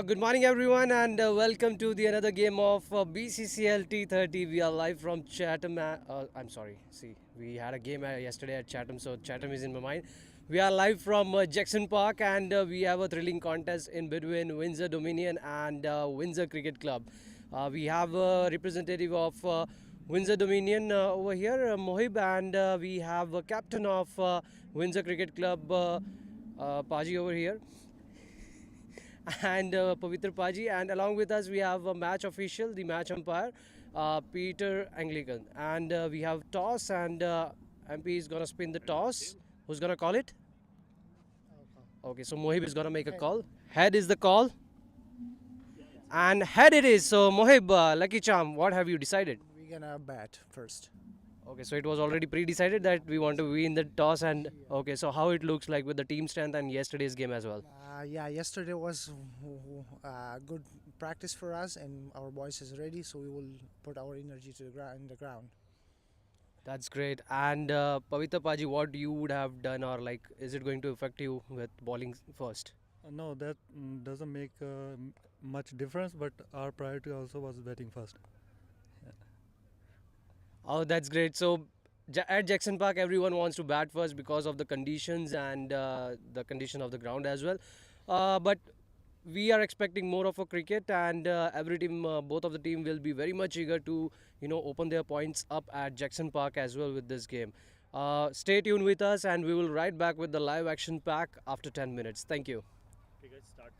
Good morning, everyone, and welcome to the another game of BCCL T30. We are live from Chatham. I'm sorry. See, we had a game yesterday at Chatham, so Chatham is in my mind. We are live from Jackson Park, and we have a thrilling contest in between Windsor Dominion and Windsor Cricket Club. We have a representative of Windsor Dominion over here, Mohib, and we have a captain of Windsor Cricket Club, Paji over here. And Pavitra Paji, and along with us we have a match official, the match umpire, Peter Anglican, and we have toss, and MP is gonna spin the toss. Who's gonna call it? Okay, so Mohib is gonna make a call. Head is the call, and head it is. So Mohib, lucky charm, what have you decided? We're gonna bat first. Okay, so it was already pre-decided that we want to win the toss, and okay, so how it looks like with the team strength and yesterday's game as well. Yeah, yesterday was good practice for us, and our boys is ready, so we will put our energy to the ground. That's great. And Pavitra Paji, what you would have done, or like, is it going to affect you with bowling first? No, that doesn't make much difference, but our priority also was batting first. Oh, that's great. So at Jackson Park, everyone wants to bat first because of the conditions and the condition of the ground as well. But we are expecting more of a cricket, and every team, both of the team will be very much eager to, open their points up at Jackson Park as well with this game. Stay tuned with us, and we will ride back with the live action pack after 10 minutes. Thank you. Okay, guys, start.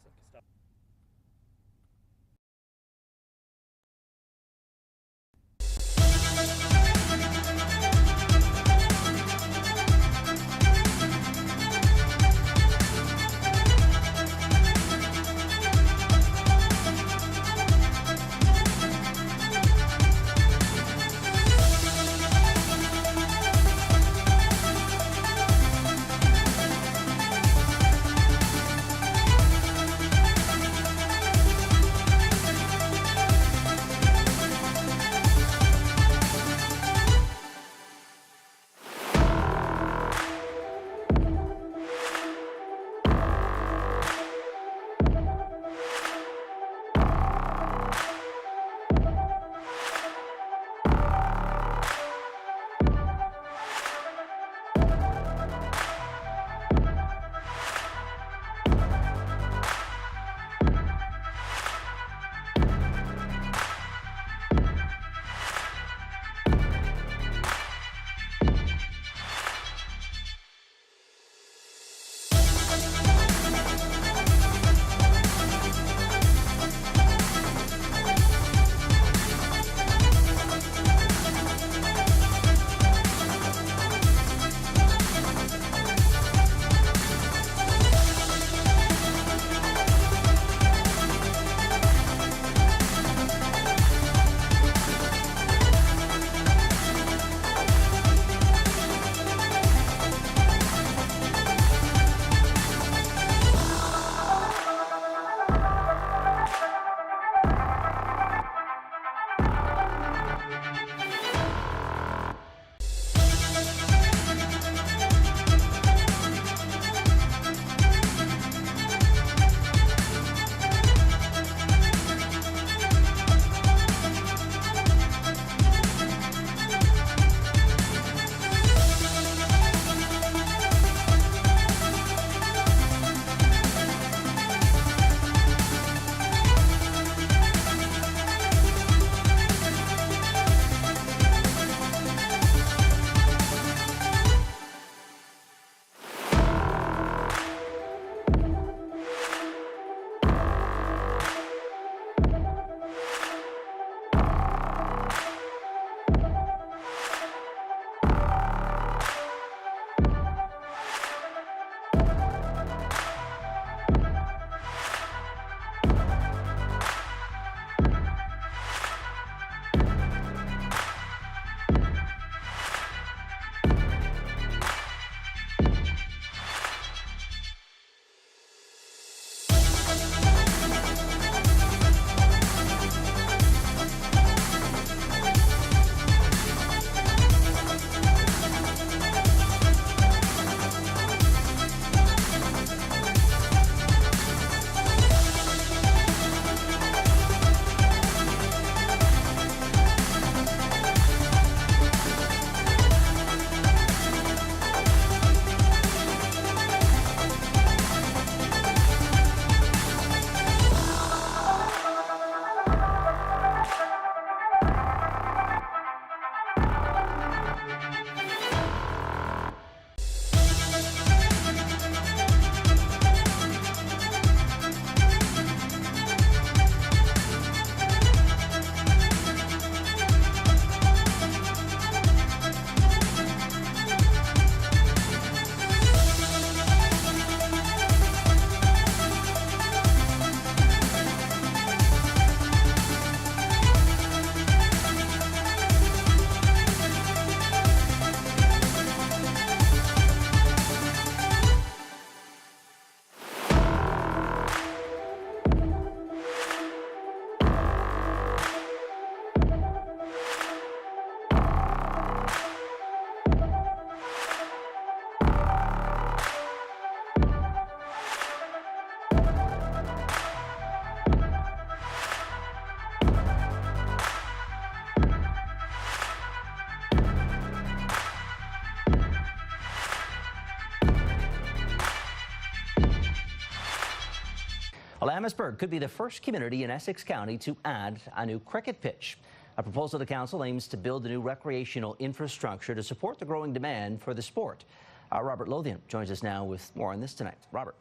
Well, Amherstburg could be the first community in Essex County to add a new cricket pitch. A proposal to council aims to build a new recreational infrastructure to support the growing demand for the sport. Robert Lothian joins us now with more on this tonight. Robert.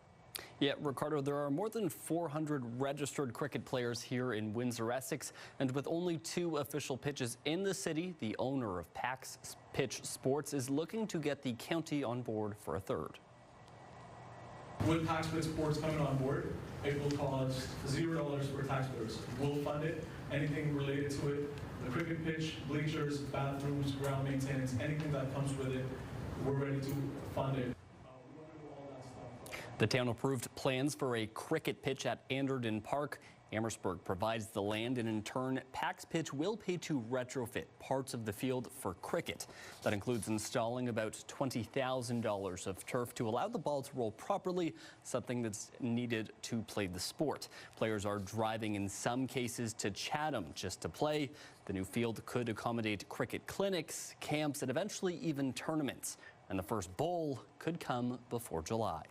Yeah, Ricardo, there are more than 400 registered cricket players here in Windsor, Essex, and with only 2 official pitches in the city, the owner of Pax Pitch Sports is looking to get the county on board for a third. With Pax Pitch Sports coming on board, it will cost $0 for taxpayers. We'll fund it, anything related to it, the cricket pitch, bleachers, bathrooms, ground maintenance, anything that comes with it, we're ready to fund it. The town approved plans for a cricket pitch at Anderton Park. Amherstburg provides the land, and in turn, Pax Pitch will pay to retrofit parts of the field for cricket. That includes installing about $20,000 of turf to allow the ball to roll properly, something that's needed to play the sport. Players are driving in some cases to Chatham just to play. The new field could accommodate cricket clinics, camps, and eventually even tournaments. And the first bowl could come before July.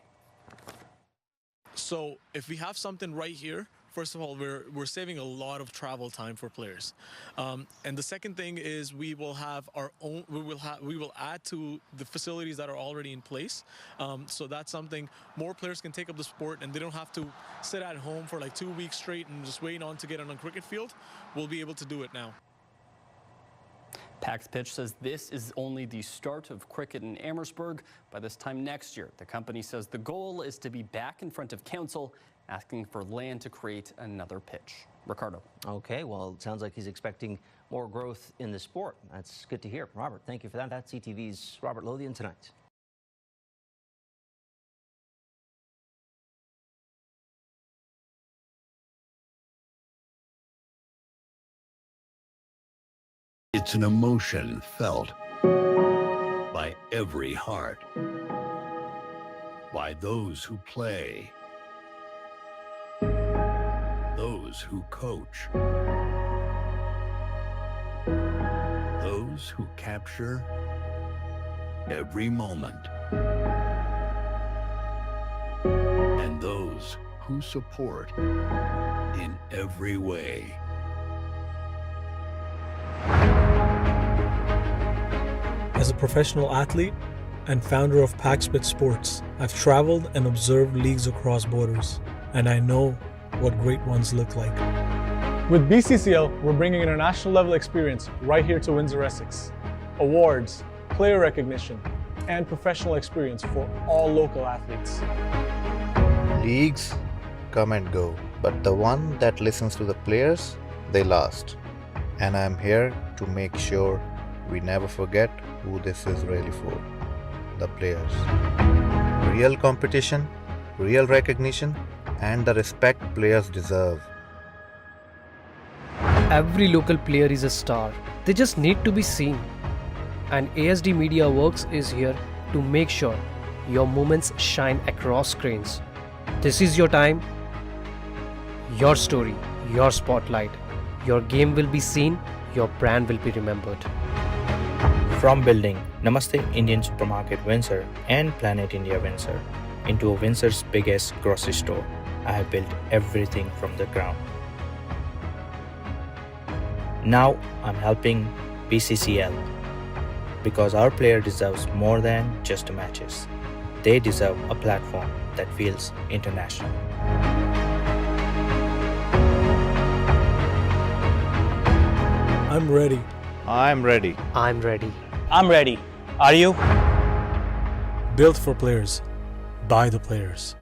So if we have something right here, first of all, we're saving a lot of travel time for players, and the second thing is we will have our own. We will add to the facilities that are already in place. So that's something more players can take up the sport, and they don't have to sit at home for like 2 weeks straight and just wait on to get on a cricket field. We'll be able to do it now. Pax Pitch says this is only the start of cricket in Amherstburg. By this time next year, the company says the goal is to be back in front of council asking for land to create another pitch. Ricardo. Okay, well, it sounds like he's expecting more growth in the sport. That's good to hear. Robert, thank you for that. That's CTV's Robert Lothian tonight. It's an emotion felt by every heart, by those who play, those who coach, those who capture every moment, and those who support in every way. As a professional athlete and founder of Pax Pitch Sports, I've traveled and observed leagues across borders, and I know what great ones look like. With BCCL, we're bringing international level experience right here to Windsor, Essex. Awards, player recognition, and professional experience for all local athletes. Leagues come and go, but the one that listens to the players, they last. And I'm here to make sure we never forget who this is really for, the players. Real competition, real recognition, and the respect players deserve. Every local player is a star. They just need to be seen. And ASD Media Works is here to make sure your moments shine across screens. This is your time, your story, your spotlight. Your game will be seen, your brand will be remembered. From building Namaste Indian Supermarket Windsor and Planet India Windsor into Windsor's biggest grocery store, I have built everything from the ground. Now I'm helping BCCL because our player deserves more than just matches. They deserve a platform that feels international. I'm ready. I'm ready. I'm ready. I'm ready. Are you? Built for players, by the players.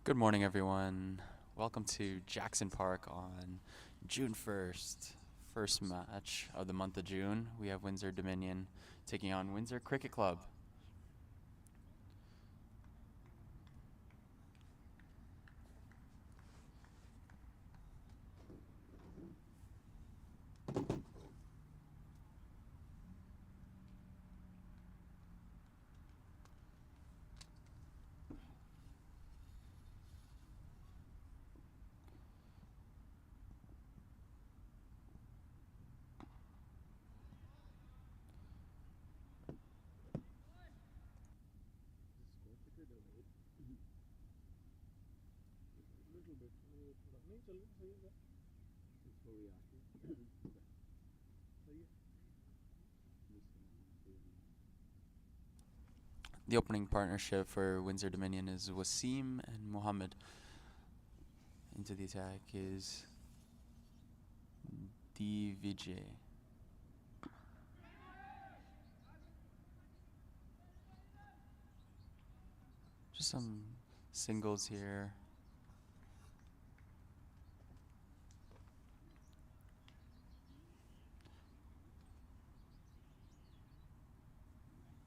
Good morning, everyone. Welcome to Jackson Park on June 1st. First match of the month of June. We have Windsor Dominion taking on Windsor Cricket Club. The opening partnership for Windsor Dominion is Wasim and Mohammed. Into the attack is DVJ. Just some singles here.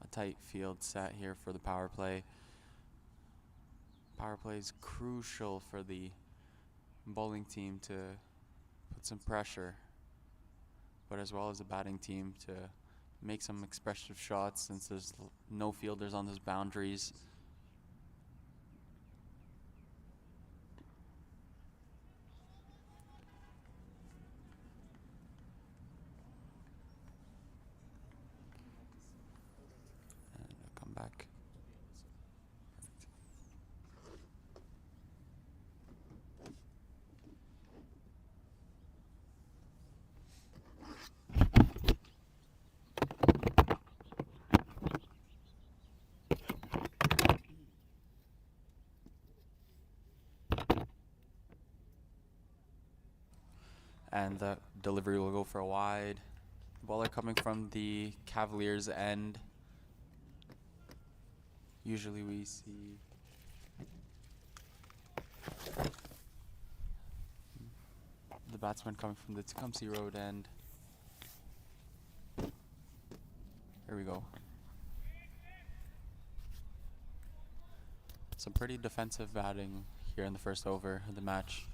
A tight field set here for the power play. Power play is crucial for the bowling team to put some pressure, but as well as the batting team to make some expressive shots since there's no fielders on those boundaries. And I'll come back. And the delivery will go for a wide. Bowler coming from the Cavaliers' end. Usually we see the batsman coming from the Tecumseh Road end. Here we go. Some pretty defensive batting here in the first over of the match.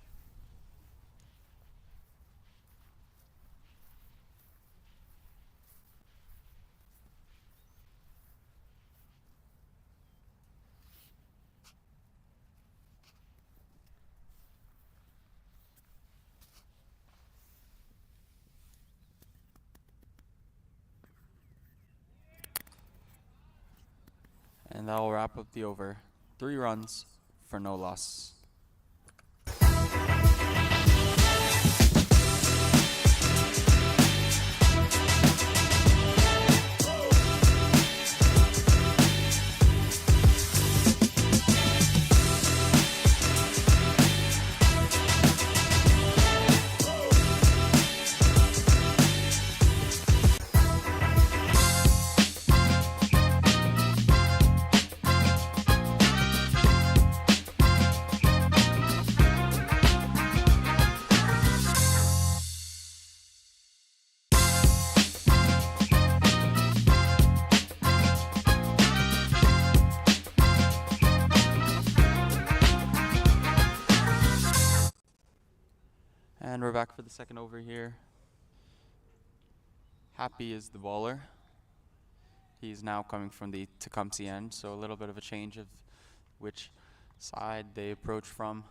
And that will wrap up the over. 3 runs for no loss. And we're back for the second over here. Happy is the bowler. He's now coming from the Tecumseh end, so a little bit of a change of which side they approach from.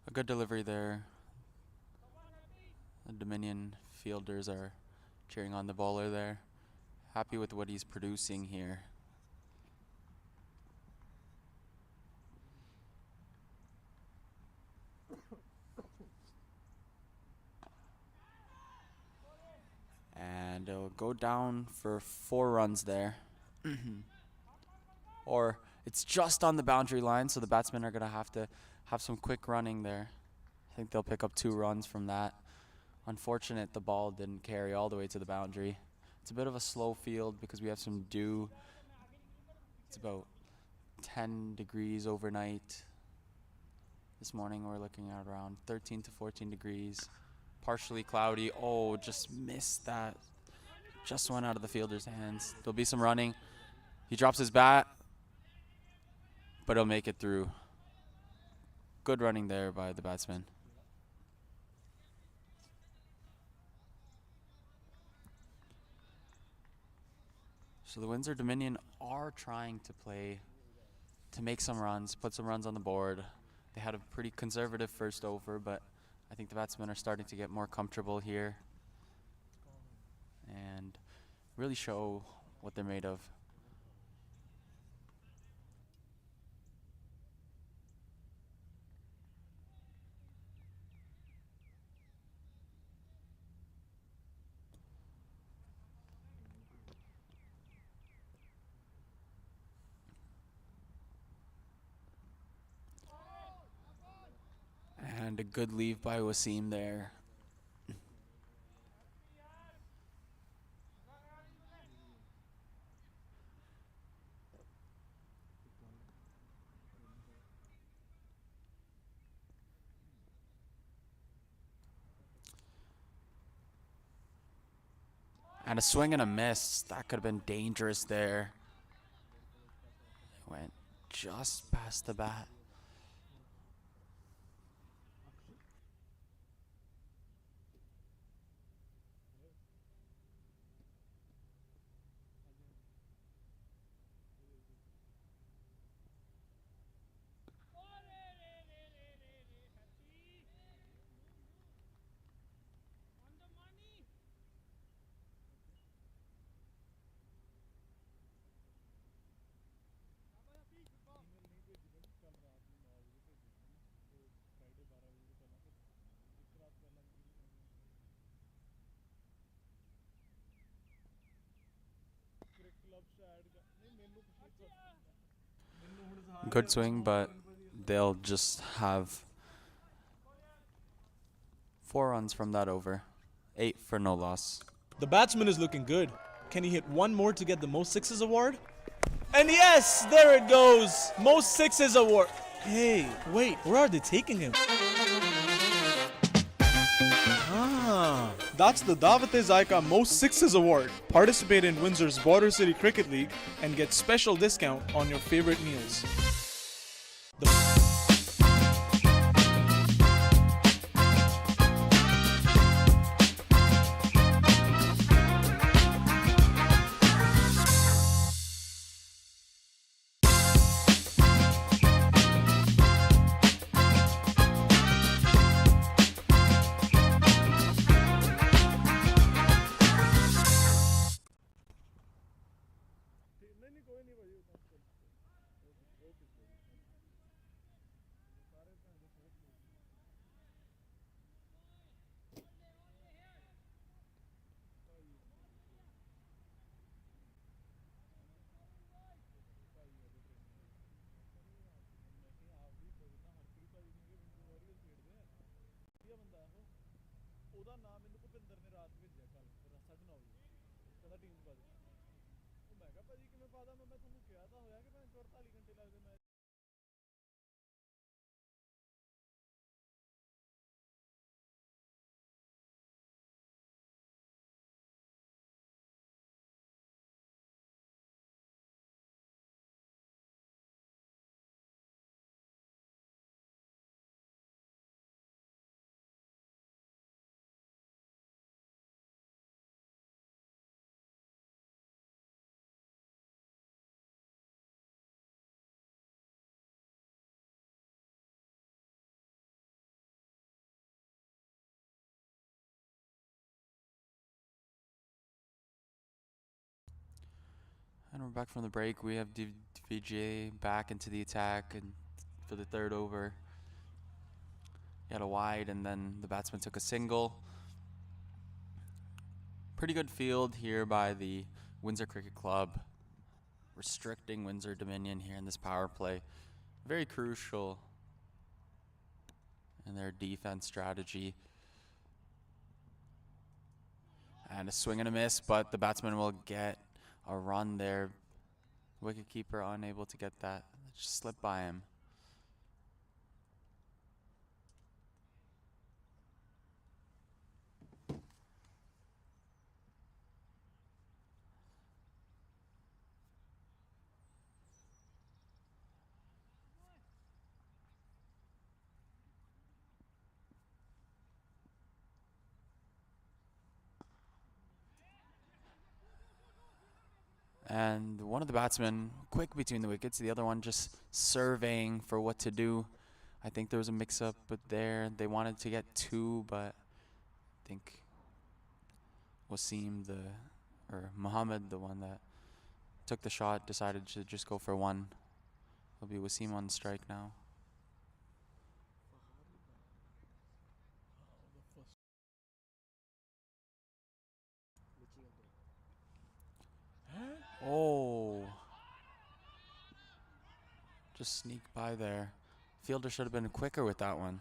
A good delivery there. The Dominion fielders are cheering on the bowler there. Happy with what he's producing here. And it'll go down for 4 runs there. Or it's just on the boundary line, so the batsmen are going to have some quick running there. I think they'll pick up 2 runs from that. Unfortunate the ball didn't carry all the way to the boundary. It's a bit of a slow field because we have some dew. It's about 10 degrees overnight. This morning we're looking at around 13 to 14 degrees. Partially cloudy. Oh, just missed that. Just went out of the fielder's hands. There'll be some running. He drops his bat, but he'll make it through. Good running there by the batsman. So the Windsor Dominion are trying to play to make some runs, put some runs on the board. They had a pretty conservative first over, but I think the batsmen are starting to get more comfortable here and really show what they're made of. And a good leave by Wasim there. And a swing and a miss. That could have been dangerous there. It went just past the bat. Good swing, but they'll just have 4 runs from that over. 8 for no loss. The batsman is looking good. Can he hit one more to get the most sixes award? And yes, there it goes. Most sixes award. Hey, wait, where are they taking him? Ah, that's the Davate Zaika Most Sixes Award. Participate in Windsor's Border City Cricket League and get special discount on your favorite meals. And we're back from the break. We have DVJ back into the attack and for the 3rd over. He had a wide and then the batsman took a single. Pretty good field here by the Windsor Cricket Club, restricting Windsor Dominion here in this power play. Very crucial and their defense strategy. And a swing and a miss, but the batsman will get a run there. Wicketkeeper unable to get that. Just slipped by him. And one of the batsmen quick between the wickets, the other one just surveying for what to do. I think there was a mix-up there. They wanted to get two, but I think Wasim, or Muhammad, the one that took the shot, decided to just go for one. It'll be Wasim on strike now. Oh. Just sneak by there. Fielder should have been quicker with that one.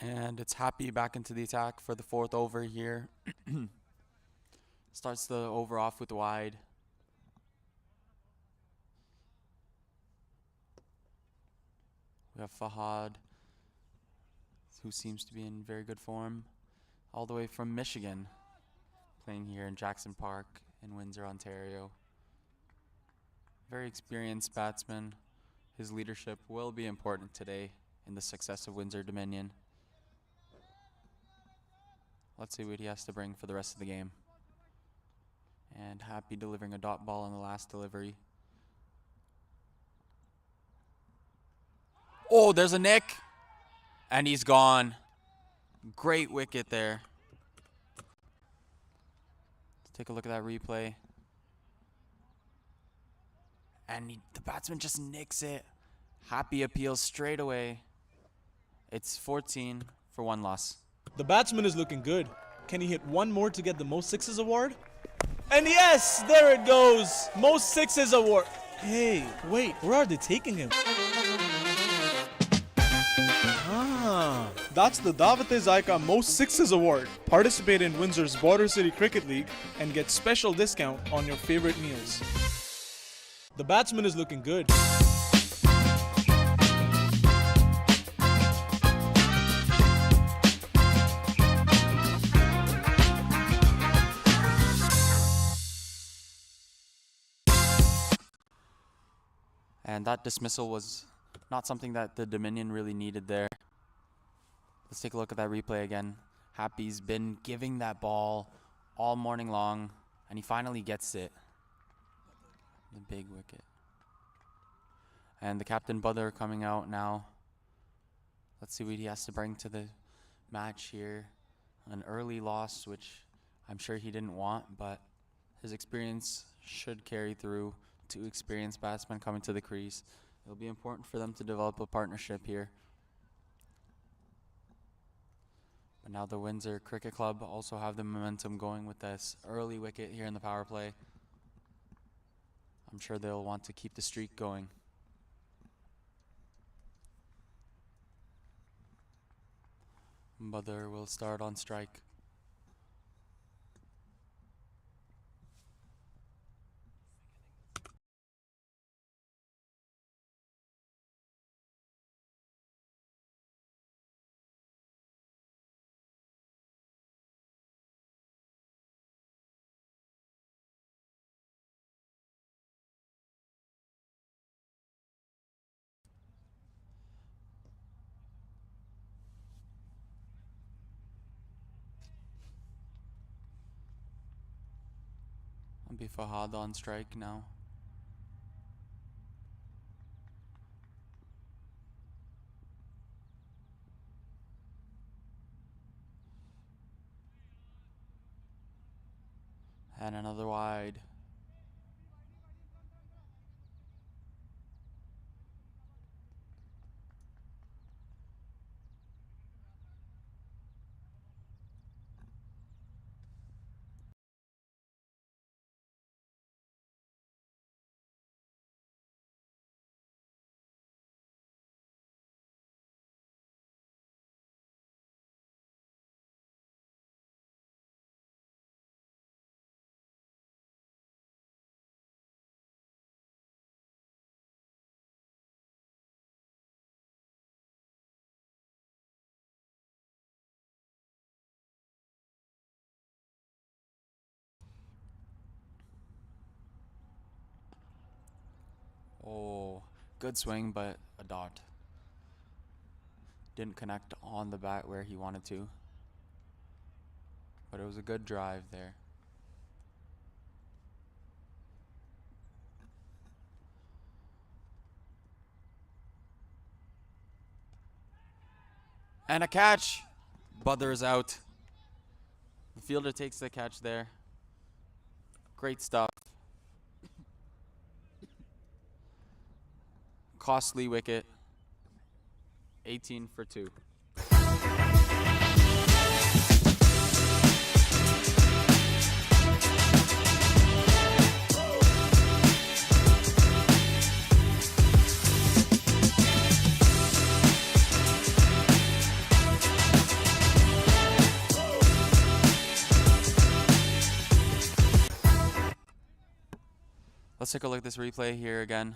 And it's Happy back into the attack for the fourth over here. Starts the over off with wide. We have Fahad, who seems to be in very good form, all the way from Michigan, playing here in Jackson Park in Windsor, Ontario. Very experienced batsman. His leadership will be important today in the success of Windsor Dominion. Let's see what he has to bring for the rest of the game. And Happy delivering a dot ball on the last delivery. Oh, there's a nick. And he's gone. Great wicket there. Let's take a look at that replay. And the batsman just nicks it. Happy appeals straight away. It's 14 for one loss. The batsman is looking good. Can he hit one more to get the most sixes award? And yes, there it goes. Most sixes award. Hey, wait, where are they taking him? That's the Davate Zaika Most Sixes Award. Participate in Windsor's Border City Cricket League and get special discount on your favorite meals. The batsman is looking good. And that dismissal was not something that the Dominion really needed there. Let's take a look at that replay again. Happy's been giving that ball all morning long, and he finally gets it. The big wicket. And the captain Budder coming out now. Let's see what he has to bring to the match here. An early loss, which I'm sure he didn't want, but his experience should carry through. Two experienced batsmen coming to the crease. It'll be important for them to develop a partnership here. But now the Windsor Cricket Club also have the momentum going with this early wicket here in the power play. I'm sure they'll want to keep the streak going. Budder will start on strike. be Fahad on strike now. And another wide. Oh, good swing, but a dot. Didn't connect on the bat where he wanted to. But it was a good drive there. And a catch. Butters out. The fielder takes the catch there. Great stuff. Costly wicket. 18 for 2. Let's take a look at this replay here again.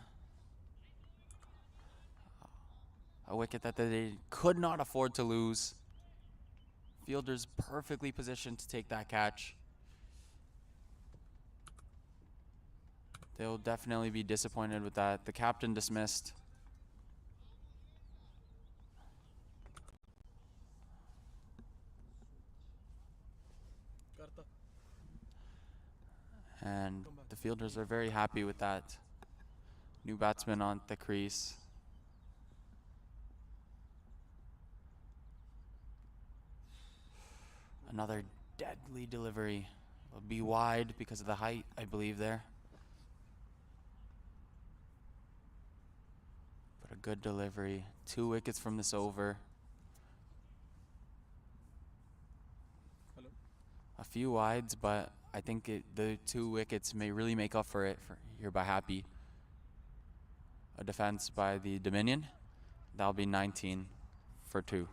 A wicket that they could not afford to lose. Fielder's perfectly positioned to take that catch. They'll definitely be disappointed with that. The captain dismissed. And the fielders are very happy with that. New batsman on the crease. Another deadly delivery. Will be wide because of the height, I believe, there. But a good delivery. 2 wickets from this over. A few wides, but I think the 2 wickets may really make up for it here by Happy. A defense by the Dominion. That'll be 19 for 2.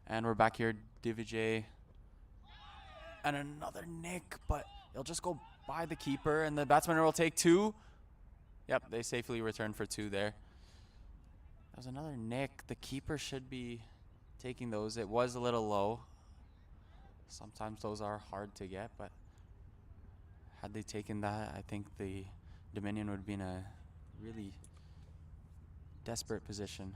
And we're back here, Divijay. And another nick, but it'll just go by the keeper, and the batsman will take 2. Yep, they safely return for 2 there. That was another nick. The keeper should be taking those. It was a little low. Sometimes those are hard to get, but had they taken that, I think the Dominion would be in a really desperate position.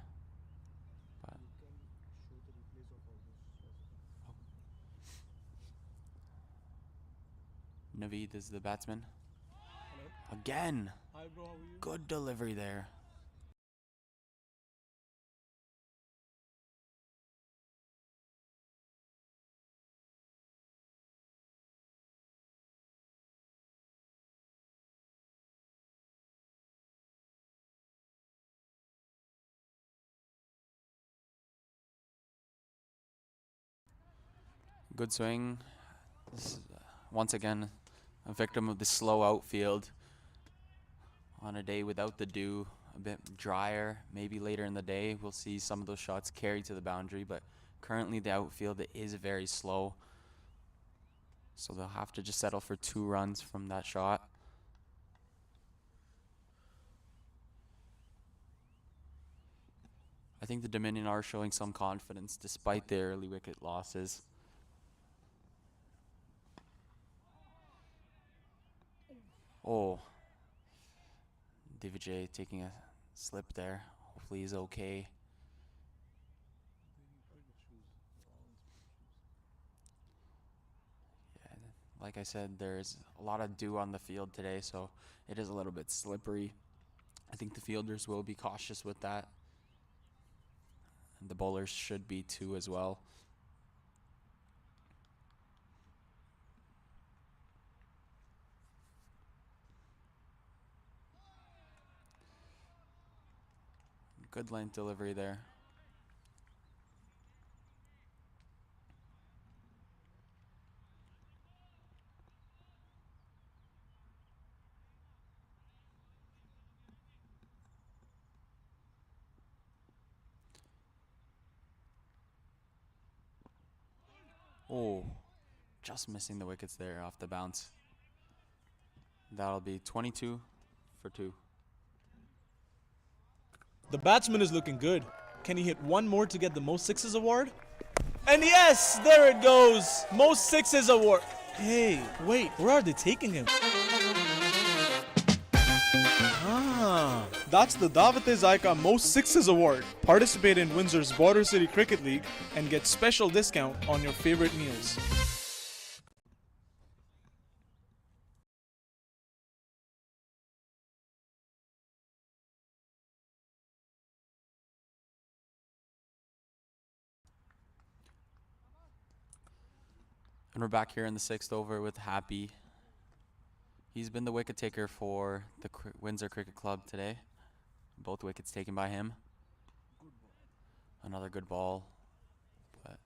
Naveed is the batsman. Hello. Again. Hi, bro, how are you? Good delivery there. Good swing. This is, once again, a victim of the slow outfield. On a day without the dew, a bit drier, maybe later in the day we'll see some of those shots carry to the boundary, but currently the outfield is very slow. So they'll have to just settle for 2 runs from that shot. I think the Dominion are showing some confidence despite their early wicket losses. Oh, Divijay taking a slip there. Hopefully he's okay. Yeah, like I said, there's a lot of dew on the field today, so it is a little bit slippery. I think the fielders will be cautious with that. And the bowlers should be too as well. Good length delivery there. Oh, just missing the wickets there off the bounce. That'll be 22 for 2. The batsman is looking good. Can he hit one more to get the most sixes award? And yes, there it goes. Most sixes award. Hey, wait, where are they taking him? That's the Davate Zaika Most Sixes Award. Participate in Windsor's Border City Cricket League and get special discount on your favorite meals. And we're back here in the 6th over with Happy. He's been the wicket taker for the Windsor Cricket Club today. Both wickets taken by him. Another good ball. But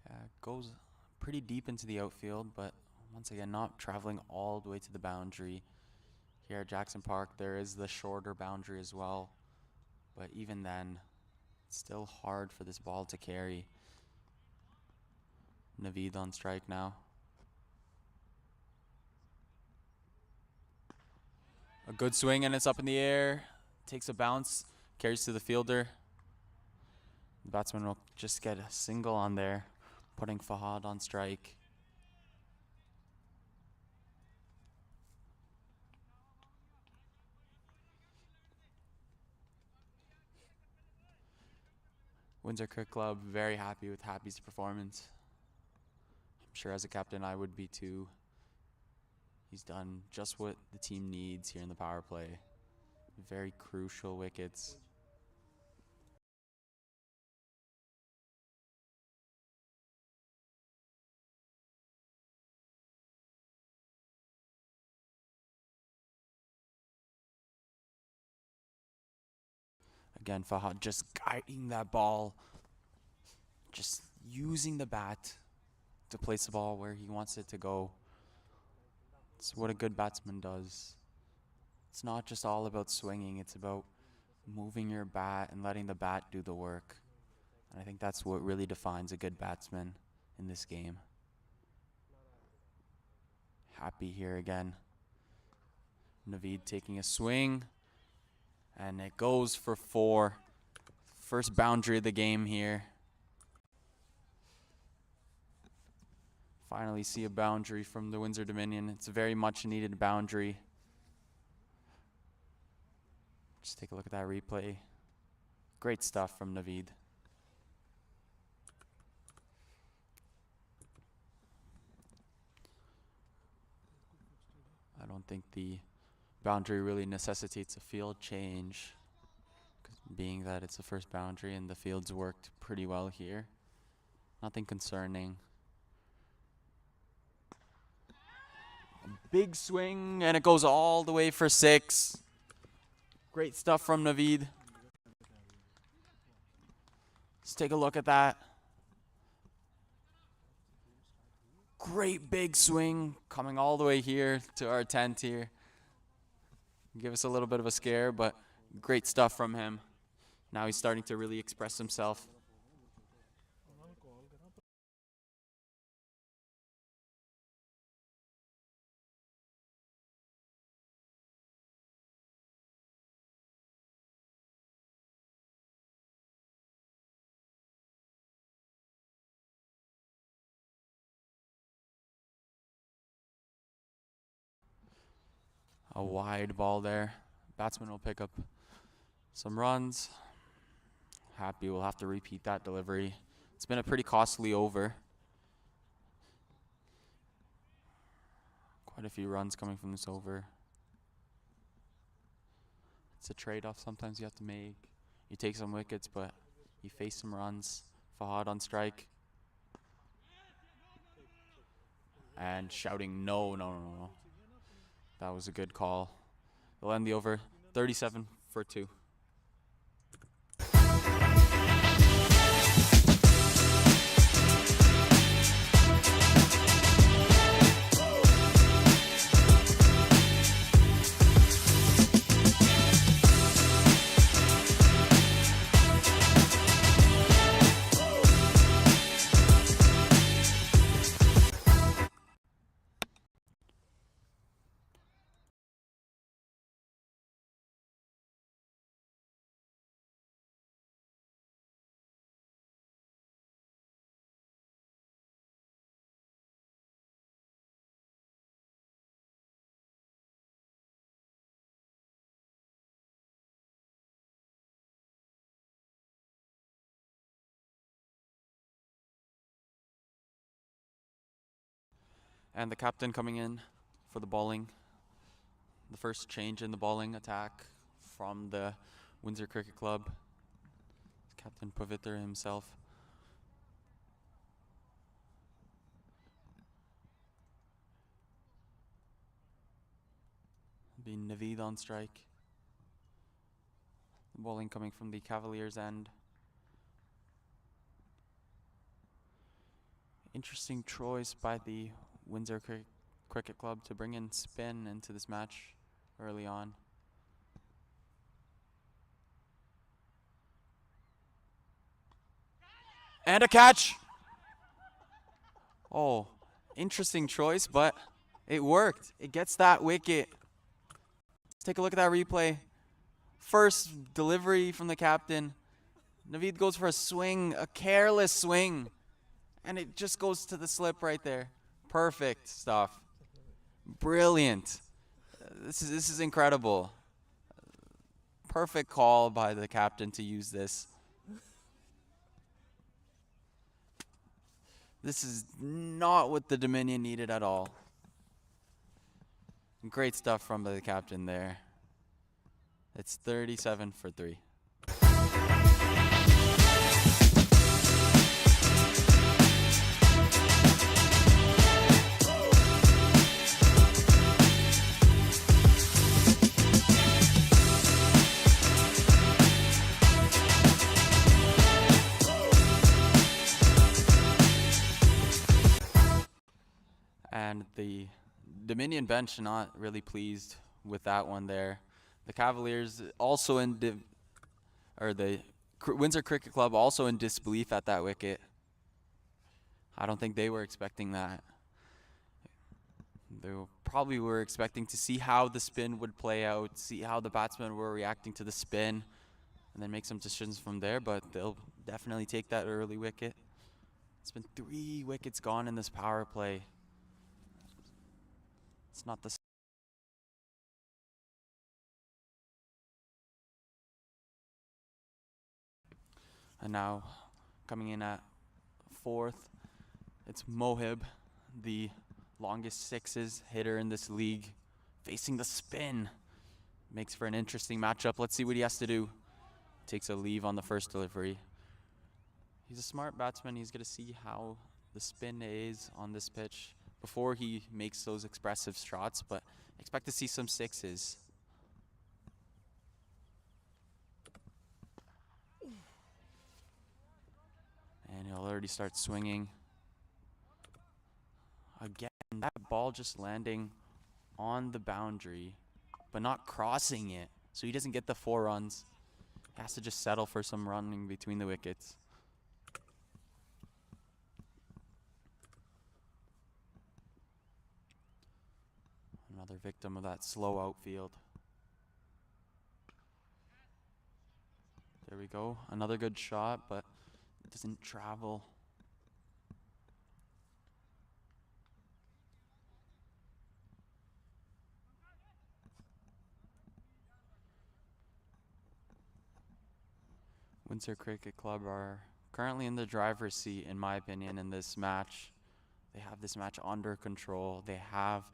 yeah, it goes pretty deep into the outfield, but once again, not traveling all the way to the boundary. Here at Jackson Park, there is the shorter boundary as well. But even then, it's still hard for this ball to carry. Naveed on strike now. A good swing and it's up in the air. Takes a bounce, carries to the fielder. The batsman will just get a single on there, putting Fahad on strike. Windsor Cricket Club very happy with Happy's performance. I'm sure as a captain I would be too. He's done just what the team needs here in the power play. Very crucial wickets. Again, Fahad just guiding that ball. Just using the bat to place the ball where he wants it to go. It's what a good batsman does. It's not just all about swinging, it's about moving your bat and letting the bat do the work. And I think that's what really defines a good batsman in this game. Happy here again. Naveed taking a swing. And it goes for 4. First boundary of the game here. Finally see a boundary from the Windsor Dominion. It's a very much needed boundary. Just take a look at that replay. Great stuff from Naveed. I don't think the boundary really necessitates a field change, being that it's the first boundary and the field's worked pretty well here. Nothing concerning. A big swing and it goes all the way for 6. Great stuff from Naveed. Let's take a look at that. great big swing coming all the way here to our tent here. Give us a little bit of a scare, but great stuff from him. Now he's starting to really express himself. A wide ball there. Batsman will pick up some runs. Happy we'll have to repeat that delivery. It's been a pretty costly over. Quite a few runs coming from this over. It's a trade-off sometimes you have to make. You take some wickets, but you face some runs. Fahad on strike. And shouting, no, no, no, no. That was a good call. They'll end the over 37 for 2. And the captain coming in for the bowling. The first change in the bowling attack from the Windsor Cricket Club. Captain Pavitra himself. Be Naveed on strike. The bowling coming from the Cavaliers' end. Interesting choice by the Windsor Cricket Club to bring in spin into this match early on. And a catch! Oh, interesting choice, but it worked. It gets that wicket. Let's take a look at that replay. First delivery from the captain. Naveed goes for a swing, a careless swing. And it just goes to the slip right there. Perfect stuff. Brilliant. This is incredible. Perfect call by the captain to use this. This is not what the Dominion needed at all. Great stuff from the captain there. It's 37 for 3. And the Dominion bench not really pleased with that one there. The Cavaliers also the Windsor Cricket Club also in disbelief at that wicket. I don't think they were expecting that. They probably were expecting to see how the spin would play out, see how the batsmen were reacting to the spin, and then make some decisions from there, but they'll definitely take that early wicket. It's been 3 wickets gone in this power play. It's not the And now coming in at 4th, it's Mohib, the longest sixes hitter in this league, facing the spin. Makes for an interesting matchup. Let's see what he has to do. Takes a leave on the first delivery. He's a smart batsman. He's going to see how the spin is on this pitch before he makes those expressive shots, but expect to see some sixes. And he'll already start swinging. Again, that ball just landing on the boundary, but not crossing it. So he doesn't get the 4 runs. He has to just settle for some running between the wickets. Another victim of that slow outfield. There we go. Another good shot, but it doesn't travel. Windsor Cricket Club are currently in the driver's seat, in my opinion, in this match. They have this match under control. They have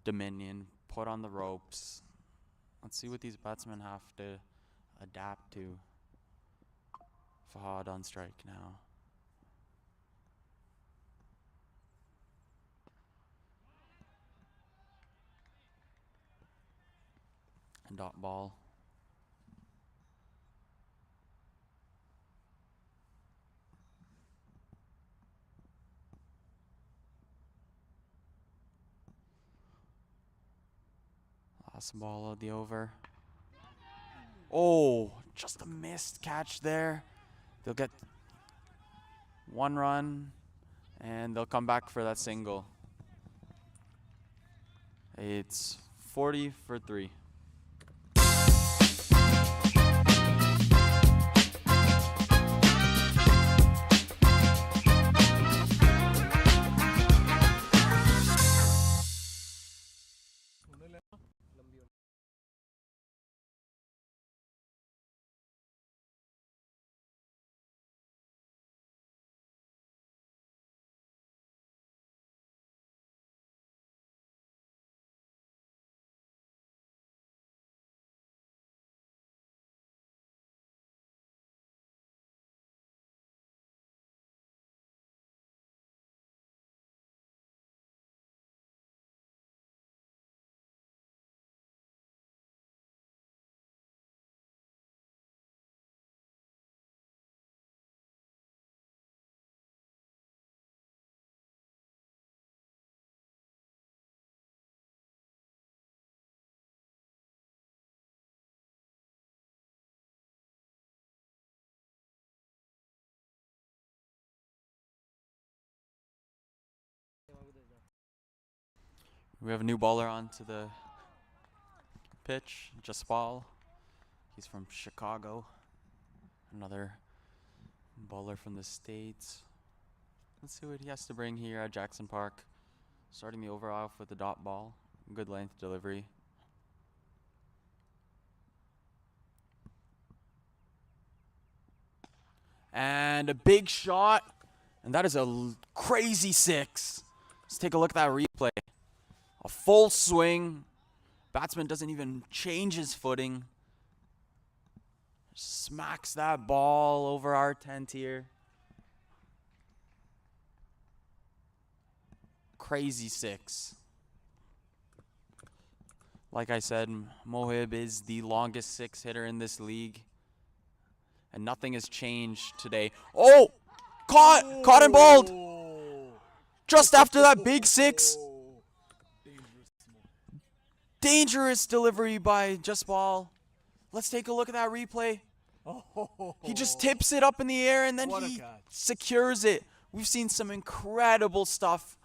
dominion put on the ropes. Let's see what these batsmen have to adapt to. Fahad on strike now. And dot ball. Last ball of the over. Oh, just a missed catch there. They'll get 1 run, and they'll come back for that single. It's 40 for 3. We have a new bowler onto the pitch, Jaspal. He's from Chicago. Another bowler from the States. Let's see what he has to bring here at Jackson Park. Starting the over off with the dot ball. Good length delivery. And a big shot. And that is a crazy 6. Let's take a look at that replay. A full swing. Batsman doesn't even change his footing. Smacks that ball over our tent here. Crazy 6. Like I said, Mohib is the longest 6 hitter in this league. And nothing has changed today. Oh! Caught and bowled! Just after that big 6. Dangerous delivery by Jaspal. Let's take a look at that replay. He just tips it up in the air and then he secures it. We've seen some incredible stuff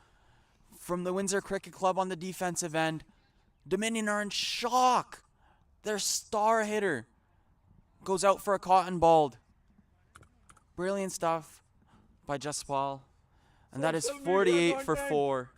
from the Windsor Cricket Club on the defensive end. Dominion are in shock. Their star hitter goes out for a caught and bowled. Brilliant stuff by Jaspal. And that is 48 for 4.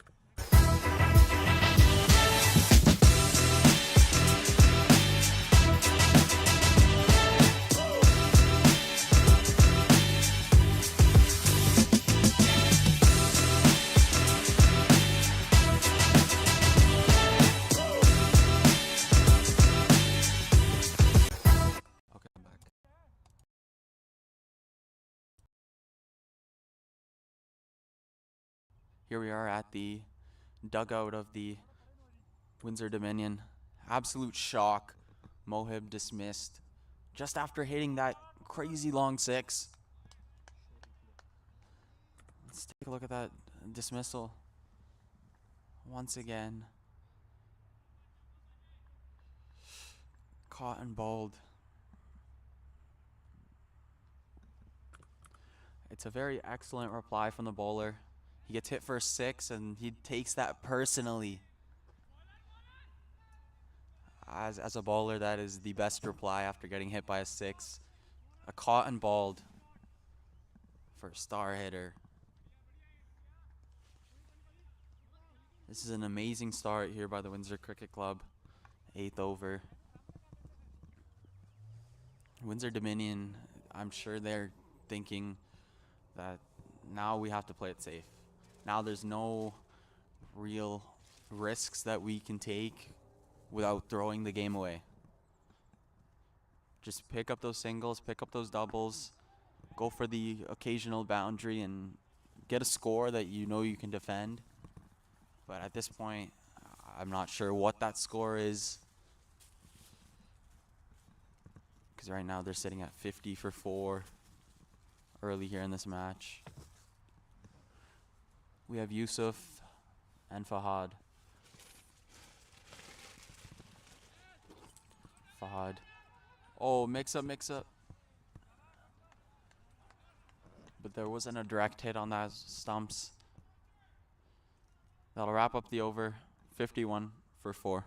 Here we are at the dugout of the Windsor Dominion. Absolute shock. Mohib dismissed just after hitting that crazy long 6. Let's take a look at that dismissal. Once again. Caught and bowled. It's a very excellent reply from the bowler. He gets hit for a 6 and he takes that personally. As a bowler, that is the best reply after getting hit by a 6. A caught and bowled for a star hitter. This is an amazing start here by the Windsor Cricket Club. 8th over. Windsor Dominion, I'm sure they're thinking that now we have to play it safe. Now there's no real risks that we can take without throwing the game away. Just pick up those singles, pick up those doubles, go for the occasional boundary and get a score that you know you can defend. But at this point, I'm not sure what that score is. Because right now they're sitting at 50 for 4 early here in this match. We have Yusuf and Fahad. Fahad. Oh, mix up. But there wasn't a direct hit on that stumps. That'll wrap up the over. 51 for 4.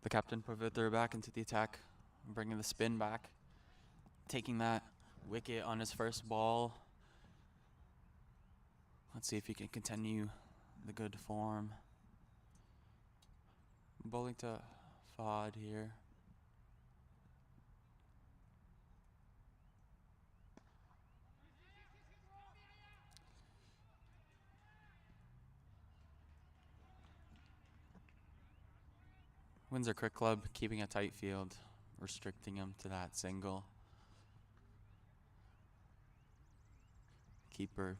The captain Pavitra back into the attack, bringing the spin back, taking that wicket on his first ball. Let's see if he can continue the good form. Bowling to Fahad here. Windsor Cricket Club keeping a tight field, restricting him to that single. Keeper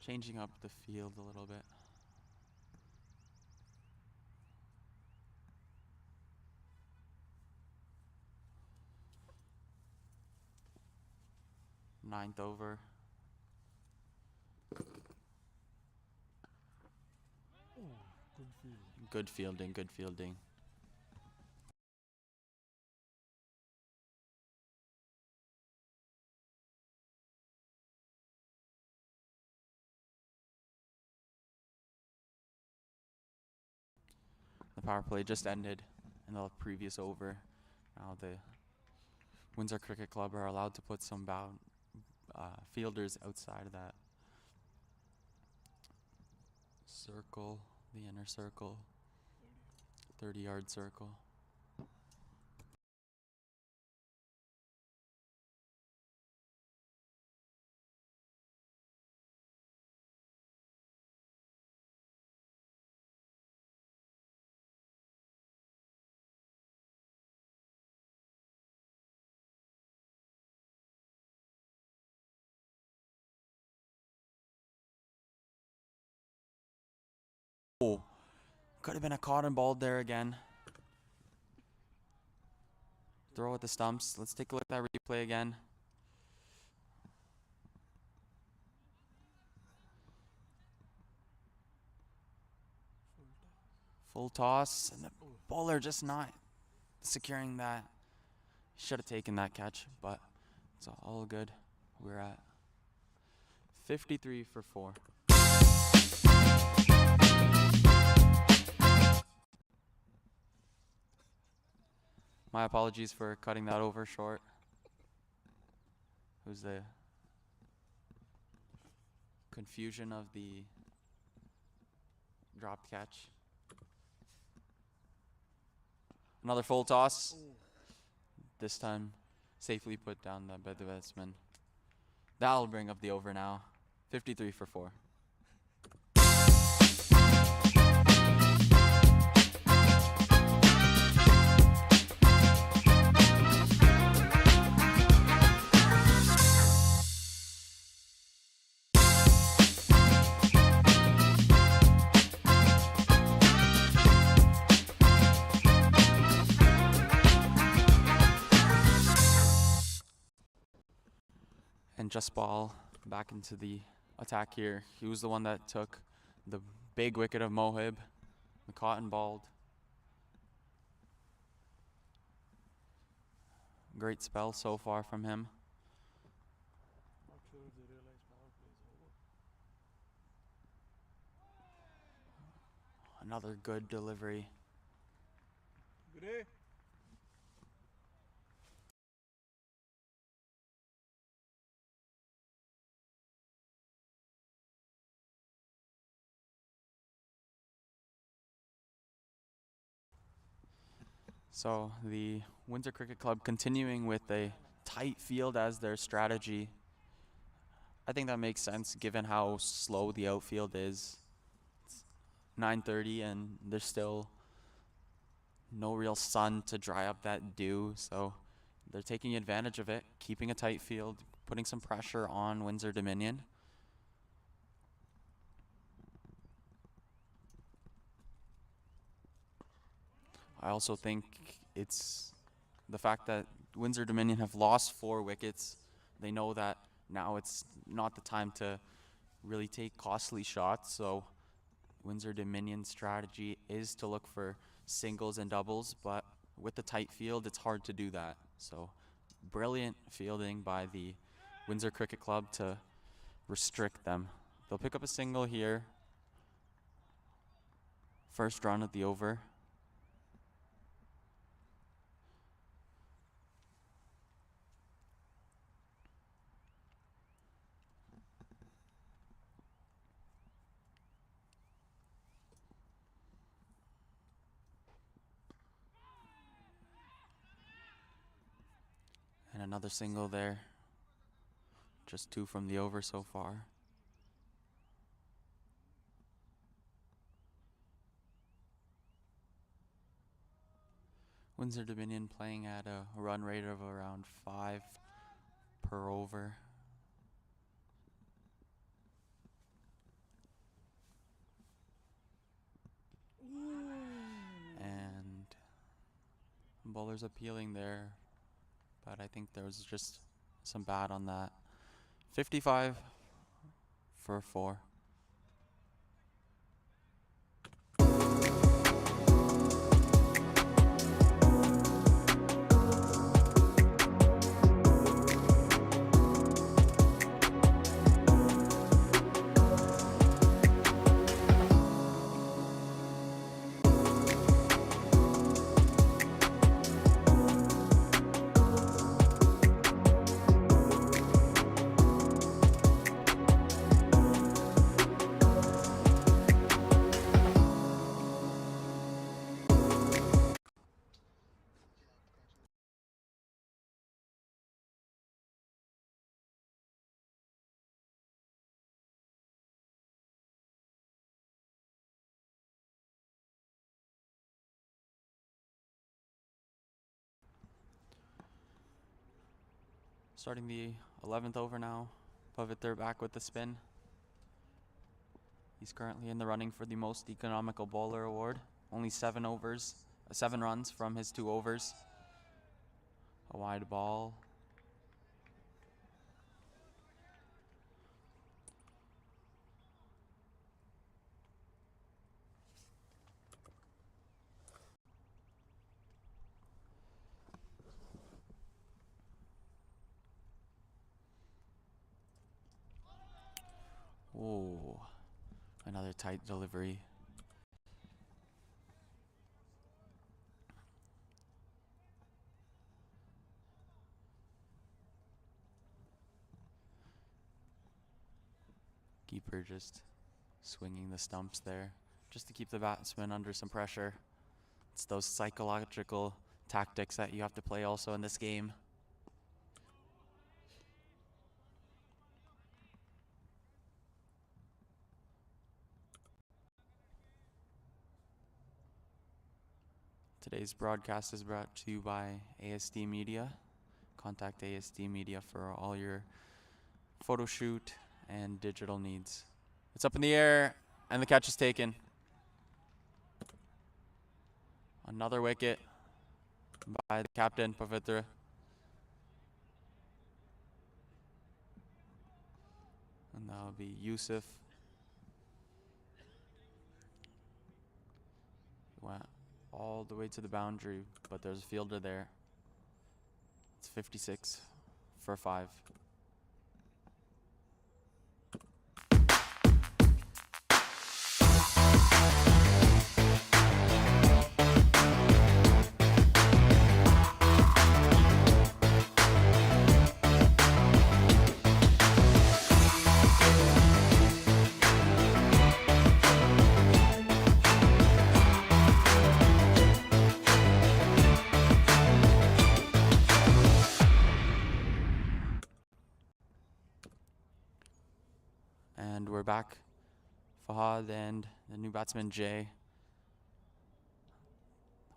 changing up the field a little bit. Ninth over. Good fielding. The power play just ended in the previous over. Now the Windsor Cricket Club are allowed to put some fielders outside of that circle, the inner circle, 30-yard circle. Oh, could have been a cotton ball there again. Throw at the stumps. Let's take a look at that replay again. Full toss, and the bowler just not securing that. Should have taken that catch, but it's all good. We're at 53 for 4. My apologies for cutting that over short. It was the confusion of the dropped catch. Another full toss. This time safely put down by the batsman. That'll bring up the over now. 53 for 4. And Just Ball back into the attack here. He was the one that took the big wicket of Mohib, the cotton balled. Great spell so far from him. Another good delivery. Good day. So the Windsor Cricket Club continuing with a tight field as their strategy. I think that makes sense given how slow the outfield is. It's 9:30 and there's still no real sun to dry up that dew, so they're taking advantage of it, keeping a tight field, putting some pressure on Windsor Dominion. I also think it's the fact that Windsor Dominion have lost 4 wickets. They know that now it's not the time to really take costly shots, so Windsor Dominion's strategy is to look for singles and doubles, but with the tight field, it's hard to do that. So brilliant fielding by the Windsor Cricket Club to restrict them. They'll pick up a single here. First run at the over. And another single there. Just 2 from the over so far. Windsor Dominion playing at a run rate of around 5 per over. And bowlers appealing there, but I think there was just some bad on that. 55 for 4. Starting the 11th over now. Pavitr back with the spin. He's currently in the running for the most economical bowler award. Only 7 runs from his 2 overs. A wide ball. Oh, another tight delivery. Keeper just swinging the stumps there, just to keep the batsman under some pressure. It's those psychological tactics that you have to play also in this game. Today's broadcast is brought to you by ASD Media. Contact ASD Media for all your photo shoot and digital needs. It's up in the air, and the catch is taken. Another wicket by the captain, Pavitra. And that'll be Yusuf. Went all the way to the boundary, but there's a fielder there. It's 56 for 5. And we're back. Fahad and the new batsman Jay.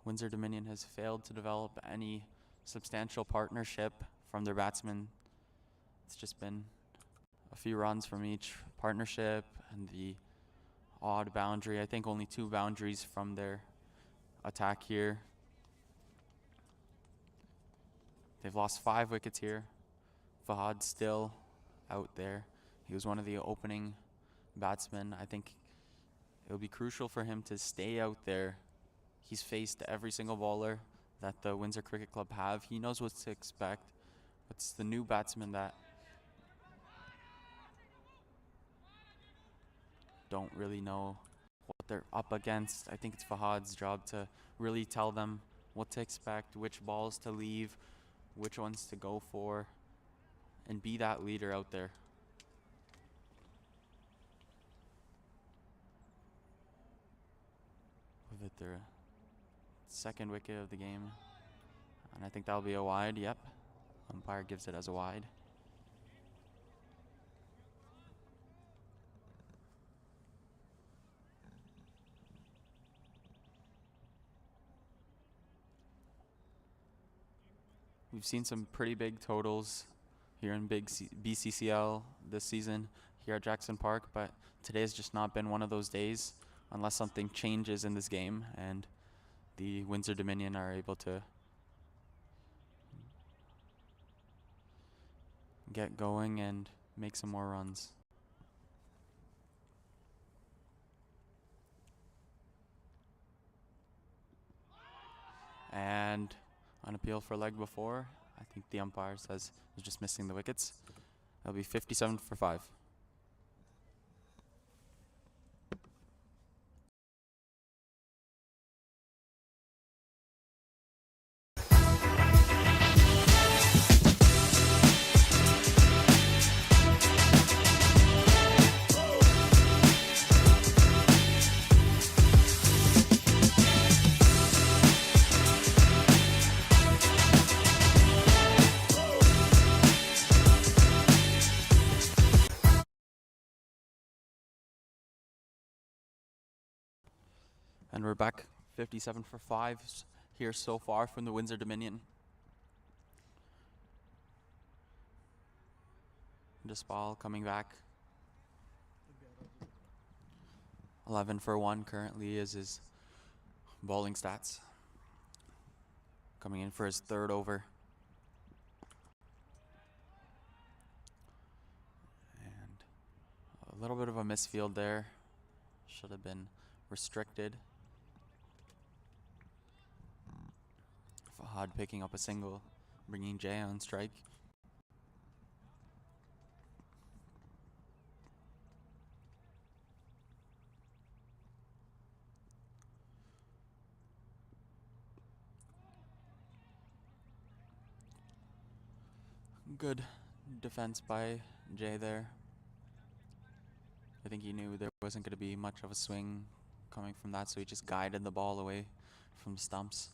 Windsor Dominion has failed to develop any substantial partnership from their batsmen. It's just been a few runs from each partnership and the odd boundary. I think only 2 boundaries from their attack here. They've lost 5 wickets here. Fahad still out there. He was one of the opening batsmen. I think it'll be crucial for him to stay out there. He's faced every single bowler that the Windsor Cricket Club have. He knows what to expect. It's the new batsmen that don't really know what they're up against. I think it's Fahad's job to really tell them what to expect, which balls to leave, which ones to go for, and be that leader out there. With it their second wicket of the game, and I think that'll be a wide. Yep, umpire gives it as a wide. We've seen some pretty big totals here in BCCL this season here at Jackson Park, but today's just not been one of those days unless something changes in this game and the Windsor Dominion are able to get going and make some more runs. And on appeal for leg before, I think the umpire says he's just missing the wickets. That'll be 57 for 5. And we're back 57 for 5 here so far from the Windsor Dominion. Despal coming back. 11 for 1 currently is his bowling stats. Coming in for his 3rd over. And a little bit of a misfield there. Should have been restricted. Fahad picking up a single, bringing Jay on strike. Good defense by Jay there. I think he knew there wasn't going to be much of a swing coming from that, so he just guided the ball away from the stumps.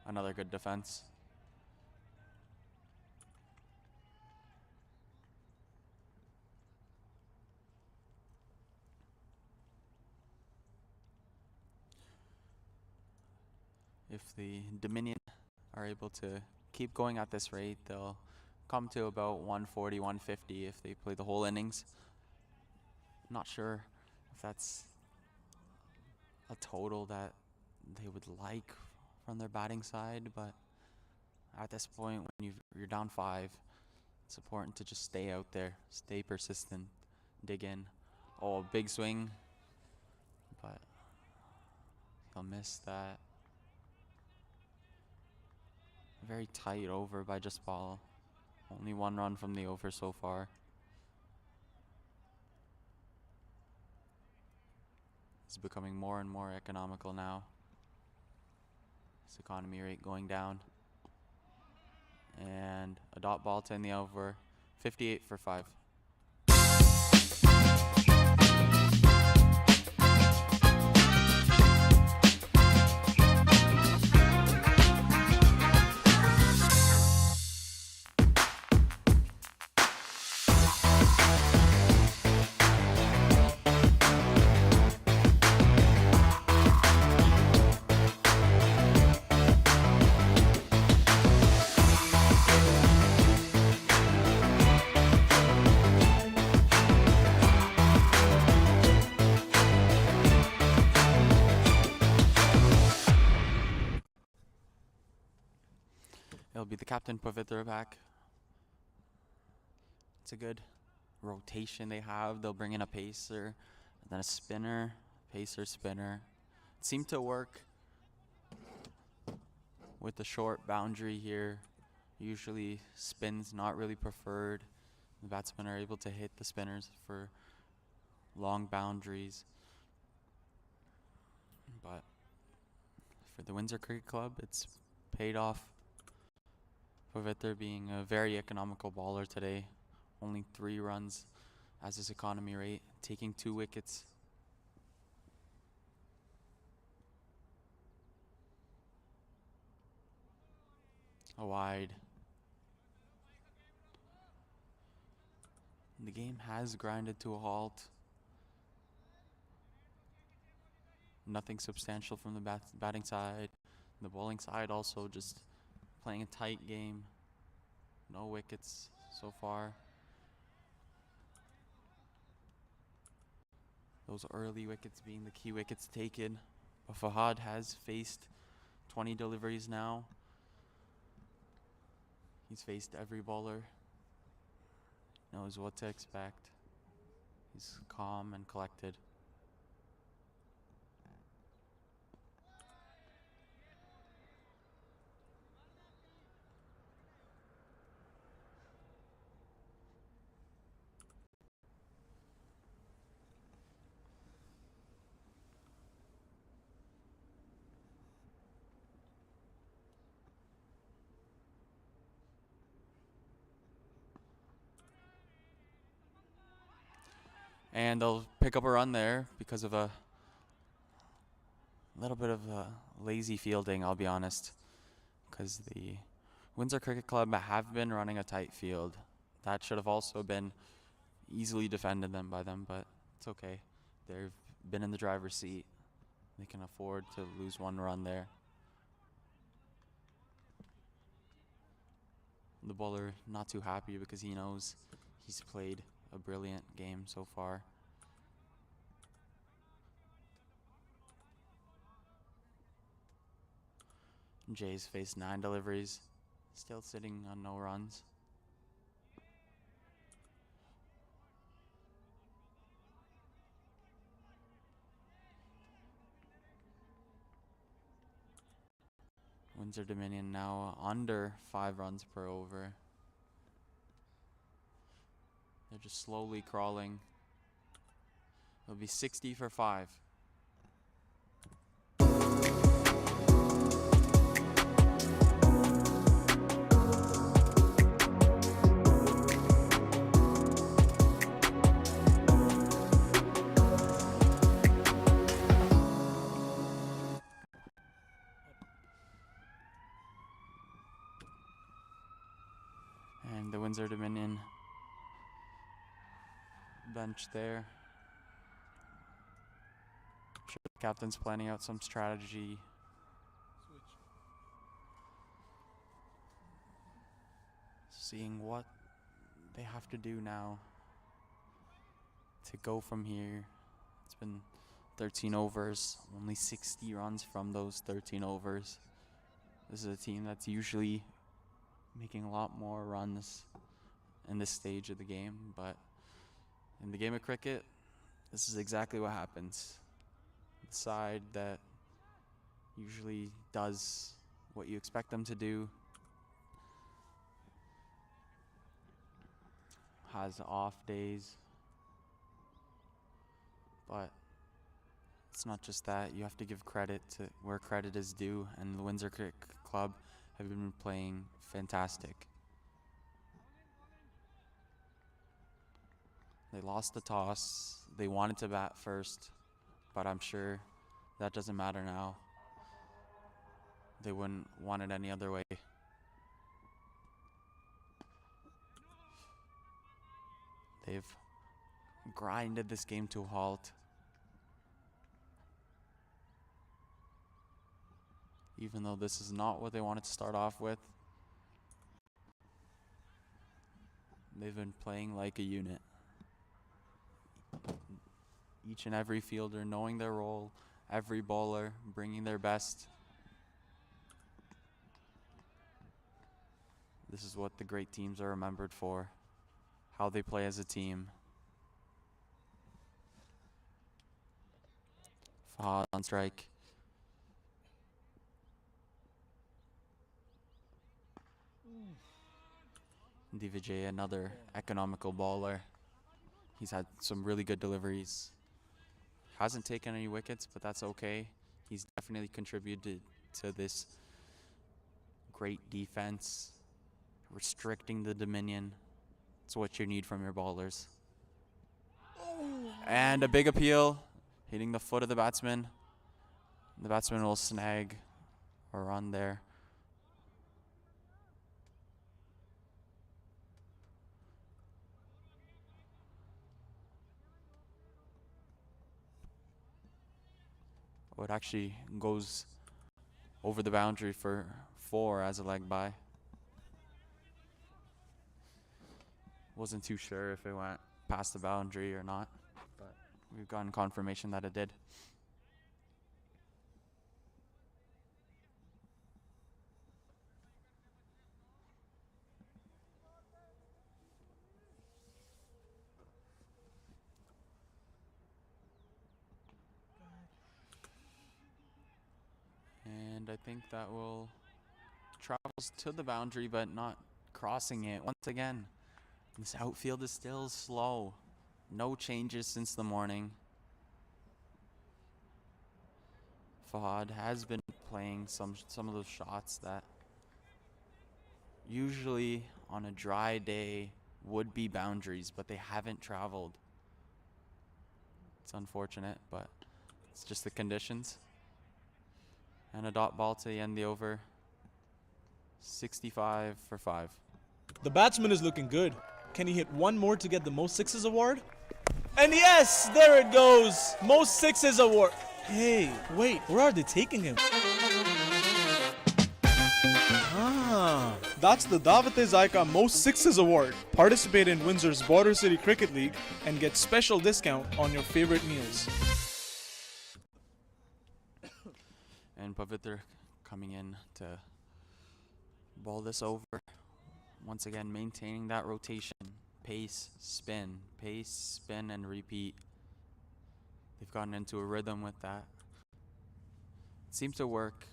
Another good defense. If the Dominion are able to keep going at this rate, they'll come to about 140, 150 if they play the whole innings. Not sure if that's a total that they would like from their batting side, but at this point, when you're down 5, it's important to just stay out there, stay persistent, dig in. Oh, big swing, but he'll miss that. Very tight over by just ball. Only 1 run from the over so far. It's becoming more and more economical now. This economy rate going down. And a dot ball to end the over. 58 for 5. It'll be the captain Pavitra back. It's a good rotation they have. They'll bring in a pacer, and then a spinner, pacer, spinner. It seemed to work with the short boundary here. Usually spins not really preferred. The batsmen are able to hit the spinners for long boundaries. But for the Windsor Cricket Club, it's paid off. Pavitra being a very economical bowler today. Only 3 runs as his economy rate, taking 2 wickets. A wide. The game has grinded to a halt. Nothing substantial from the batting side. The bowling side also just playing a tight game. No wickets so far. Those early wickets being the key wickets taken. But Fahad has faced 20 deliveries now. He's faced every bowler. Knows what to expect. He's calm and collected. And they'll pick up a run there because of a little bit of lazy fielding, I'll be honest. Because the Windsor Cricket Club have been running a tight field. That should have also been easily defended by them, but it's okay. They've been in the driver's seat. They can afford to lose 1 run there. The bowler not too happy because he knows he's played a brilliant game so far. Jay's faced 9 deliveries, still sitting on no runs. Windsor Dominion now under 5 runs per over. They're just slowly crawling. It'll be 60 for 5. Windsor Dominion bench there. I'm sure the captain's planning out some strategy. Seeing what they have to do now to go from here. It's been 13 overs, only 60 runs from those 13 overs. This is a team that's usually making a lot more runs in this stage of the game, but in the game of cricket, this is exactly what happens. The side that usually does what you expect them to do has off days, but it's not just that. You have to give credit to where credit is due, and the Windsor Cricket Club have been playing fantastic. They lost the toss. They wanted to bat first, but I'm sure that doesn't matter now. They wouldn't want it any other way. They've grinded this game to a halt. Even though this is not what they wanted to start off with, they've been playing like a unit. Each and every fielder knowing their role, every bowler bringing their best. This is what the great teams are remembered for, how they play as a team. Fahad on strike. Divijay, another economical bowler. He's had some really good deliveries. Hasn't taken any wickets, but that's okay. He's definitely contributed to this great defense, restricting the Dominion. It's what you need from your bowlers. And a big appeal, hitting the foot of the batsman. The batsman will snag a run there. Oh, it actually goes over the boundary for 4 as a leg by. Wasn't too sure if it went past the boundary or not, but we've gotten confirmation that it did. And I think that will travels to the boundary, but not crossing it. Once again, this outfield is still slow. No changes since the morning. Fahad has been playing some of those shots that usually on a dry day would be boundaries, but they haven't traveled. It's unfortunate, but it's just the conditions. And a dot ball to end the over. 65 for 5. The batsman is looking good. Can he hit one more to get the most sixes award? And yes, there it goes. Most sixes award. Hey, wait, where are they taking him? That's the Davate Zaika Most Sixes Award. Participate in Windsor's Border City Cricket League and get special discount on your favorite meals. And Pavitra coming in to bowl this over. Once again, maintaining that rotation. Pace, spin, and repeat. They've gotten into a rhythm with that. It seems to work.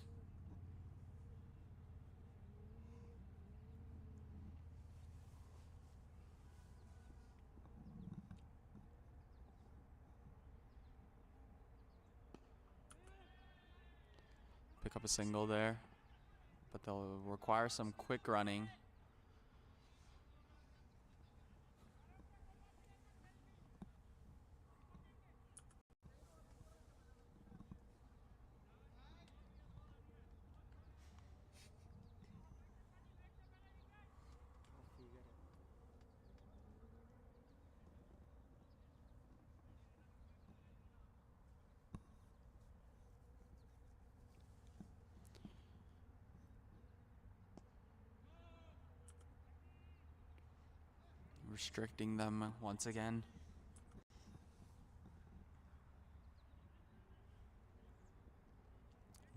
Pick up a single there, but they'll require some quick running. restricting them once again.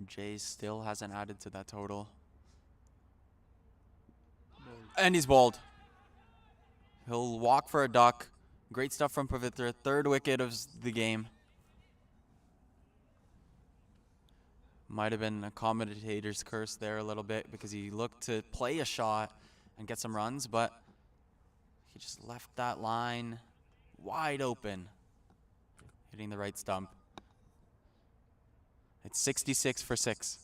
Jay still hasn't added to that total. And he's bowled. He'll walk for a duck. Great stuff from Pavitra. Third wicket of the game. Might have been a commentator's curse there a little bit because he looked to play a shot and get some runs, but he just left that line wide open, hitting the right stump. It's 66 for 6.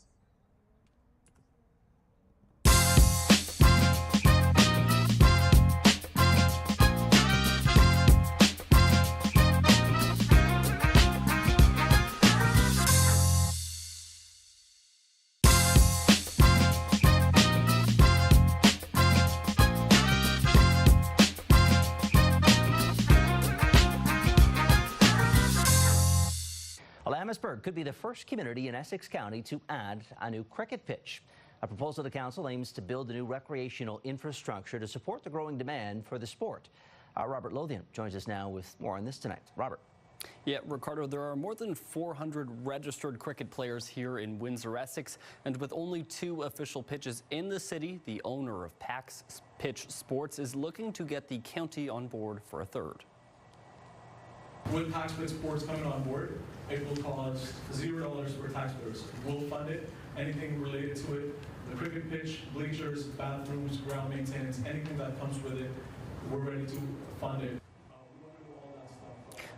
Well, Amherstburg could be the first community in Essex County to add a new cricket pitch. A proposal to council aims to build a new recreational infrastructure to support the growing demand for the sport. Robert Lothian joins us now with more on this tonight. Robert. Yeah, Ricardo, there are more than 400 registered cricket players here in Windsor, Essex, and with only 2 official pitches in the city, the owner of Pax Pitch Sports is looking to get the county on board for a third. With Pax Pitch Sports coming on board, it will cost $0 for taxpayers. We'll fund it, anything related to it, the cricket pitch, bleachers, bathrooms, ground maintenance, anything that comes with it, we're ready to fund it.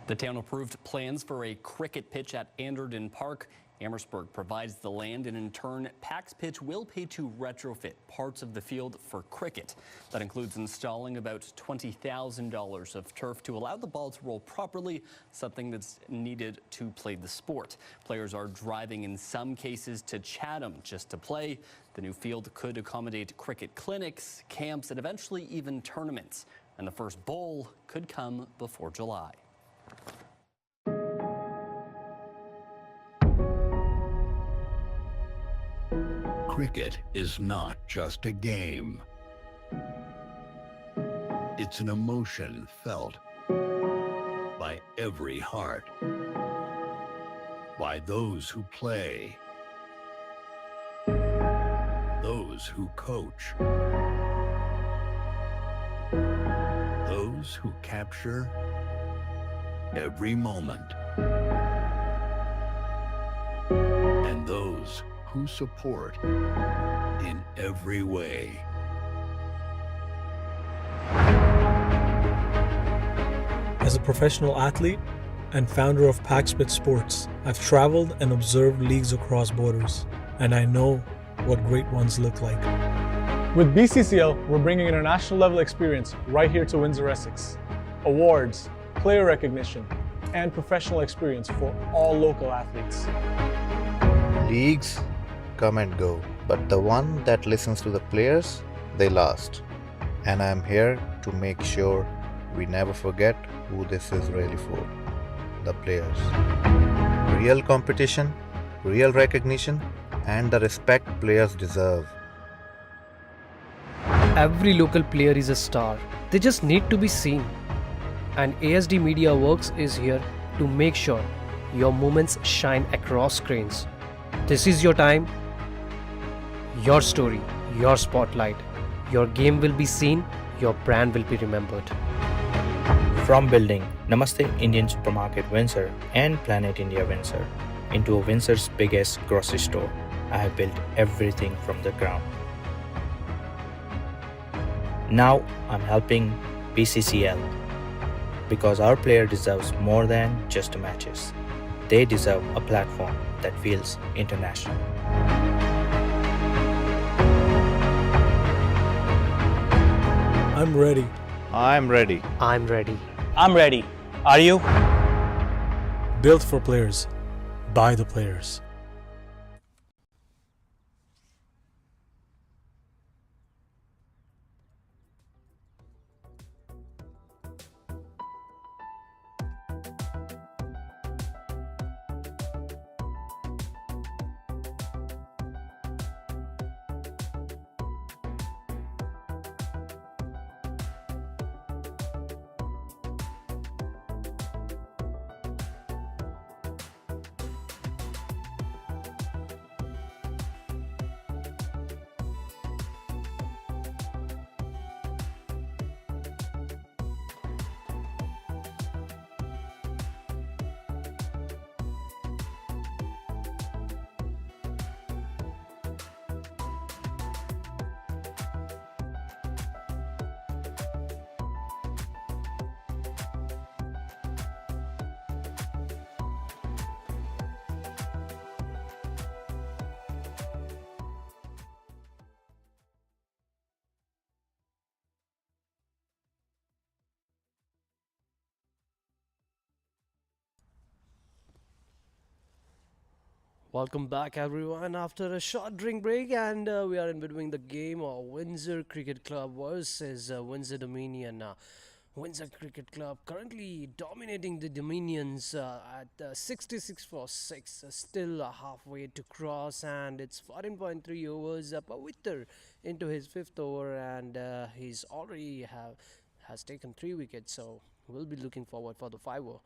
The town approved plans for a cricket pitch at Anderton Park. Amherstburg provides the land, and in turn, Pax Pitch will pay to retrofit parts of the field for cricket. That includes installing about $20,000 of turf to allow the ball to roll properly, something that's needed to play the sport. Players are driving in some cases to Chatham just to play. The new field could accommodate cricket clinics, camps, and eventually even tournaments. And the first bowl could come before July. Cricket is not just a game. It's an emotion felt by every heart, by those who play, those who coach, those who capture every moment, and those who support in every way. As a professional athlete and founder of Pax Pitch Sports, I've traveled and observed leagues across borders, and I know what great ones look like. With BCCL, we're bringing international level experience right here to Windsor, Essex. Awards, player recognition, and professional experience for all local athletes. Leagues come and go, but the one that listens to the players, they last. And I'm here to make sure we never forget who this is really for. The players. Real competition, real recognition, and the respect players deserve. Every local player is a star. They just need to be seen. And ASD Media Works is here to make sure your moments shine across screens. This is your time, your story, your spotlight. Your game will be seen, your brand will be remembered. From building Namaste Indian Supermarket Windsor and Planet India Windsor into a Windsor's biggest grocery store, I have built everything from the ground. Now I'm helping BCCL because our player deserves more than just matches. They deserve a platform that feels international. I'm ready. I'm ready. I'm ready. I'm ready. Are you? Built for players, by the players. Welcome back, everyone, after a short drink break, and we are in between the game of Windsor Cricket Club versus Windsor Dominion. Windsor Cricket Club currently dominating the Dominions at 66 for 6, still halfway to cross, and it's 14.3 overs. Pavitr into his fifth over, and he's already has taken 3 wickets, so we'll be looking forward for the 5 over.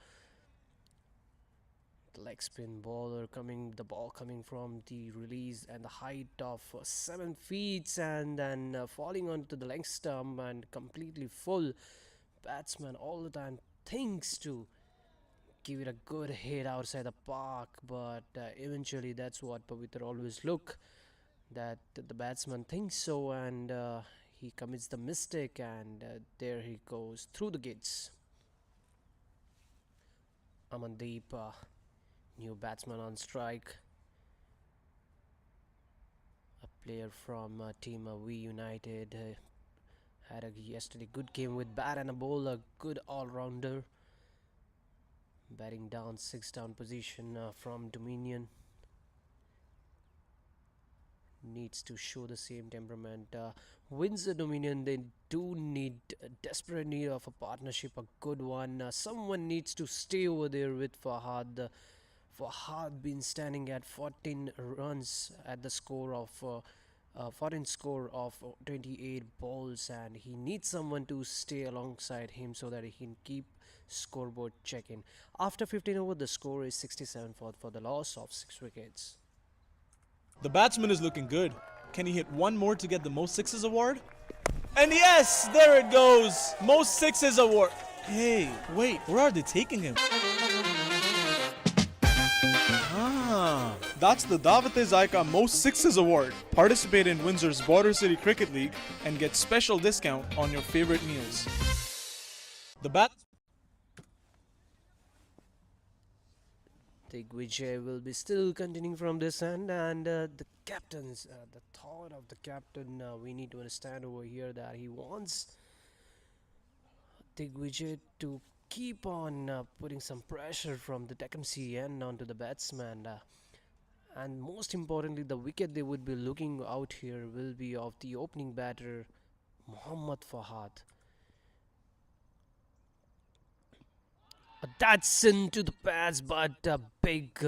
The leg spin bowler the ball coming from the release and the height of 7 feet, and then falling onto the leg stump and completely full. Batsman all the time thinks to give it a good hit outside the park, but eventually that's what Pavitr always look, that the batsman thinks so, and he commits the mistake, and there he goes through the gates. Amandeep, new batsman on strike, a player from team We United, had yesterday good game with bat and a bowl, a good all-rounder, batting down 6 down position from Dominion. Needs to show the same temperament. Windsor Dominion, they do need desperate need of a partnership, a good one. Someone needs to stay over there with Fahad. Fahad been standing at 14 runs at the score of 14 score of 28 balls, and he needs someone to stay alongside him so that he can keep scoreboard checking. After 15 over, the score is 67 for the loss of 6 wickets. The batsman is looking good. Can he hit one more to get the most sixes award? And yes, there it goes. Most sixes award. Hey, wait, where are they taking him? That's the Dawat-e-Zaiqa Most Sixes Award. Participate in Windsor's Border City Cricket League and get special discount on your favorite meals. Digvijay will be still continuing from this end, and the captain's the thought of the captain, we need to understand over here that he wants Digvijay to keep on putting some pressure from the Deccan CN onto the batsman. And most importantly, the wicket they would be looking out here will be of the opening batter, Mohammad Fahad. That's into the pads, but a big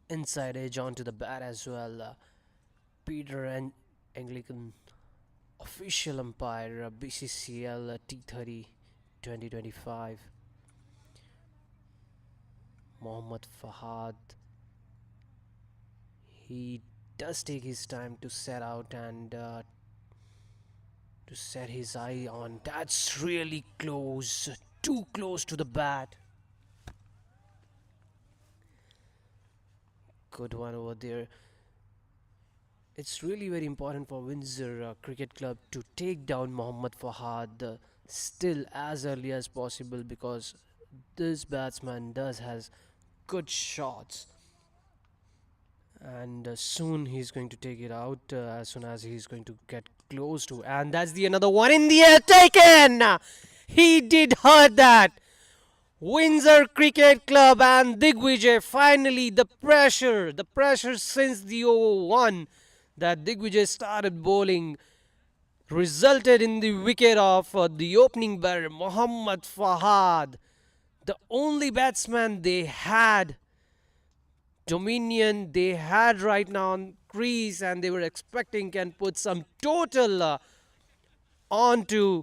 inside edge onto the bat as well. Peter and Anglican official umpire, BCCL T30 2025. Mohammad Fahad, he does take his time to set out and to set his eye on. That's really close, too close to the bat. Good one over there. It's really very important for Windsor Cricket Club to take down Mohammad Fahad still as early as possible, because this batsman has good shots, and soon he's going to take it out as soon as he's going to get close to, and that's the another one in the air taken. He did hurt that. Windsor Cricket Club and Digvijay, finally the pressure since the over 1 that Digvijay started bowling resulted in the wicket of the opening batter Mohammad Fahad, the only batsman they had. Dominion they had right now on crease, and they were expecting can put some total onto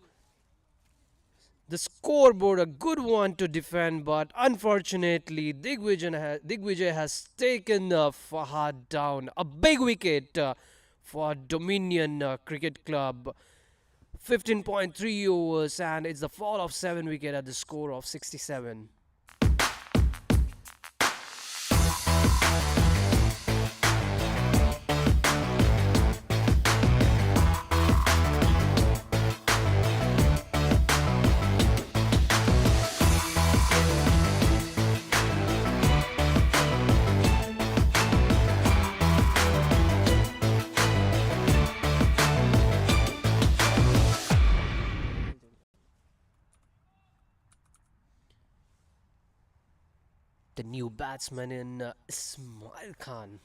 the scoreboard, a good one to defend, but unfortunately Digvijay has taken Fahad down. A big wicket for Dominion Cricket Club. 15.3 overs, and it's the fall of 7 wicket at the score of 67. The new batsman in Ismail Khan.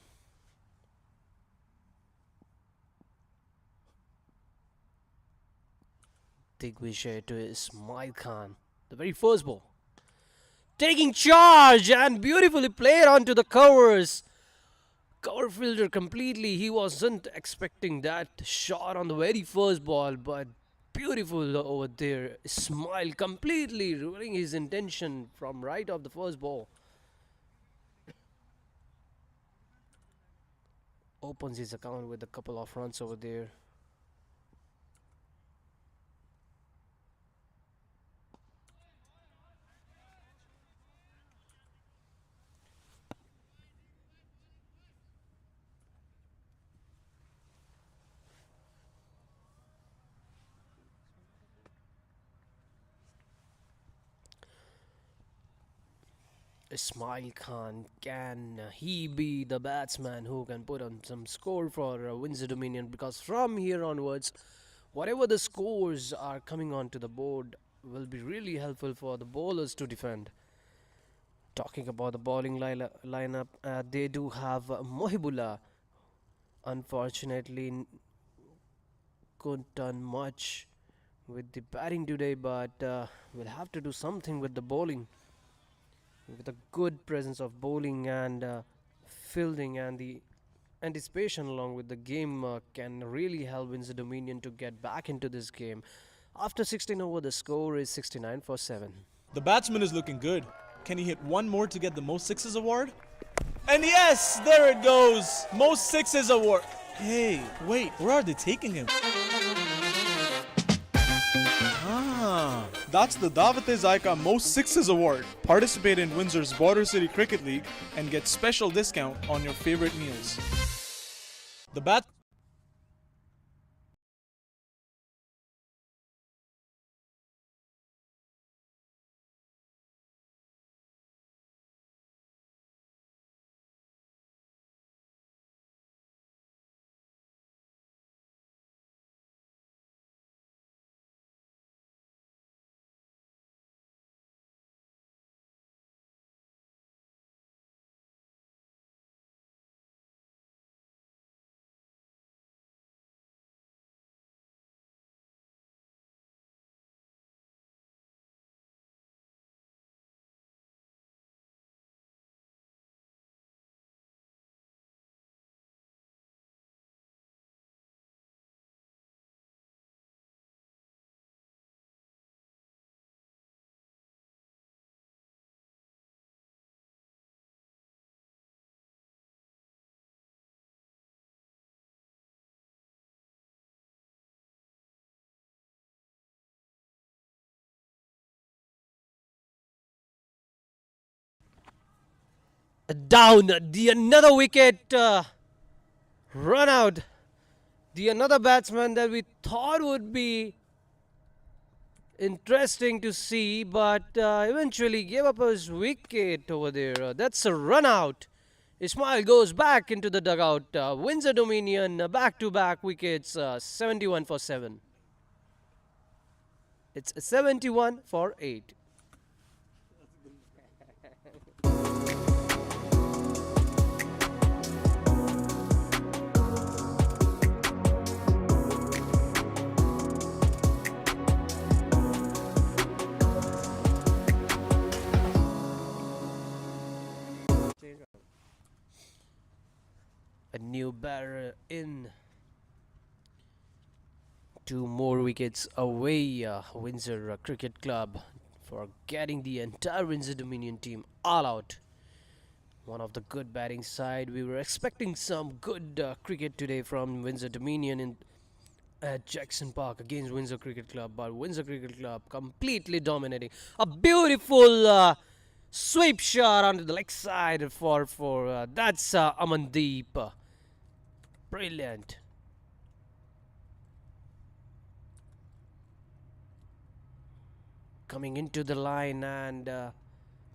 Digvijay to Ismail Khan. The very first ball. Taking charge and beautifully played onto the covers. Cover fielder completely. He wasn't expecting that shot on the very first ball, but beautiful over there. Ismail completely ruining his intention from right of the first ball. Opens his account with a couple of runs over there. Ismail Khan, can he be the batsman who can put on some score for Windsor Dominion? Because from here onwards, whatever the scores are coming onto the board will be really helpful for the bowlers to defend. Talking about the bowling lineup, they do have Mohibullah. Unfortunately, couldn't done much with the batting today, but we'll have to do something with the bowling. With a good presence of bowling and fielding, and the anticipation along with the game can really help Windsor Dominion to get back into this game. After 16 over, the score is 69 for 7. The batsman is looking good. Can he hit one more to get the most sixes award? And yes, there it goes. Most sixes award. Hey, wait, where are they taking him? That's the Dawat-e-Zaika Most Sixes Award. Participate in Windsor's Border City Cricket League and get special discount on your favorite meals. The bat. Down the another wicket, run out. The another batsman that we thought would be interesting to see, but eventually gave up his wicket over there. That's a run out. Ismail goes back into the dugout. Windsor Dominion back-to-back wickets, 71 for 7. It's 71 for 8. A new batter in. 2 more wickets away, Windsor Cricket Club, for getting the entire Windsor Dominion team all out. One of the good batting side. We were expecting some good cricket today from Windsor Dominion in at Jackson Park against Windsor Cricket Club, but Windsor Cricket Club completely dominating. A beautiful sweep shot onto the leg side for that's Amandeep. Brilliant. Coming into the line and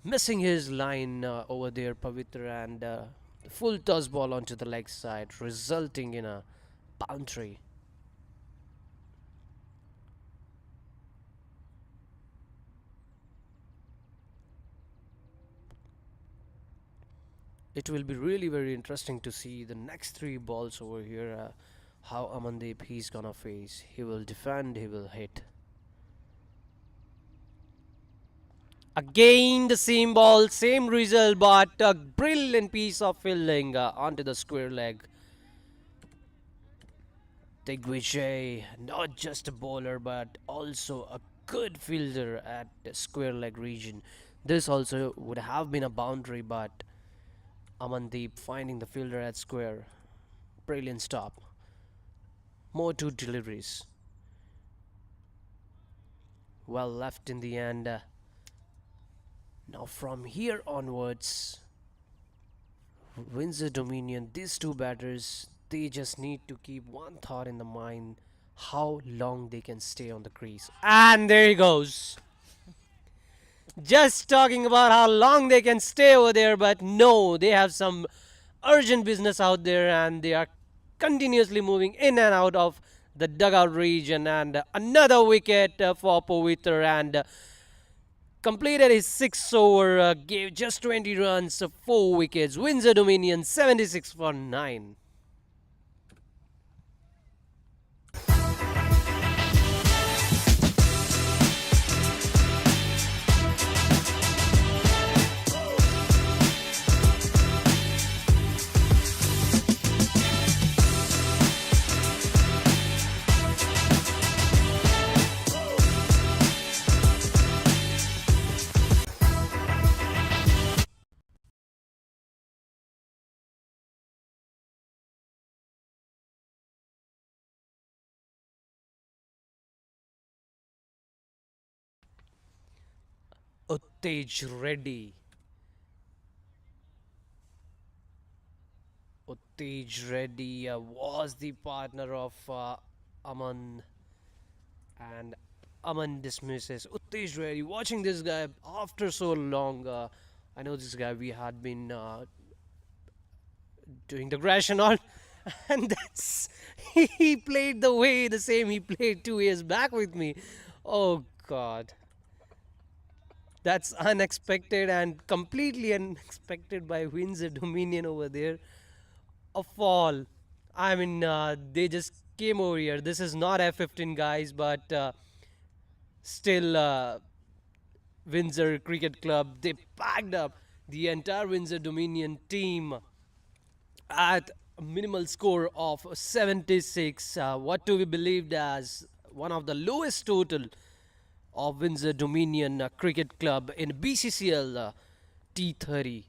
missing his line over there, Pavitra, and full toss ball onto the leg side, resulting in a boundary. it will be really very interesting to see the next three balls over here. How Amandeep he's gonna face. He will defend, he will hit. Again the same ball, same result, but a brilliant piece of fielding onto the square leg. Digvijay, not just a bowler but also a good fielder at the square leg region. This also would have been a boundary, but Amandeep finding the fielder at square. Brilliant stop. More two deliveries. Well left in the end. Now from here onwards, Windsor Dominion, these two batters, they just need to keep one thought in the mind: how long they can stay on the crease. And there he goes. Just talking about how long they can stay over there, but no, they have some urgent business out there and they are continuously moving in and out of the dugout region. And another wicket for Pavitra, and completed his 6th over, gave just 20 runs, 4 wickets. Windsor Dominion 76 for 9. Uttej Reddy. Uttej Reddy was the partner of Aman, and Aman dismisses Uttej Reddy. Watching this guy after so long, I know this guy, we had been doing the crash and all, and that's he played the same he played 2 years back with me. Oh God. That's unexpected and completely unexpected by Windsor Dominion over there. A fall. I mean, they just came over here. This is not F15, guys, but still, Windsor Cricket Club, they packed up the entire Windsor Dominion team at a minimal score of 76. What to be believed as one of the lowest total of Windsor Dominion Cricket Club in BCCL T30.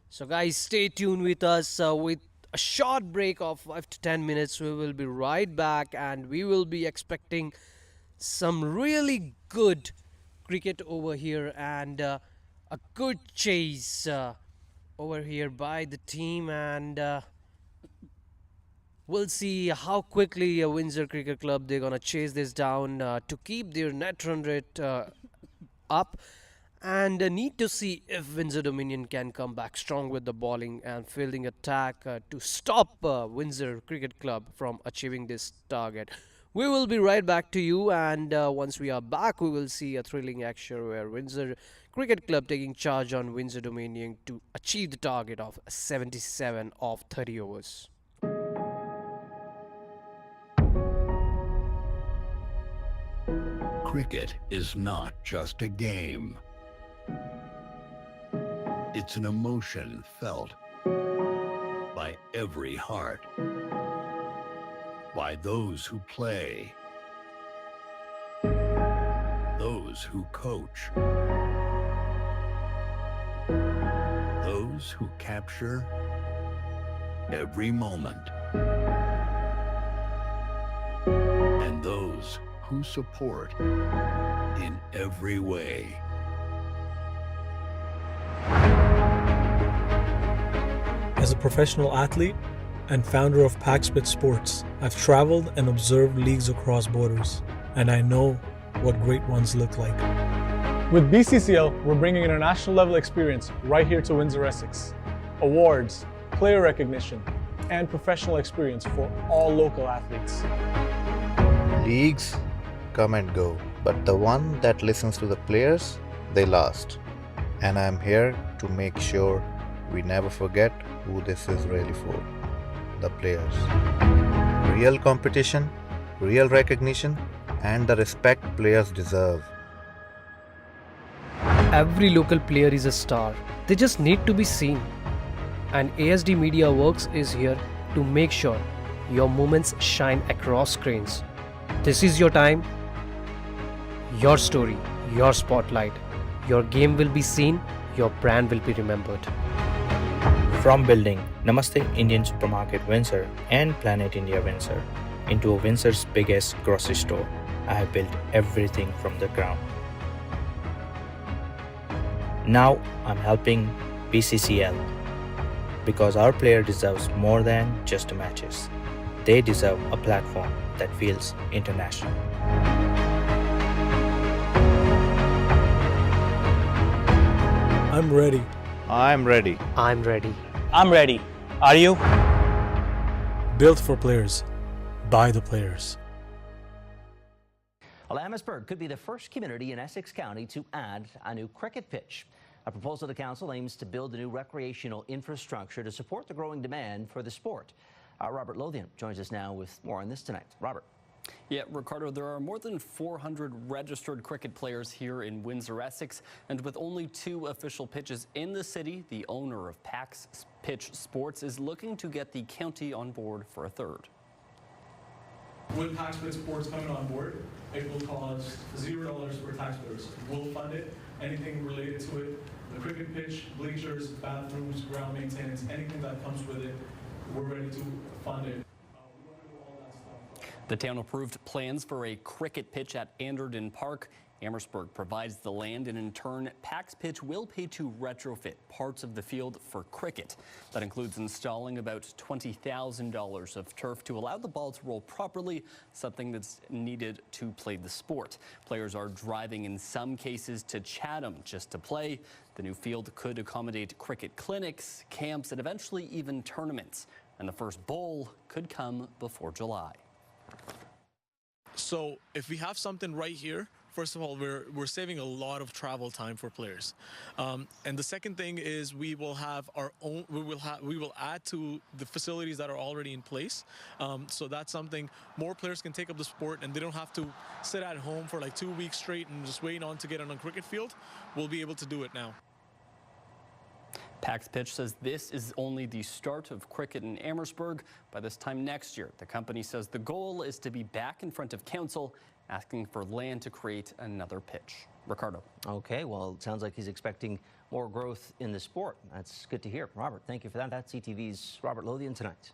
So guys, stay tuned with us with a short break of 5 to 10 minutes. We will be right back and we will be expecting some really good cricket over here and a good chase over here by the team, and we'll see how quickly Windsor Cricket Club they're gonna chase this down to keep their net run rate up, and need to see if Windsor Dominion can come back strong with the bowling and fielding attack to stop Windsor Cricket Club from achieving this target. We will be right back to you, and once we are back, we will see a thrilling action where Windsor Cricket Club taking charge on Windsor Dominion to achieve the target of 77 of 30 overs. Cricket is not just a game. It's an emotion felt by every heart, by those who play, those who coach, those who capture every moment, and those who support in every way. As a professional athlete and founder of Paxpit Sports, I've traveled and observed leagues across borders, and I know what great ones look like. With BCCL, we're bringing international level experience right here to Windsor, Essex. Awards, player recognition, and professional experience for all local athletes. Leagues come and go, but the one that listens to the players, they last. And I'm here to make sure we never forget who this is really for. The players. Real competition, real recognition, and the respect players deserve. Every local player is a star. They just need to be seen. And ASD Media Works is here to make sure your moments shine across screens. This is your time, your story, your spotlight. Your game will be seen, your brand will be remembered. From building Namaste Indian Supermarket Windsor and Planet India Windsor into Windsor's biggest grocery store, I have built everything from the ground. Now I'm helping BCCL because our player deserves more than just matches. They deserve a platform that feels international. I'm ready. I'm ready. I'm ready. I'm ready. Are you? Built for players, by the players. Well, Amherstburg could be the first community in Essex County to add a new cricket pitch. A proposal to council aims to build a new recreational infrastructure to support the growing demand for the sport. Robert Lothian joins us now with more on this tonight. Robert. Yeah, Ricardo, there are more than 400 registered cricket players here in Windsor, Essex, and with only 2 official pitches in the city, the owner of Pax Pitch Sports is looking to get the county on board for a third. With Pax Pitch Sports coming on board, it will cost $0 for taxpayers. We'll fund it, anything related to it, the cricket pitch, bleachers, bathrooms, ground maintenance, anything that comes with it, we're ready to fund it. The town approved plans for a cricket pitch at Anderton Park. Amherstburg provides the land, and in turn, Pax Pitch will pay to retrofit parts of the field for cricket. That includes installing about $20,000 of turf to allow the ball to roll properly, something that's needed to play the sport. Players are driving in some cases to Chatham just to play. The new field could accommodate cricket clinics, camps, and eventually even tournaments. And the first bowl could come before July. So if we have something right here, first of all, we're saving a lot of travel time for players, and the second thing is we will have our own. We will add to the facilities that are already in place. So that's something more players can take up the sport, and they don't have to sit at home for like 2 weeks straight and just wait on to get on a cricket field. We'll be able to do it now. Pax Pitch says this is only the start of cricket in Amherstburg. By this time next year, the company says the goal is to be back in front of council, asking for land to create another pitch. Ricardo. Okay, well, it sounds like he's expecting more growth in the sport. That's good to hear. Robert, thank you for that. That's CTV's Robert Lothian tonight.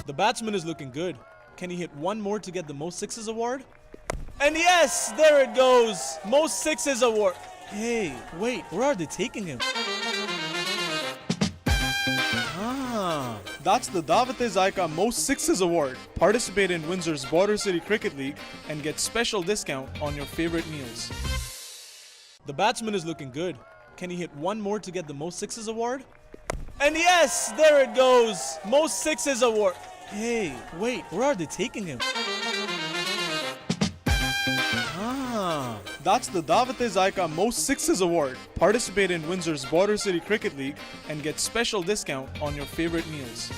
The batsman is looking good. Can he hit one more to get the most sixes award? And yes, there it goes. Most sixes award. Hey, wait, where are they taking him? Ah, that's the Davat Zaika Most Sixes Award. Participate in Windsor's Border City Cricket League and get special discount on your favorite meals. The batsman is looking good. Can he hit one more to get the Most Sixes Award? And yes, there it goes! Most Sixes Award. Hey, wait, where are they taking him? Ah, that's the Davat Zaika Most Sixes Award. Participate in Windsor's Border City Cricket League and get special discount on your favorite meals.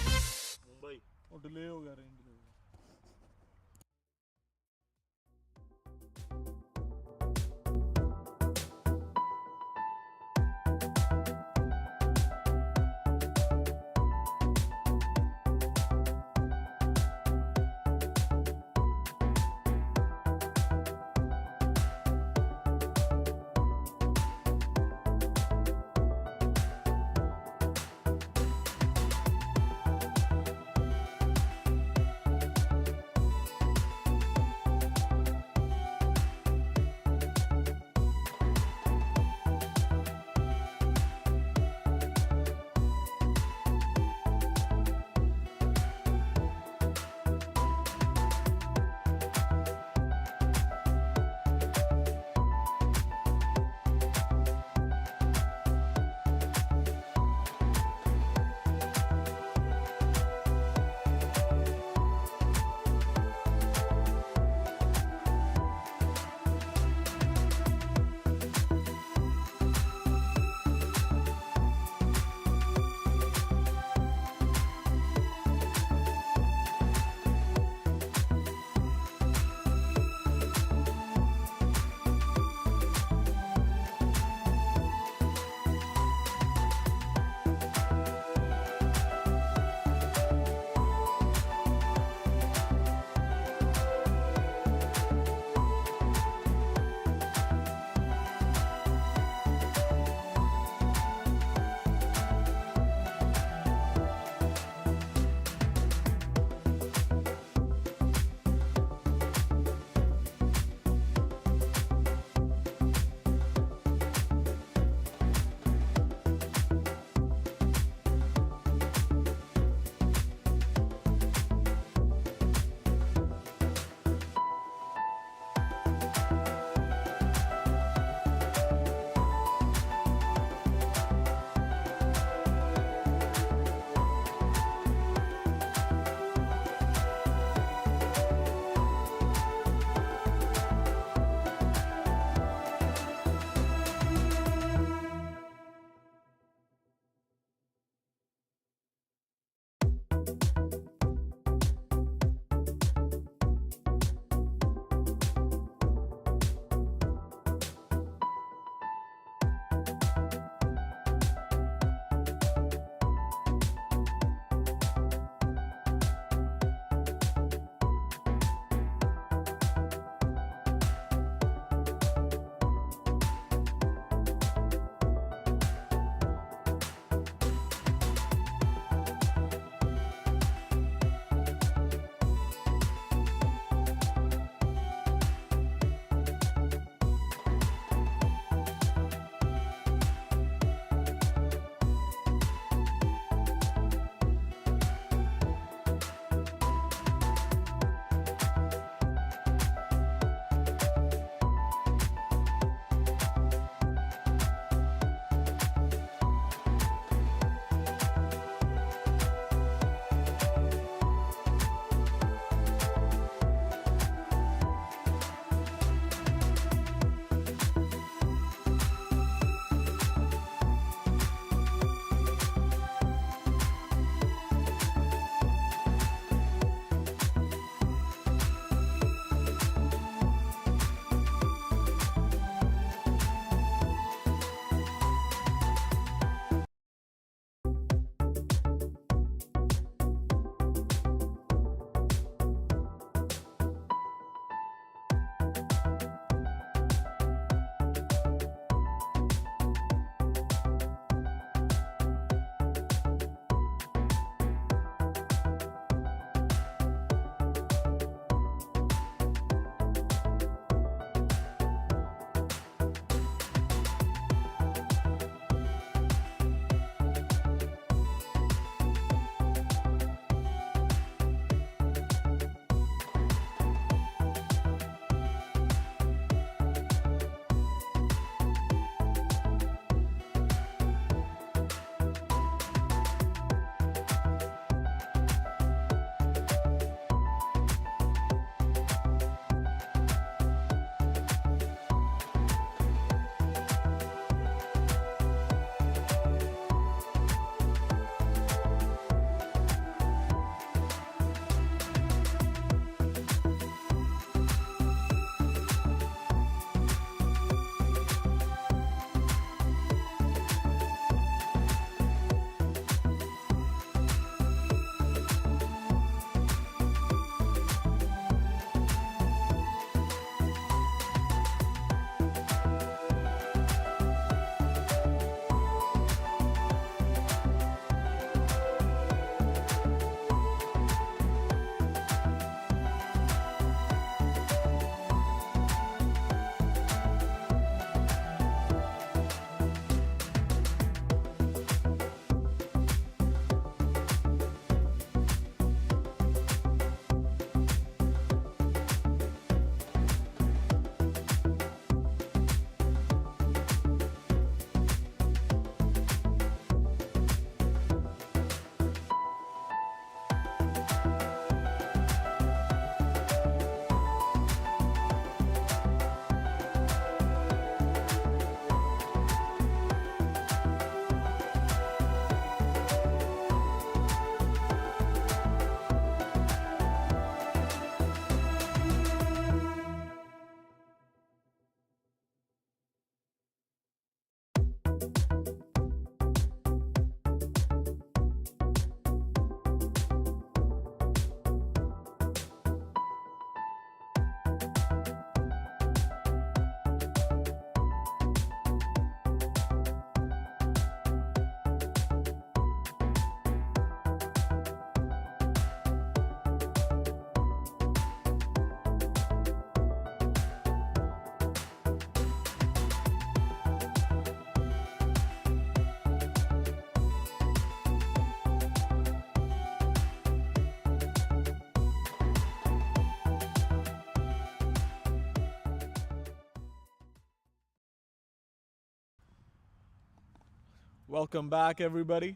Welcome back, everybody,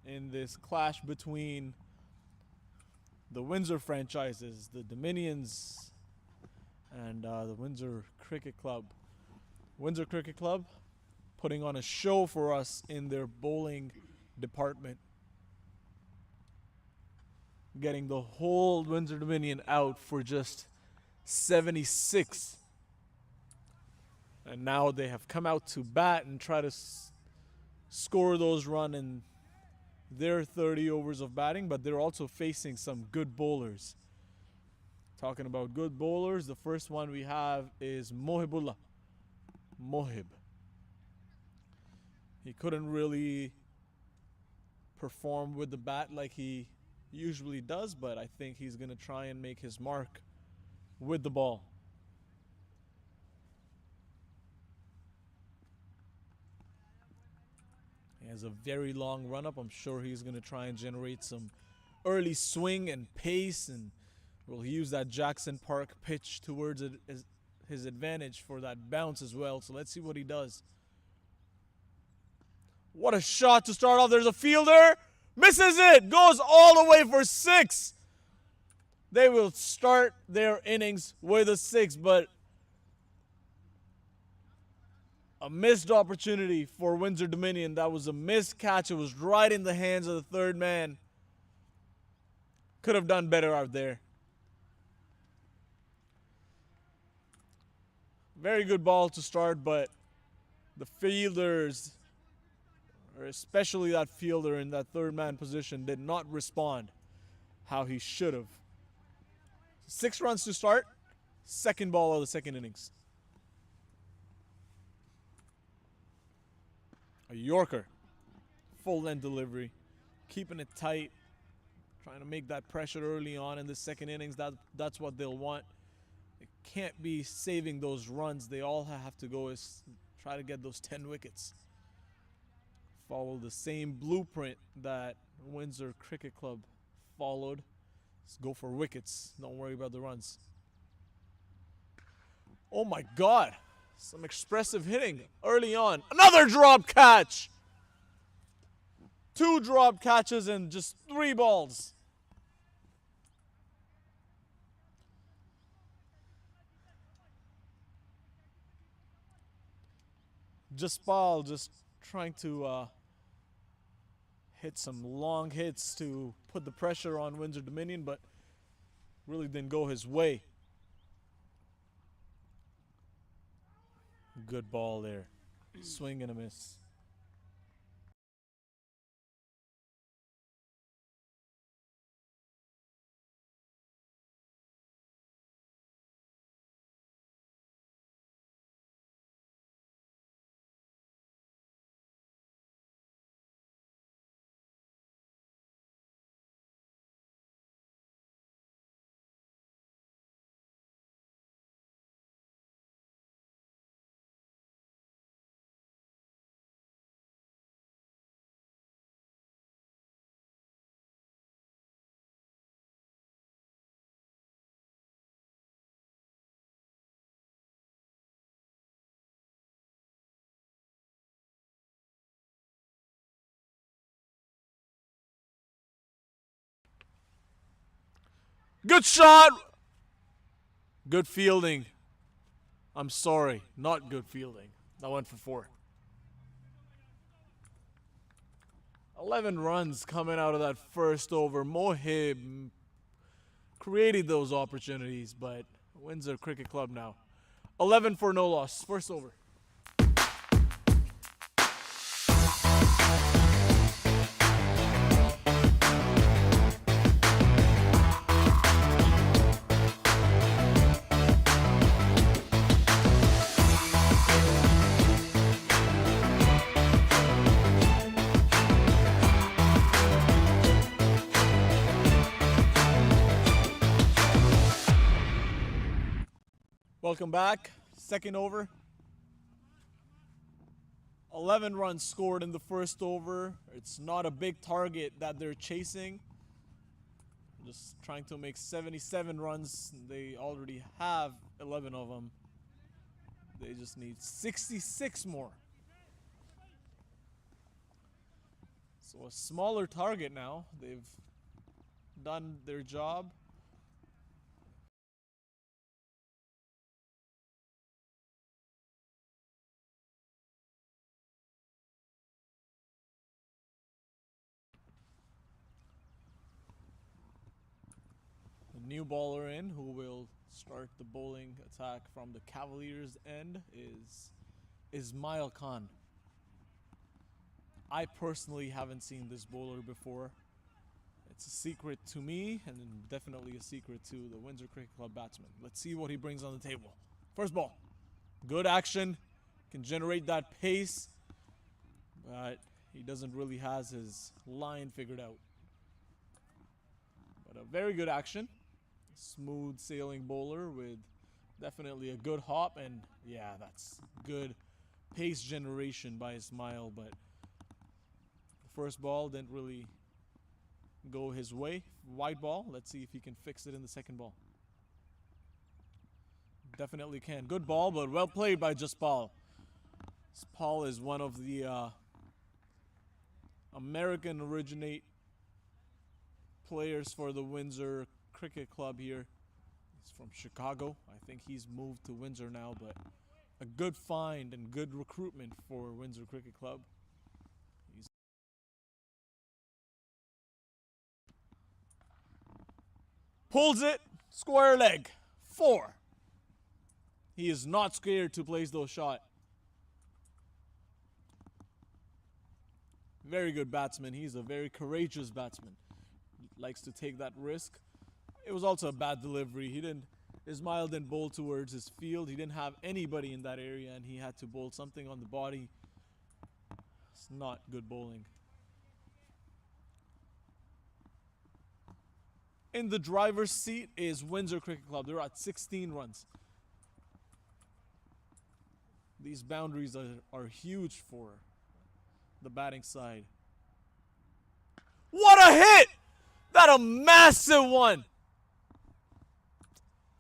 in this clash between the Windsor franchises, the Dominions, and the Windsor Cricket Club. Windsor Cricket Club putting on a show for us in their bowling department, getting the whole Windsor Dominion out for just 76. And now they have come out to bat and try to score those runs in their 30 overs of batting, but they're also facing some good bowlers. Talking about good bowlers, the first one we have is Mohibullah. Mohib. He couldn't really perform with the bat like he usually does, but I think he's going to try and make his mark with the ball. He has a very long run-up. I'm sure he's going to try and generate some early swing and pace, and will use that Jackson Park pitch towards it as his advantage for that bounce as well. So let's see what he does. What a shot to start off. There's a fielder. Misses it. Goes all the way for 6. They will start their innings with a 6, but a missed opportunity for Windsor Dominion. That was a missed catch. It was right in the hands of the third man. Could have done better out there. Very good ball to start, but the fielders, or especially that fielder in that third man position, did not respond how he should have. 6 runs to start. Second ball of the second innings. A Yorker. Full length delivery. Keeping it tight. Trying to make that pressure early on in the second innings. That's what they'll want. They can't be saving those runs. They all have to go is try to get those 10 wickets. Follow the same blueprint that Windsor Cricket Club followed. Let's go for wickets. Don't worry about the runs. Oh my God. Some expressive hitting early on. Another drop catch. 2 drop catches and just 3 balls. Jaspal just trying to hit some long hits to put the pressure on Windsor Dominion, but really didn't go his way. Good ball there. Swing and a miss. Good shot. Good fielding. I'm sorry, not good fielding. That went for 4. 11 runs coming out of that first over. Mohib created those opportunities, but Windsor Cricket Club now. 11 for no loss. First over. Welcome back. Second over. 11 runs scored in the first over. It's not a big target that they're chasing. Just trying to make 77 runs. They already have 11 of them. They just need 66 more. So a smaller target now. They've done their job. The new bowler in who will start the bowling attack from the Cavaliers' end is Ismail Khan. I personally haven't seen this bowler before. It's a secret to me and definitely a secret to the Windsor Cricket Club batsman. Let's see what he brings on the table. First ball. Good action. Can generate that pace. But he doesn't really has his line figured out. But a very good action. Smooth sailing bowler with definitely a good hop. And yeah, that's good pace generation by Ismail. But the first ball didn't really go his way. Wide ball. Let's see if he can fix it in the second ball. Definitely can. Good ball, but well played by Jaspal. Jaspal is one of the American originate players for the Windsor Cricket Club here. He's from Chicago. I think he's moved to Windsor now, but a good find and good recruitment for Windsor Cricket Club. Pulls it, square leg, 4. He is not scared to place those shots. Very good batsman. He's a very courageous batsman. Likes to take that risk. It was also a bad delivery. Ismail didn't bowl towards his field. He didn't have anybody in that area and he had to bowl something on the body. It's not good bowling. In the driver's seat is Windsor Cricket Club. They're at 16 runs. These boundaries are huge for the batting side. What a hit! That a massive one!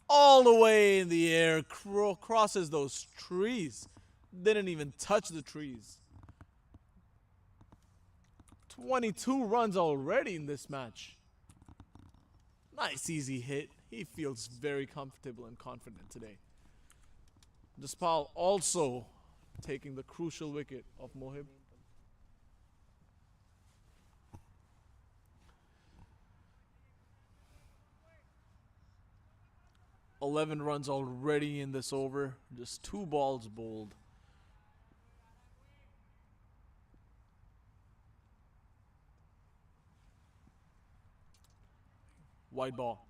All the way in the air, crosses those trees. Didn't even touch the trees. 22 runs already in this match. Nice easy hit. He feels very comfortable and confident today. Jaspal also taking the crucial wicket of Mohib. $11 runs already in this over. Just 2 balls bowled. Wide ball.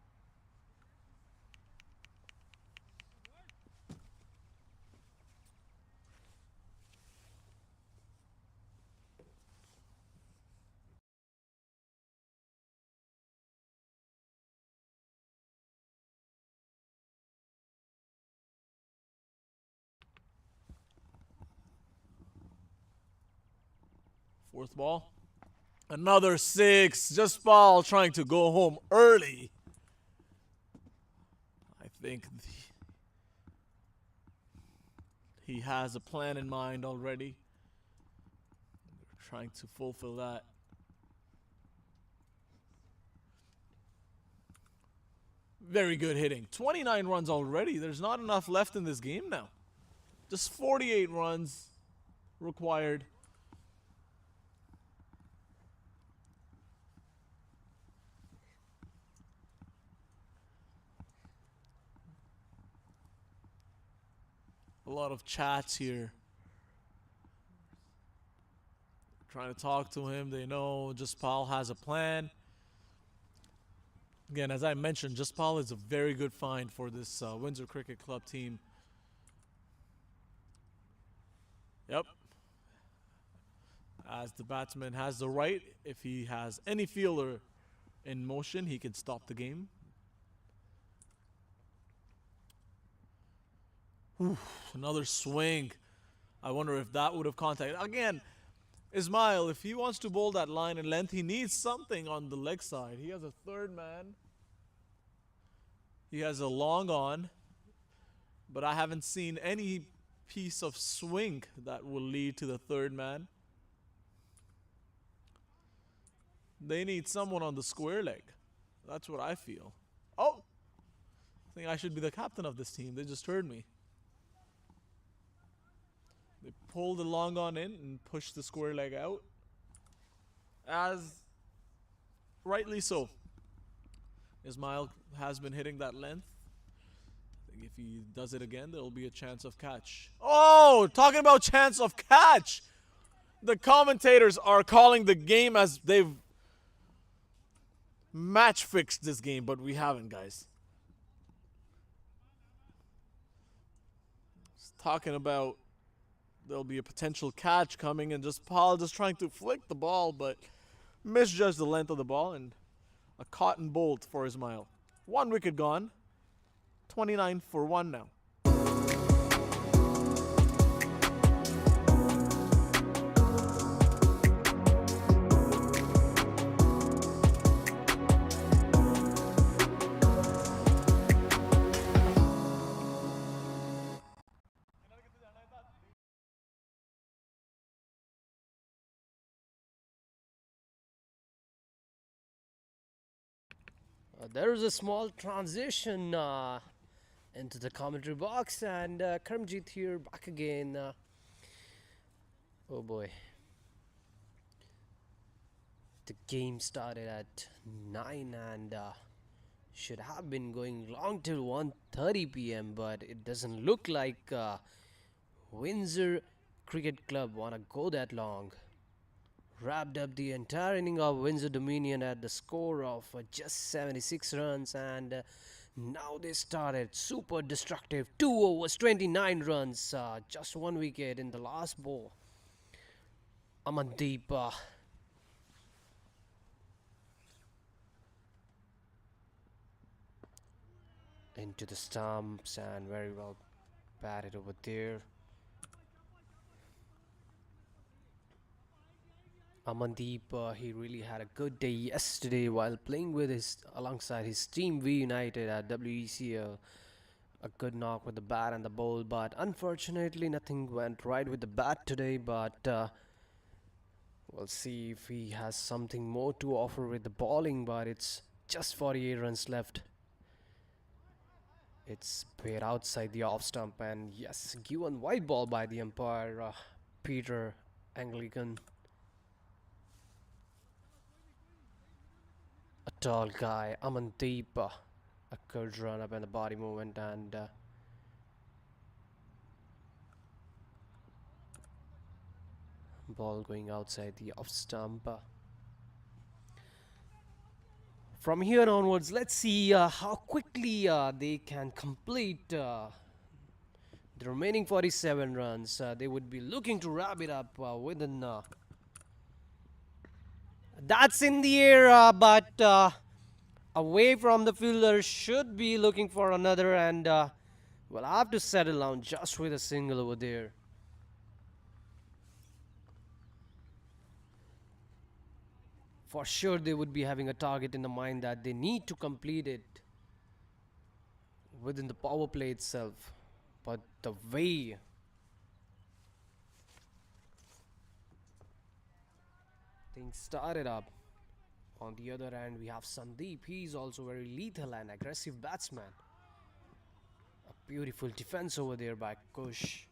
Fourth ball. Another 6. Jaspal trying to go home early. I think he has a plan in mind already. They're trying to fulfill that. Very good hitting. 29 runs already. There's not enough left in this game now. Just 48 runs required. A lot of chats here. Trying to talk to him. They know Jaspal has a plan. Again, as I mentioned, Jaspal is a very good find for this Windsor Cricket Club team. Yep. As the batsman has the right, if he has any fielder in motion, he can stop the game. Oof, another swing. I wonder if that would have contacted. Again, Ismail, if he wants to bowl that line in length, he needs something on the leg side. He has a third man. He has a long on. But I haven't seen any piece of swing that will lead to the third man. They need someone on the square leg. That's what I feel. Oh! I think I should be the captain of this team. They just heard me. They pull the long on in and push the square leg out. As rightly so. Ismail has been hitting that length. I think if he does it again, there will be a chance of catch. Oh! Talking about chance of catch! The commentators are calling the game as they've match fixed this game, but we haven't, guys. It's talking about there'll be a potential catch coming, and Paul just trying to flick the ball, but misjudged the length of the ball, and a cotton bolt for Ismail. 1 wicket gone. 29 for 1 now. There is a small transition into the commentary box, and Karamjit here back again. Oh boy. The game started at 9 and should have been going long till 1:30 p.m. but it doesn't look like Windsor Cricket Club wanna go that long. Wrapped up the entire inning of Windsor Dominion at the score of just 76 runs, and now they started super destructive. 2 overs, 29 runs, just 1 wicket in the last ball. Amandeep into the stumps and very well batted over there. Amandeep, he really had a good day yesterday while playing with alongside his team V United at WECL. A good knock with the bat and the ball, but unfortunately nothing went right with the bat today. But we'll see if he has something more to offer with the bowling. But it's just 48 runs left. It's played outside the off stump, and yes, given white ball by the umpire, Peter Anglican. A tall guy, Amandeep, a good run up in the body movement, and ball going outside the off stump. From here onwards, let's see how quickly they can complete the remaining 47 runs. They would be looking to wrap it up within. That's in the air, but away from the fielder, should be looking for another, and we'll have to settle down just with a single over there. For sure they would be having a target in the mind that they need to complete it within the power play itself, but the way things started up. On the other hand, we have Sandeep. He's also very lethal and aggressive batsman. A beautiful defense over there by Kush.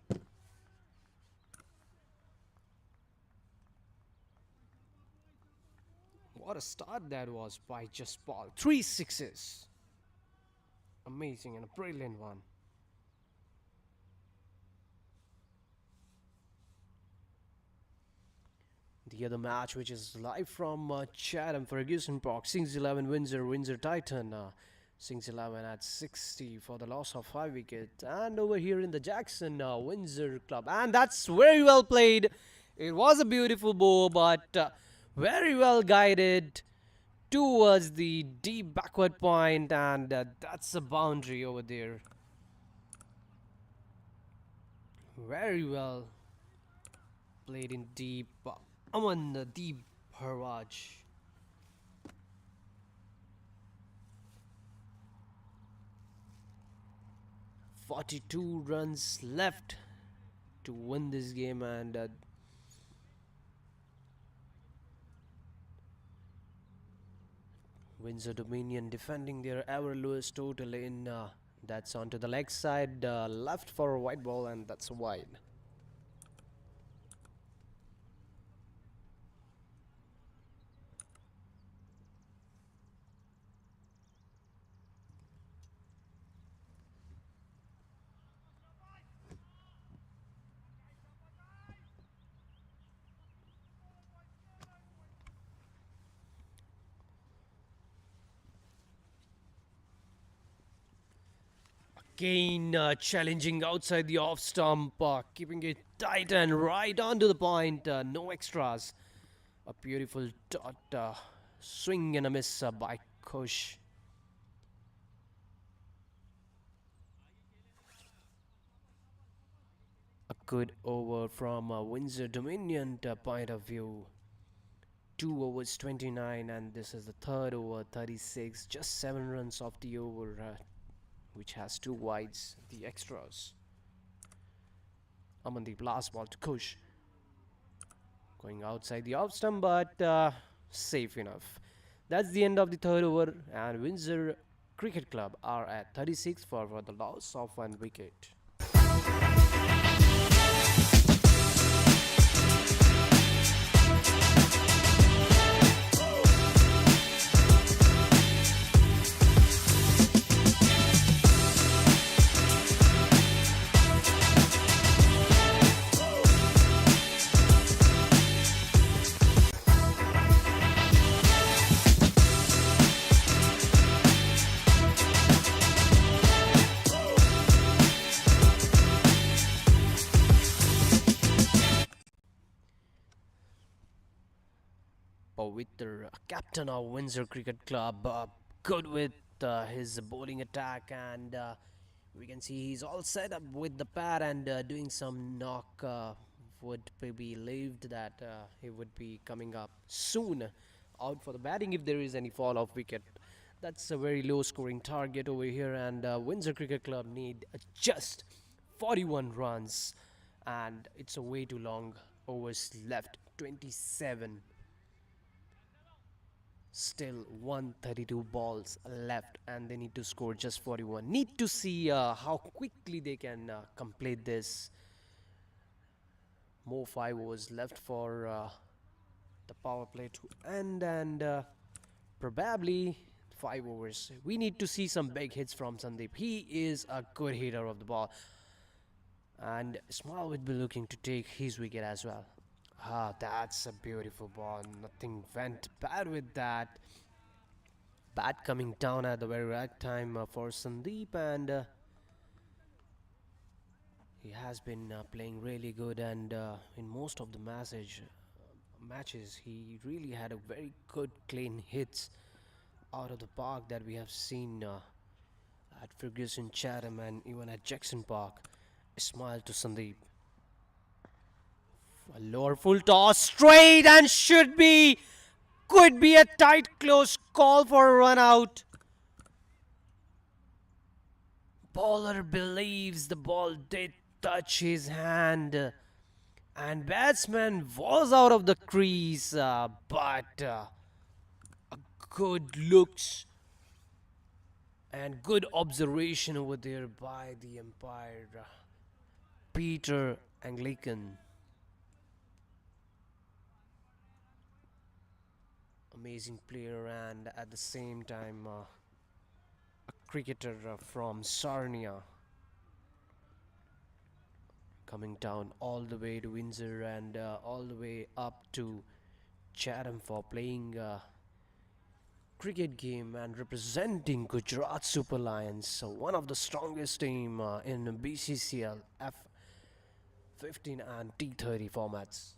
What a start that was by Jaspal. 3 sixes. Amazing and a brilliant one. The other match, which is live from Chatham, Ferguson Park, 6-11 Windsor Titan. 6-11 at 60 for the loss of 5 wickets. And over here in the Jackson Windsor Club. And that's very well played. It was a beautiful ball, but very well guided towards the deep backward point, and that's a boundary over there. Very well played in deep. Aman Deep Harwaj. "42 runs left to win this game, and Windsor Dominion defending their ever lowest total in that's onto the leg side, left for a white ball, and that's a wide. Again, challenging outside the off stump, keeping it tight and right onto the point. No extras. A beautiful dot swing and a miss by Kush. A good over from Windsor Dominion point of view. 2 overs 29, and this is the third over 36. Just 7 runs off the over, which has 2 wides, the extras. Amandeep, last ball to Kush. Going outside the off stump, but safe enough. That's the end of the third over, and Windsor Cricket Club are at 36 for the loss of 1 wicket. Pavitra, captain of Windsor Cricket Club, good with his bowling attack, and we can see he's all set up with the pad and doing some knock. Would be believed that he would be coming up soon out for the batting if there is any fall of wicket. That's a very low scoring target over here, and Windsor Cricket Club need just 41 runs, and it's a way too long. Overs left 27. Still 132 balls left, and they need to score just 41. Need to see how quickly they can complete this. More 5 overs left for the power play to end, and probably 5 overs. We need to see some big hits from Sandeep. He is a good hitter of the ball, and Small would be looking to take his wicket as well. Ah, that's a beautiful ball. Nothing went bad with that. Bat coming down at the very right time for Sandeep, and he has been playing really good. And in most of the matches, he really had a very good clean hits out of the park that we have seen at Ferguson, Chatham, and even at Jackson Park. A smile to Sandeep. A lower full toss, straight, and could be a tight close call for a run out. Bowler believes the ball did touch his hand, and batsman was out of the crease, but a good looks and good observation over there by the umpire, Peter Anglican. Amazing player, and at the same time a cricketer from Sarnia, coming down all the way to Windsor and all the way up to Chatham for playing cricket game and representing Gujarat Super Lions, so one of the strongest team in BCCL F15 and T30 formats.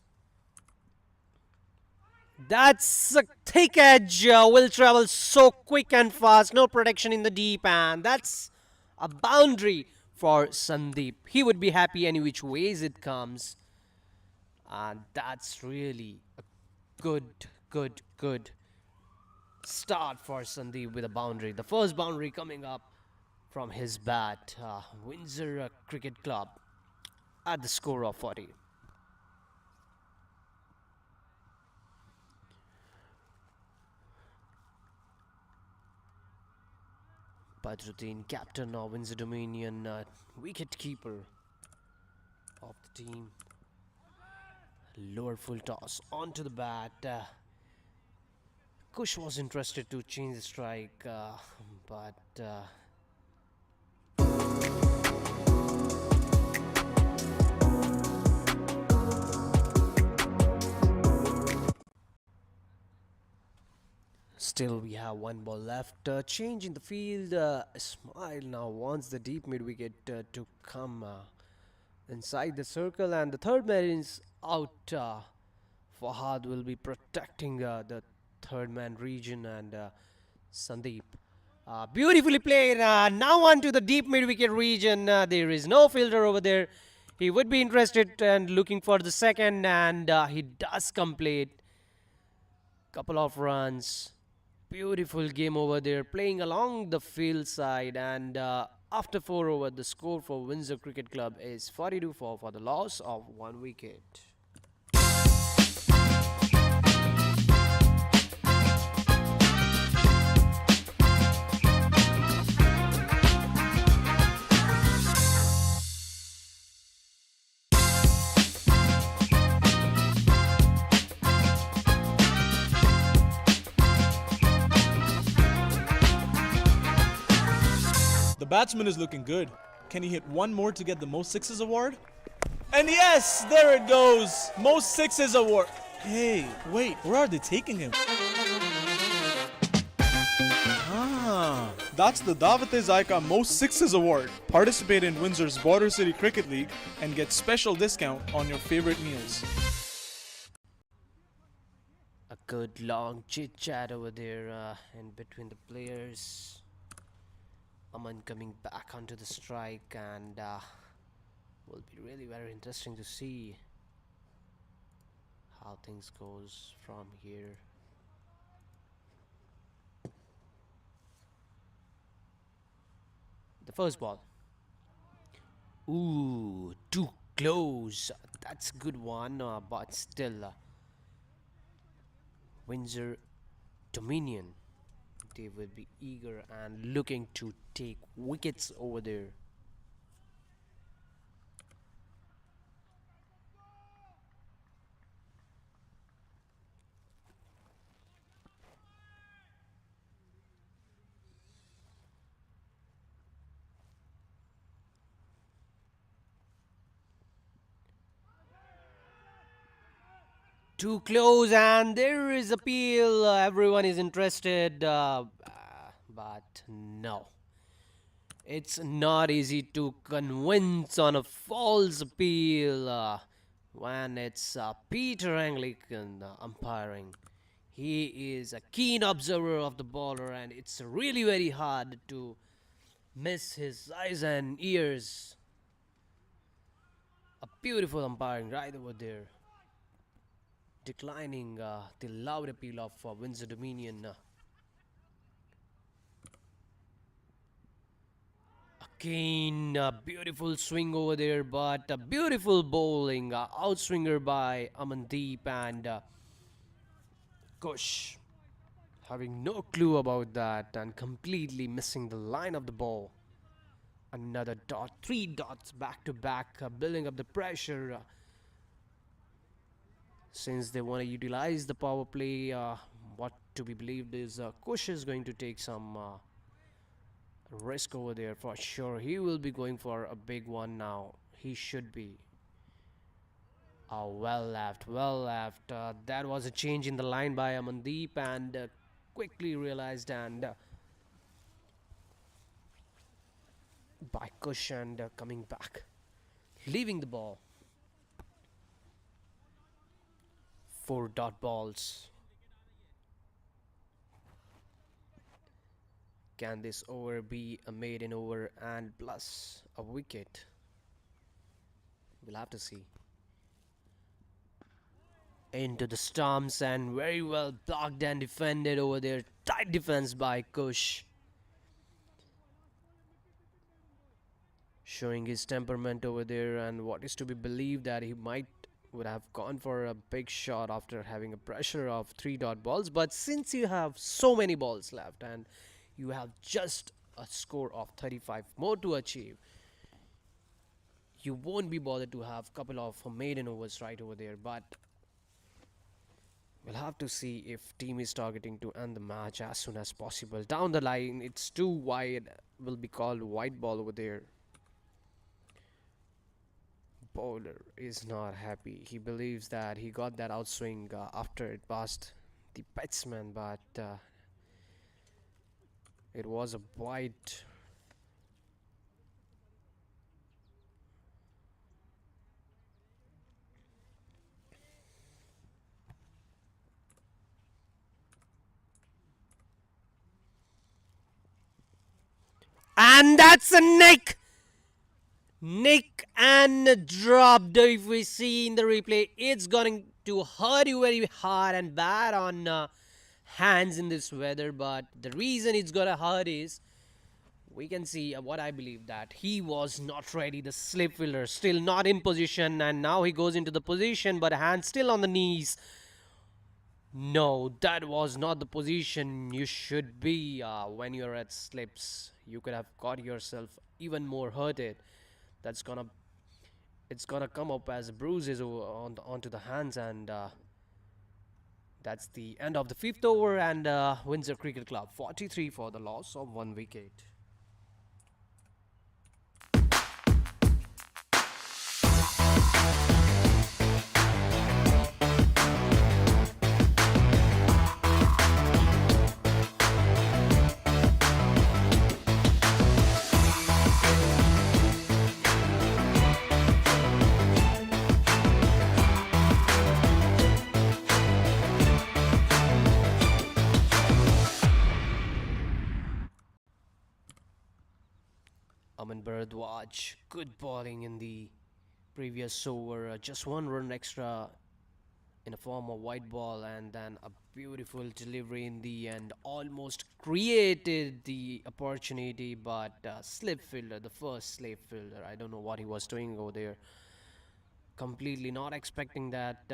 That's a thick edge, will travel so quick and fast, no protection in the deep, and that's a boundary for Sandeep. He would be happy any which ways it comes, and that's really a good start for Sandeep with a boundary. The first boundary coming up from his bat. Windsor Cricket Club at the score of 40. Badruddin, captain of Windsor Dominion, wicket keeper of the team. Lower full toss onto the bat. Kush was interested to change the strike, but still we have one ball left. Change in the field. Ismail now wants the deep mid wicket to come inside the circle, and the third man is out. Fahad will be protecting the third man region, and Sandeep. Beautifully played. Now on to the deep mid wicket region. There is no fielder over there. He would be interested and looking for the second, and he does complete. Couple of runs. Beautiful game over there, playing along the field side, and after 4 over, the score for Windsor Cricket Club is 42 for the loss of 1 wicket. The batsman is looking good. Can he hit one more to get the most sixes award? And yes, there it goes. Most sixes award. Hey, wait, where are they taking him? That's the Dawat-e-Zaika Most Sixes Award. Participate in Windsor's Border City Cricket League and get special discount on your favorite meals. A good long chit chat over there in between the players. Aman coming back onto the strike, and will be really very interesting to see how things goes from here. The first ball. Ooh, too close. That's a good one, but still. Windsor Dominion. They will be eager and looking to take wickets over there. Too close, and there is appeal. Everyone is interested, but no. It's not easy to convince on a false appeal when it's Peter Anglican umpiring. He is a keen observer of the bowler, and it's really very hard to miss his eyes and ears. A beautiful umpiring right over there. Declining the loud appeal of Windsor Dominion. Again, a beautiful swing over there, but a beautiful bowling. Outswinger by Amandeep, and Kush having no clue about that and completely missing the line of the ball. Another dot, 3 dots back to back, building up the pressure. Since they want to utilize the power play, what to be believed is Kush is going to take some risk over there for sure. He will be going for a big one now. He should be. Well left, well left. That was a change in the line by Amandeep, and quickly realized, and by Kush, and coming back, leaving the ball. 4 dot balls. Can this over be a maiden over and plus a wicket? We'll have to see. Into the stumps, and very well blocked and defended over there. Tight defense by Kush. Showing his temperament over there, and what is to be believed that he would have gone for a big shot after having a pressure of 3 dot balls. But since you have so many balls left and you have just a score of 35 more to achieve, you won't be bothered to have a couple of maiden overs right over there. But we'll have to see if team is targeting to end the match as soon as possible. Down the line, it's too wide, will be called white ball over there. Bowler is not happy. He believes that he got that outswing after it passed the batsman, but it was a wide. And that's a nick! Nick and dropped. If we see in the replay, it's going to hurt you very hard and bad on hands in this weather. But the reason it's gonna hurt is we can see what I believe that he was not ready. The slip fielder still not in position, and now he goes into the position, but hands still on the knees. No, that was not the position you should be when you're at slips. You could have got yourself even more hurted. That's gonna, it's gonna come up as bruises onto the hands, and that's the end of the 5th over. And Windsor Cricket Club 43 for the loss of 1 wicket. Aman Bharadwaj, good bowling in the previous over. Just 1 run extra in a form of white ball, and then a beautiful delivery in the end. Almost created the opportunity, but slip fielder, the first slip fielder, I don't know what he was doing over there. Completely not expecting that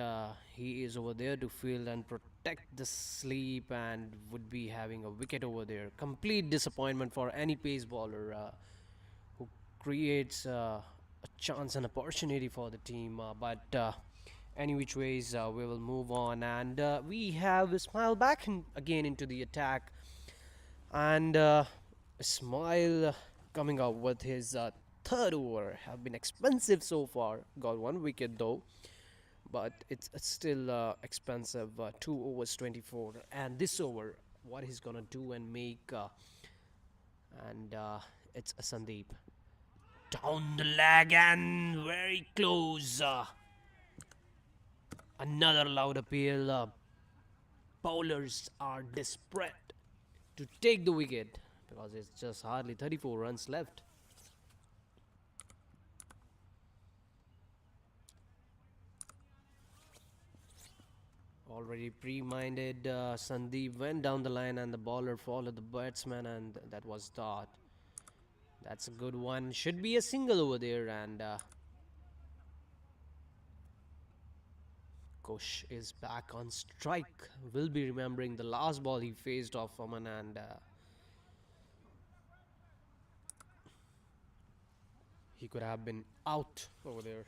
he is over there to field and protect the sleep, and would be having a wicket over there. Complete disappointment for any pace bowler who creates a chance and opportunity for the team. But any which ways, we will move on, and we have Ismail back again into the attack, and Ismail coming out with his 3rd over. Have been expensive so far. Got 1 wicket though, but it's still expensive. 2 overs 24, and this over, what he's gonna do and make, and it's a Sandeep down the leg and very close. Another loud appeal. Bowlers are desperate to take the wicket because it's just hardly 34 runs left. Already pre-minded, Sandeep went down the line, and the bowler followed the batsman, and that was dot. That's a good one. Should be a single over there, and Kosh is back on strike. Will be remembering the last ball he faced off Aman, and he could have been out over there.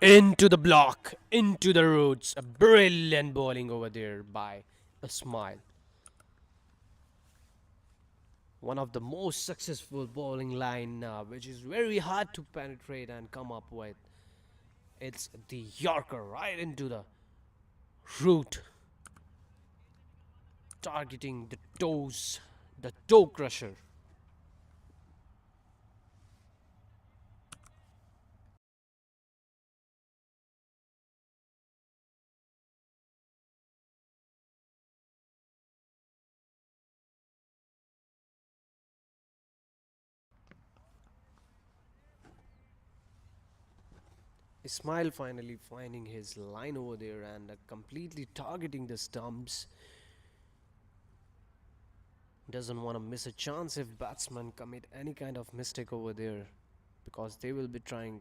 Into the block, into the roots. A brilliant bowling over there by Ismail. One of the most successful bowling line, which is very hard to penetrate and come up with. It's the Yorker right into the root, targeting the toes, the toe crusher. Ismail finally finding his line over there and completely targeting the stumps. Doesn't want to miss a chance if batsmen commit any kind of mistake over there. because they will be trying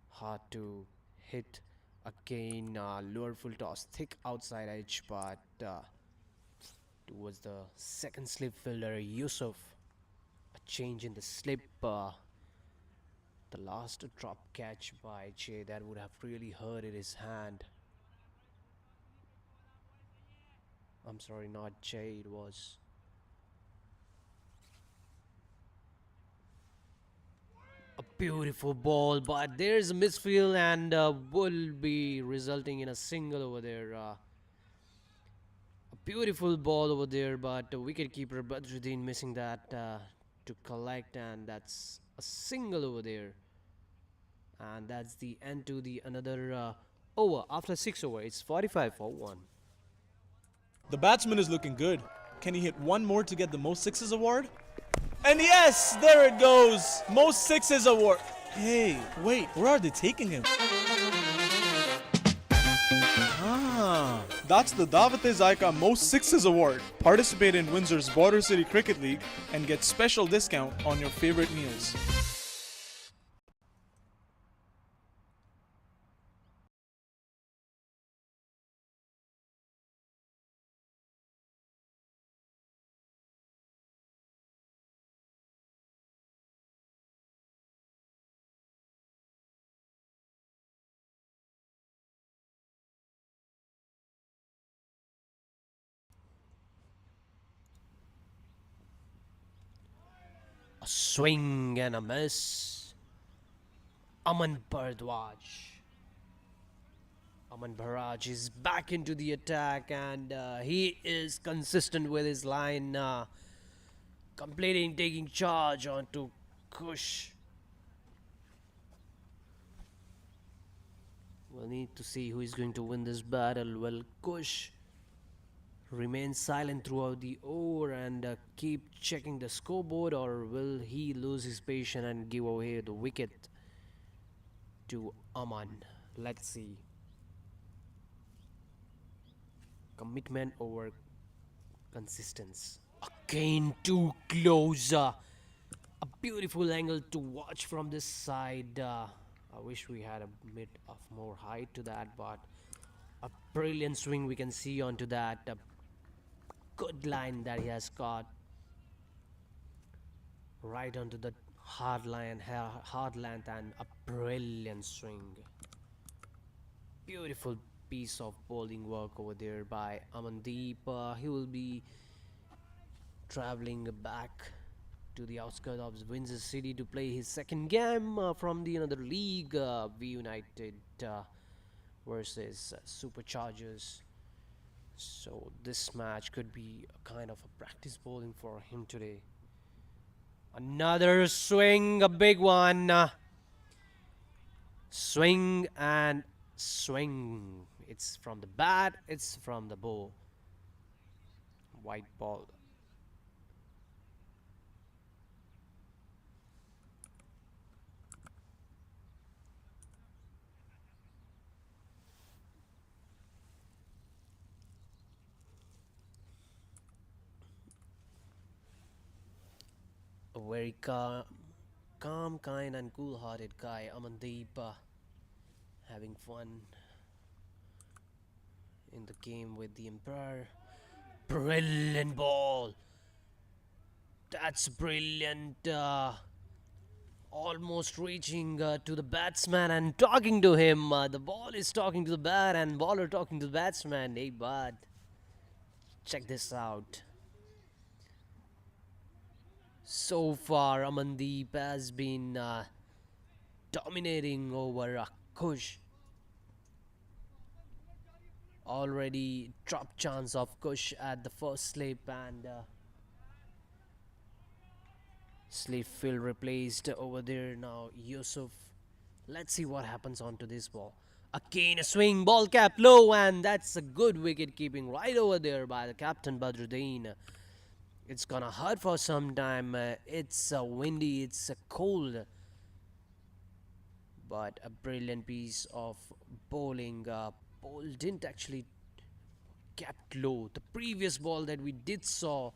hard to hit again. Lower full toss, thick outside edge, but towards the second slip fielder Yusuf. A change in the slip. The last drop catch by Jay that would have really hurted his hand. I'm sorry, not Jay, it was a beautiful ball, but there's a misfield and will be resulting in a single over there. A beautiful ball over there, but wicketkeeper Badruddin missing that to collect, and that's a single over there. And that's the end to the another over. After 6 over, it's 45 for 1. The batsman is looking good. Can he hit one more to get the most sixes award? And yes, there it goes. Most sixes award. Hey, wait, where are they taking him? That's the Dawat-e-Zaika Most Sixes Award. Participate in Windsor's Border City Cricket League and get special discount on your favorite meals. A swing and a miss. Aman Bharadwaj. Aman Bharadwaj is back into the attack, and he is consistent with his line, completing, taking charge onto Kush. We'll need to see who is going to win this battle. Will Kush remain silent throughout the over and keep checking the scoreboard, or will he lose his patience and give away the wicket to Aman? Let's see. Commitment over consistency. Again too close. A beautiful angle to watch from this side. I wish we had a bit of more height to that, but a brilliant swing we can see onto that. A good line that he has got right onto the hard length, and a brilliant swing. Beautiful piece of bowling work over there by Amandeep. He will be traveling back to the outskirts of Windsor City to play his second game from the another league, V United versus Superchargers. So this match could be a kind of a practice bowling for him today. Another swing, a big one. Swing and swing. It's from the bat, it's from the bow. White ball. A very calm, kind, and cool-hearted guy, Amandeep, having fun in the game with the Emperor. Brilliant ball. That's brilliant. Almost reaching to the batsman and talking to him. The ball is talking to the bat, and bowler talking to the batsman. Hey, bud, check this out. So far, Amandeep has been dominating over Kush. Already drop chance of Kush at the first slip, and slip field replaced over there now. Yusuf. Let's see what happens onto this ball. Again a swing, ball cap low, and that's a good wicket keeping right over there by the captain Badruddin. It's gonna hurt for some time. It's windy, it's cold, but a brilliant piece of bowling. Ball didn't actually kept low. The previous ball that we did saw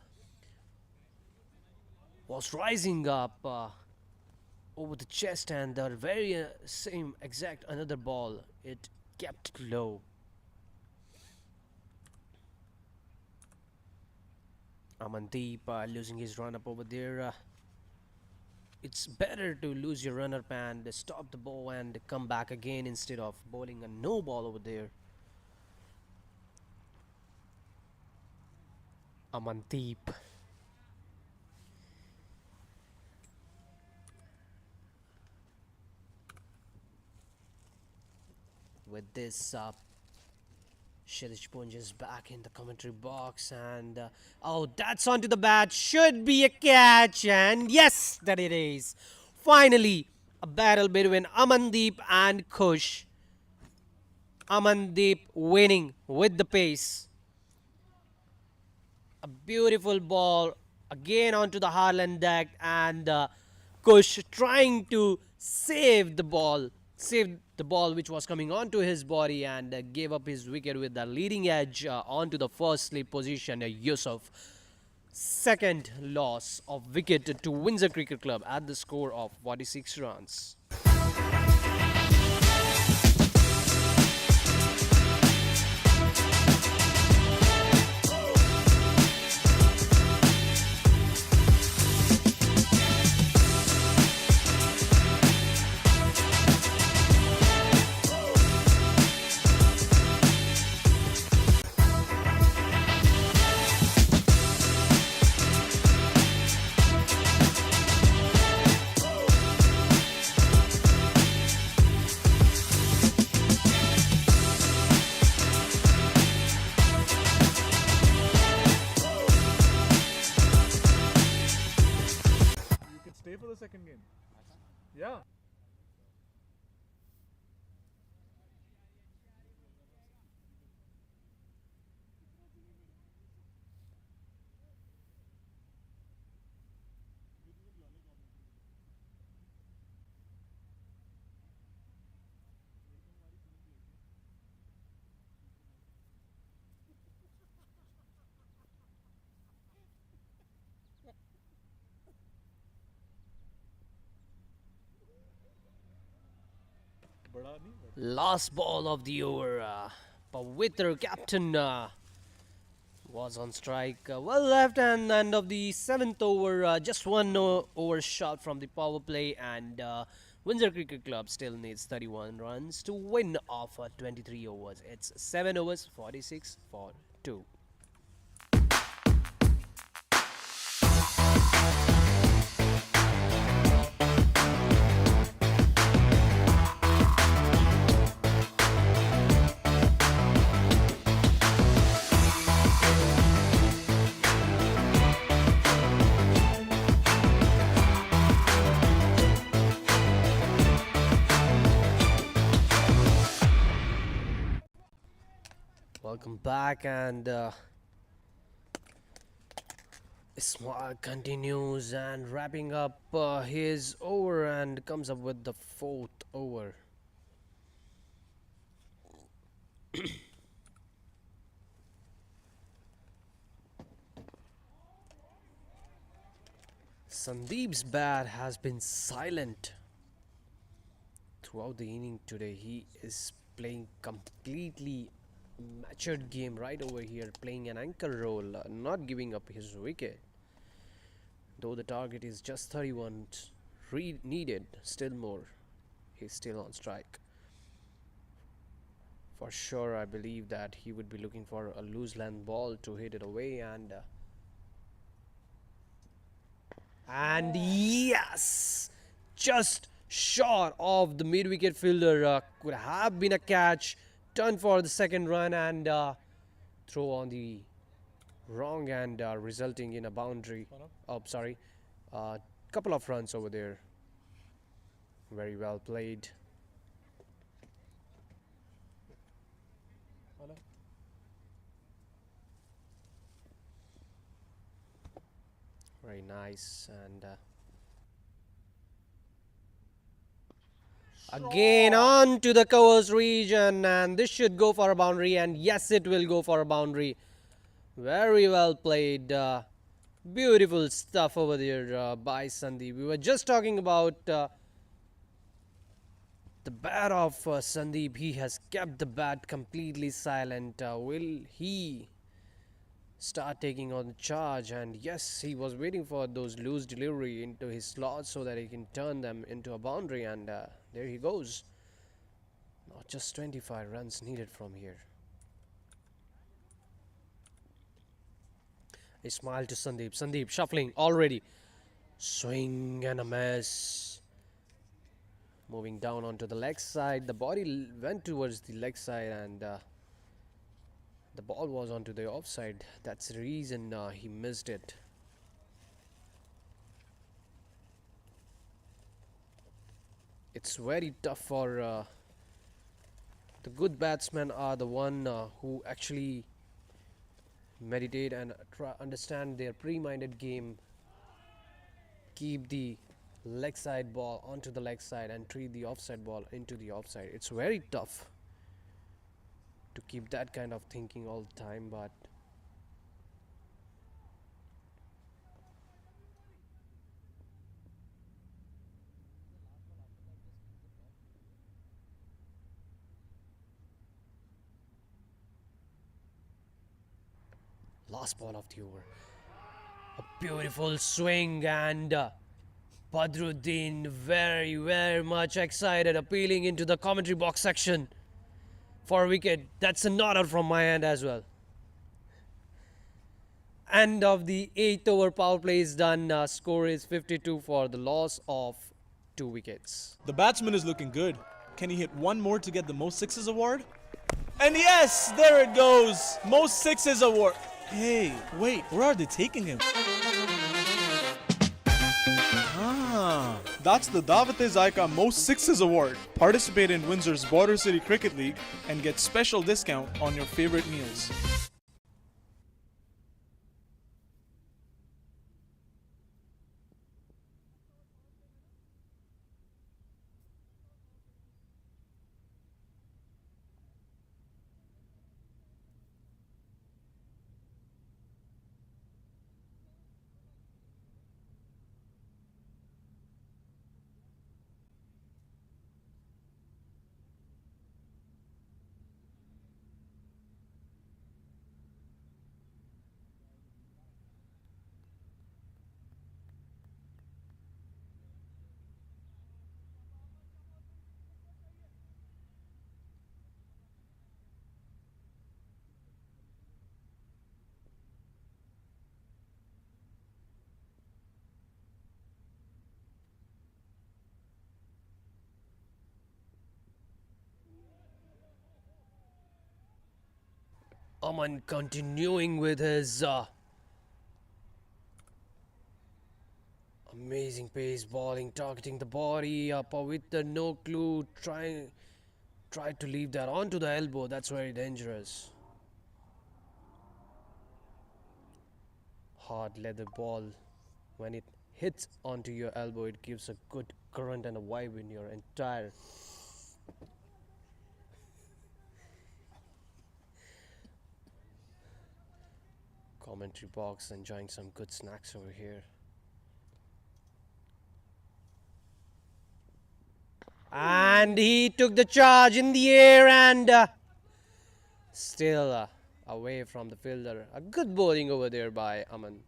was rising up over the chest, and the very same exact another ball. It kept low. Amandeep losing his run up over there. It's better to lose your run up and stop the ball and come back again instead of bowling a no ball over there. Amandeep. With this, Shirish Punj is back in the commentary box, and oh, that's onto the bat. Should be a catch, and yes, that it is. Finally, a battle between Amandeep and Kush. Amandeep winning with the pace. A beautiful ball again onto the Harlan deck, and Kush trying to save the ball which was coming onto his body, and gave up his wicket with the leading edge onto the first slip position. Yusuf, second loss of wicket to Windsor Cricket Club at the score of 46 runs. Stay for the second game. Yeah. Last ball of the over. Pavitra, captain, was on strike. Well left, and end of the 7th over. Just one over shot from the power play, and Windsor Cricket Club still needs 31 runs to win off 23 overs. It's 7 overs, 46 for 2. Welcome back, and Ismail continues and wrapping up his over and comes up with the 4th over. Sandeep's bat has been silent throughout the inning today. He is playing completely matured game right over here, playing an anchor role, not giving up his wicket. Though the target is just 31 needed, still more. He's still on strike. For sure, I believe that he would be looking for a loose land ball to hit it away, and yes, just short of the mid-wicket fielder. Could have been a catch. Turn for the second run, and throw on the wrong end, resulting in a boundary. Oh, sorry. Couple of runs over there. Very well played. Very nice, and again on to the covers region, and this should go for a boundary, and yes, it will go for a boundary. Very well played. Beautiful stuff over there by Sandeep. We were just talking about The bat of Sandeep, he has kept the bat completely silent. Will he start taking on the charge? And yes, he was waiting for those loose delivery into his slots so that he can turn them into a boundary, and there he goes. Not just 25 runs needed from here. A smile to Sandeep. Sandeep shuffling already. Swing and a miss. Moving down onto the leg side. The body went towards the leg side, and the ball was onto the offside. That's the reason he missed it. It's very tough for the good batsmen are the one who actually meditate and understand their pre-minded game, keep the leg side ball onto the leg side and treat the offside ball into the offside. It's very tough to keep that kind of thinking all the time, but last ball of the over. A beautiful swing, and Badruddin very much excited, appealing into the commentary box section for a wicket. That's a not out from my end as well. End of the 8th over, power play is done. Score is 52 for the loss of 2 wickets. The batsman is looking good. Can he hit one more to get the most sixes award? And yes, there it goes. Most sixes award. Hey, wait, where are they taking him? That's the Dawat-e-Zaika Most Sixes Award. Participate in Windsor's Border City Cricket League and get special discount on your favorite meals. Aman continuing with his amazing pace bowling, targeting the body. Pavitra, no clue, tried to leave that onto the elbow. That's very dangerous. Hard leather ball. When it hits onto your elbow, it gives a good current and a vibe in your entire commentary box. Enjoying some good snacks over here. And he took the charge in the air, and still away from the fielder. A good bowling over there by Aman.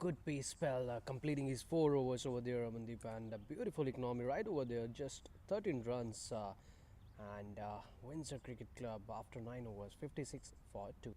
good pace spell, completing his 4 overs over there, Amandeep, and a beautiful economy right over there, just 13 runs. And Windsor Cricket Club after 9 overs, 56 for 2.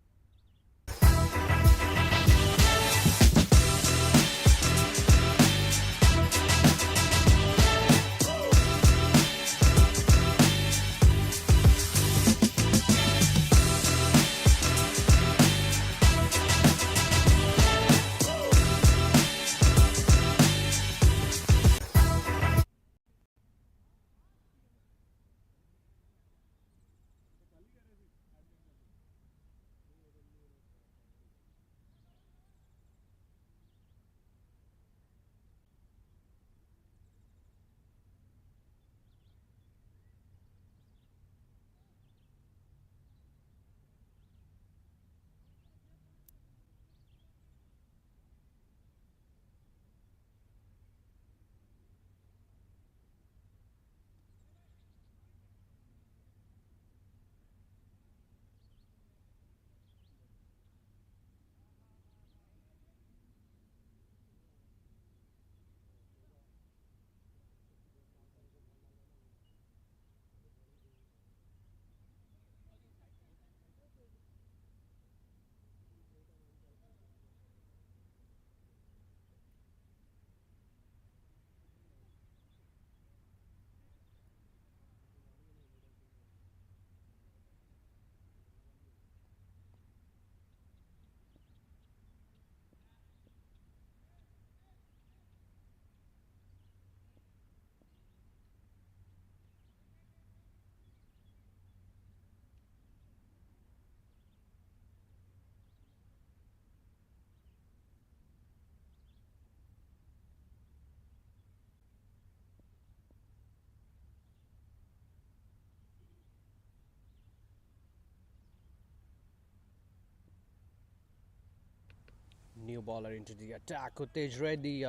New bowler into the attack. Uttej Reddy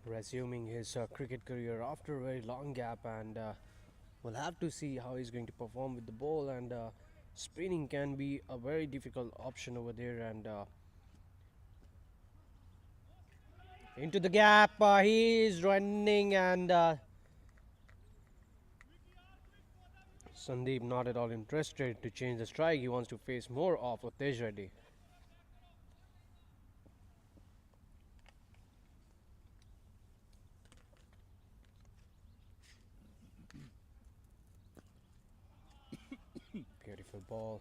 resuming his cricket career after a very long gap, and we'll have to see how he's going to perform with the ball. And spinning can be a very difficult option over there. And into the gap, he is running, and Sandeep not at all interested to change the strike. He wants to face more of Uttej Reddy. Beautiful ball.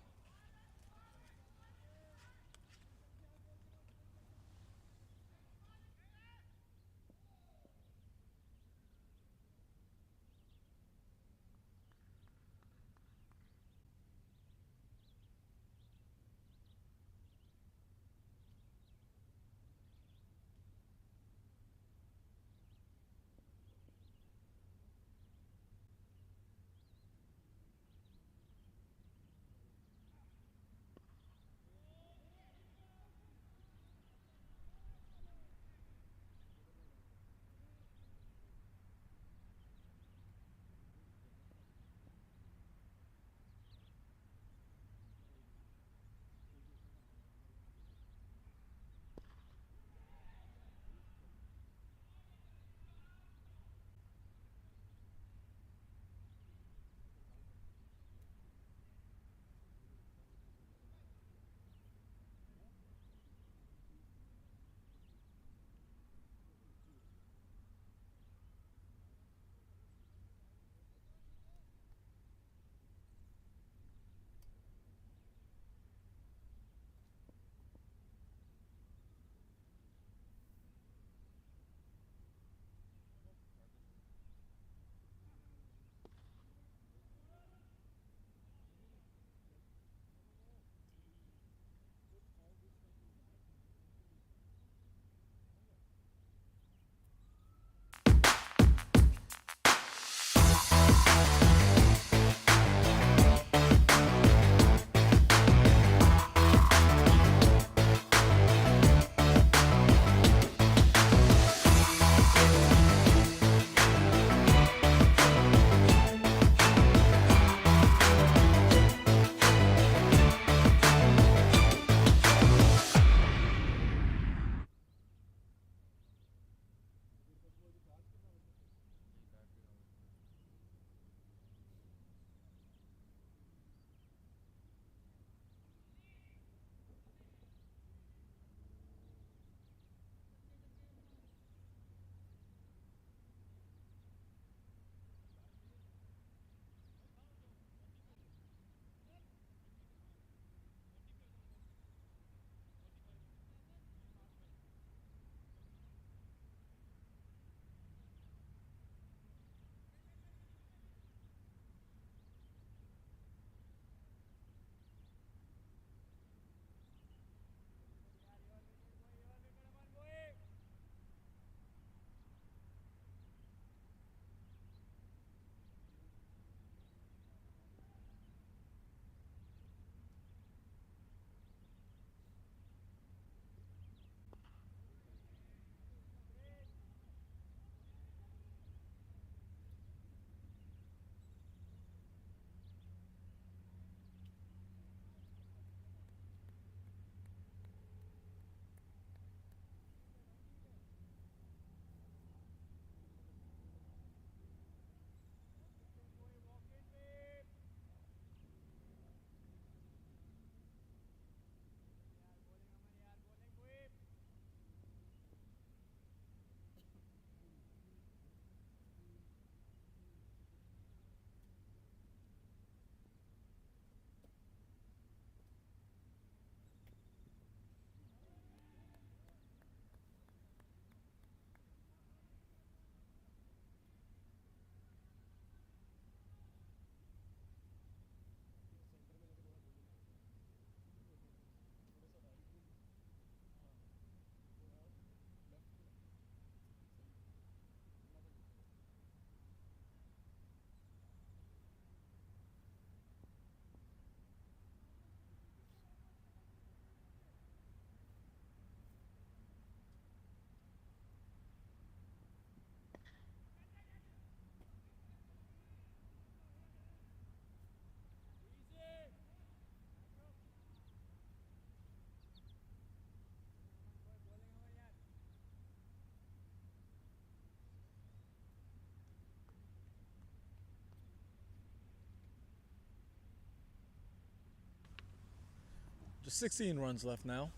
Just 16 runs left now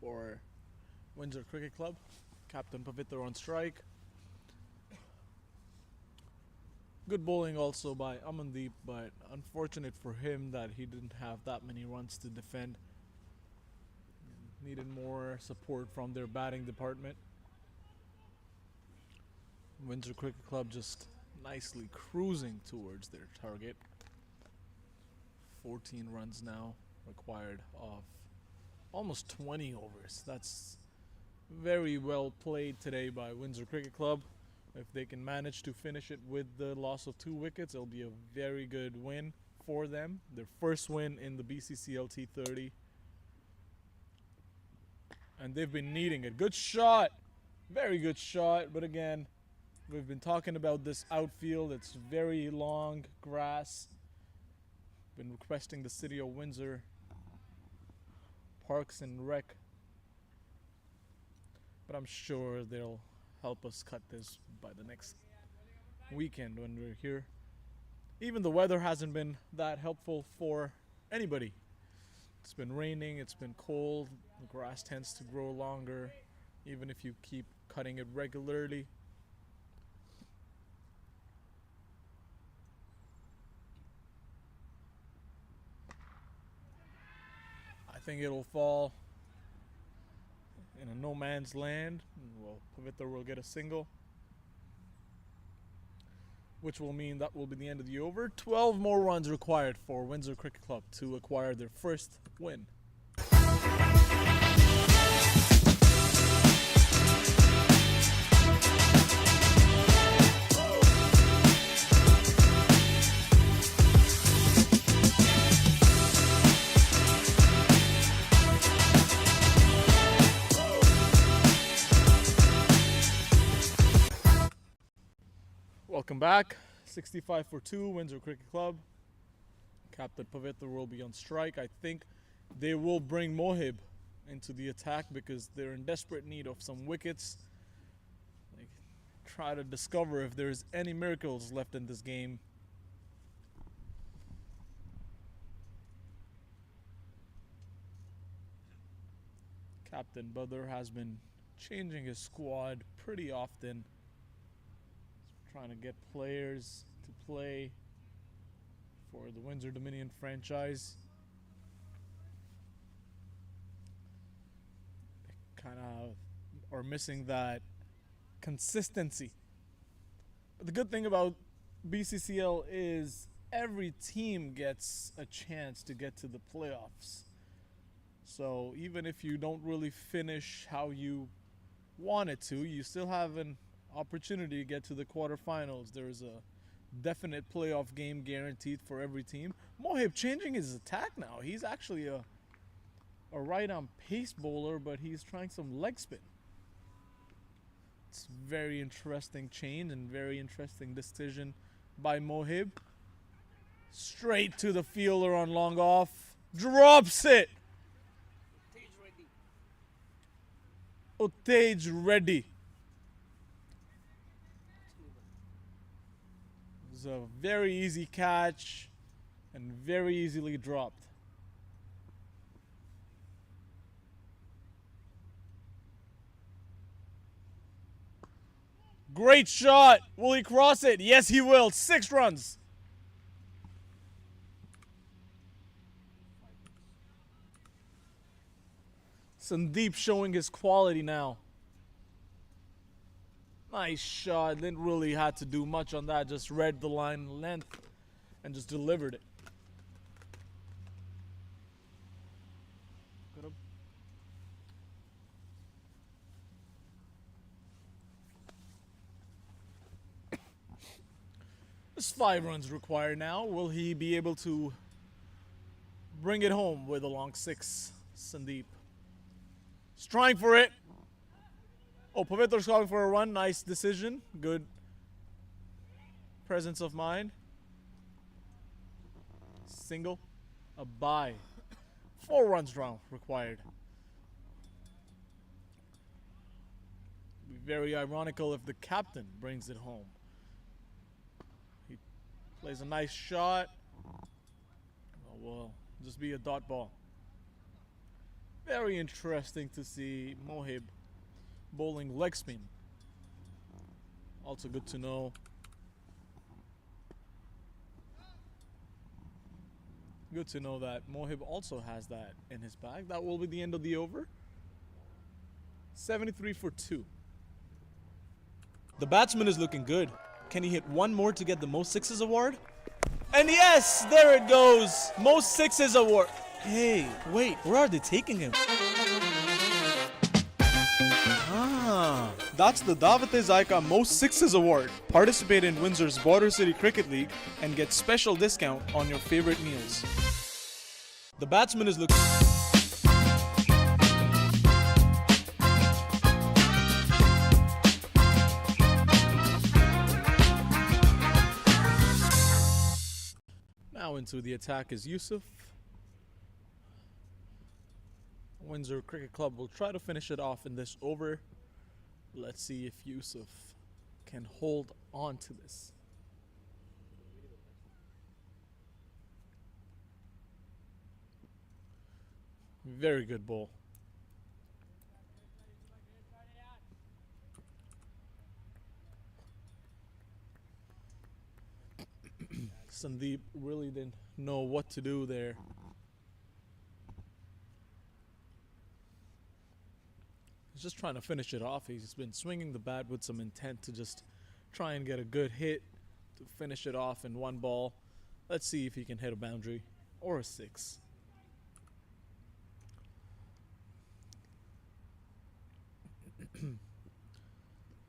for Windsor Cricket Club. Captain Pavitra on strike. Good bowling also by Amandeep, but unfortunate for him that he didn't have that many runs to defend. Needed more support from their batting department. Windsor Cricket Club just nicely cruising towards their target. 14 runs now required of almost 20 overs. That's very well played today by Windsor Cricket Club. If they can manage to finish it with the loss of 2 wickets, it'll be a very good win for them. Their first win in the BCCL T30. And they've been needing it. Good shot. Very good shot. But again, we've been talking about this outfield. It's very long grass. Been requesting the City of Windsor Parks and Rec. But I'm sure they'll help us cut this by the next weekend when we're here. Even the weather hasn't been that helpful for anybody. It's been raining, it's been cold, the grass tends to grow longer, even if you keep cutting it regularly. I think it'll fall in a no man's land. Well, Pavitra will get a single, which will mean that will be the end of the over. 12 more runs required for Windsor Cricket Club to acquire their first win. Welcome back. 65 for 2, Windsor Cricket Club. Captain Pavitra will be on strike. I think they will bring Mohib into the attack because they're in desperate need of some wickets. They try to discover if there's any miracles left in this game. Captain Badr has been changing his squad pretty often. Trying to get players to play for the Windsor Dominion franchise. They kind of are missing that consistency. But the good thing about BCCL is every team gets a chance to get to the playoffs. So even if you don't really finish how you wanted to, you still have an opportunity to get to the quarterfinals. There is a definite playoff game guaranteed for every team. Mohib changing his attack now. He's actually a right-arm pace bowler, but he's trying some leg spin. It's very interesting change and very interesting decision by Mohib. Straight to the fielder on long off. Drops it. Utej Reddy. It was a very easy catch and very easily dropped. Great shot. Will he cross it? Yes, he will. 6 runs. Sandeep showing his quality now. Nice shot. Didn't really have to do much on that. Just read the line length and just delivered it. There's 5 runs required now. Will he be able to bring it home with a long 6? Sandeep. He's trying for it. Oh, Pavitra's calling for a run. Nice decision. Good presence of mind. Single. A bye. 4 runs now required. It'd be very ironical if the captain brings it home. He plays a nice shot. Oh, well, just be a dot ball. Very interesting to see Mohib bowling leg spin. Also good to know. Good to know that Mohib also has that in his bag. That will be the end of the over. 73 for 2. The batsman is looking good. Can he hit one more to get the most sixes award? And yes, there it goes. Most sixes award. Hey, wait, where are they taking him? That's the Davat Zaika Most Sixes Award. Participate in Windsor's Border City Cricket League and get special discount on your favorite meals. The batsman is looking... Now into the attack is Yusuf. Windsor Cricket Club will try to finish it off in this over. Let's see if Yusuf can hold on to this. Very good ball. Sandeep really didn't know what to do there. He's just trying to finish it off. He's been swinging the bat with some intent to just try and get a good hit to finish it off in one ball. Let's see if he can hit a boundary or a six.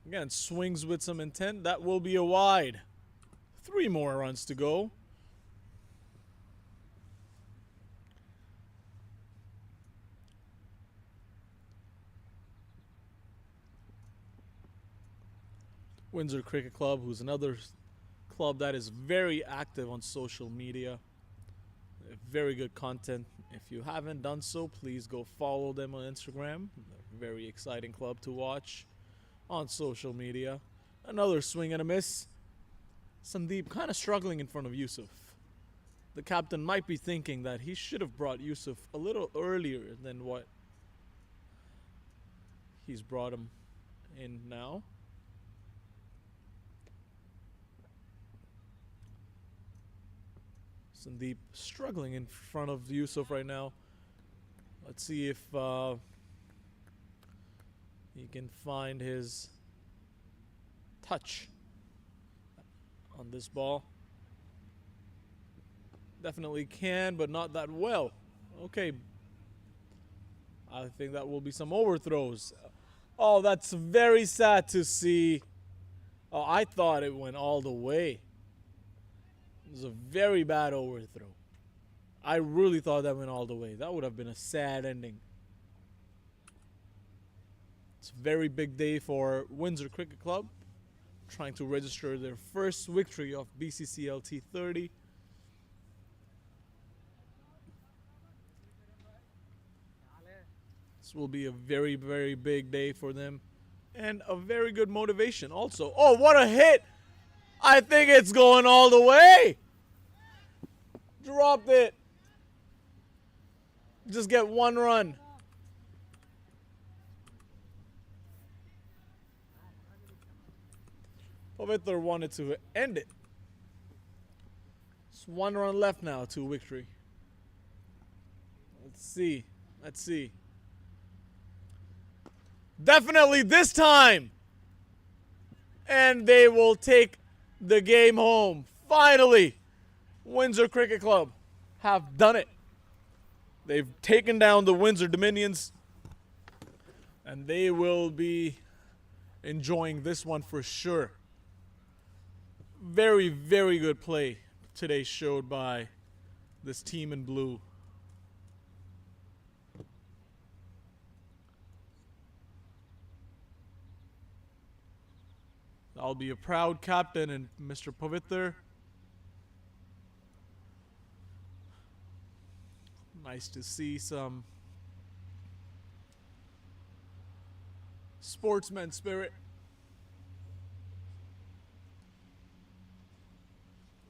Again, swings with some intent. That will be a wide. 3 more runs to go. Windsor Cricket Club, who's another club that is very active on social media. Very good content. If you haven't done so, please go follow them on Instagram. Very exciting club to watch on social media. Another swing and a miss. Sandeep kind of struggling in front of Yusuf. The captain might be thinking that he should have brought Yusuf a little earlier than what he's brought him in now. Sandeep struggling in front of Yusuf right now. Let's see if he can find his touch on this ball. Definitely can, but not that well. Okay. I think that will be some overthrows. Oh, that's very sad to see. Oh, I thought it went all the way. It was a very bad overthrow. I really thought that went all the way. That would have been a sad ending. It's a very big day for Windsor Cricket Club, trying to register their first victory of BCCL T30. This will be a very, very big day for them and a very good motivation also. Oh, what a hit! I think it's going all the way. Dropped it. Just get 1 run. Pavitra wanted to end it. It's 1 run left now to victory. Let's see. Let's see. Definitely this time. And they will take the game home. Finally, Windsor Cricket Club have done it. They've taken down the Windsor Dominions, and they will be enjoying this one for sure. Very, very good play today showed by this team in blue. I'll be a proud captain and Mr. Pavitra. Nice to see some sportsman spirit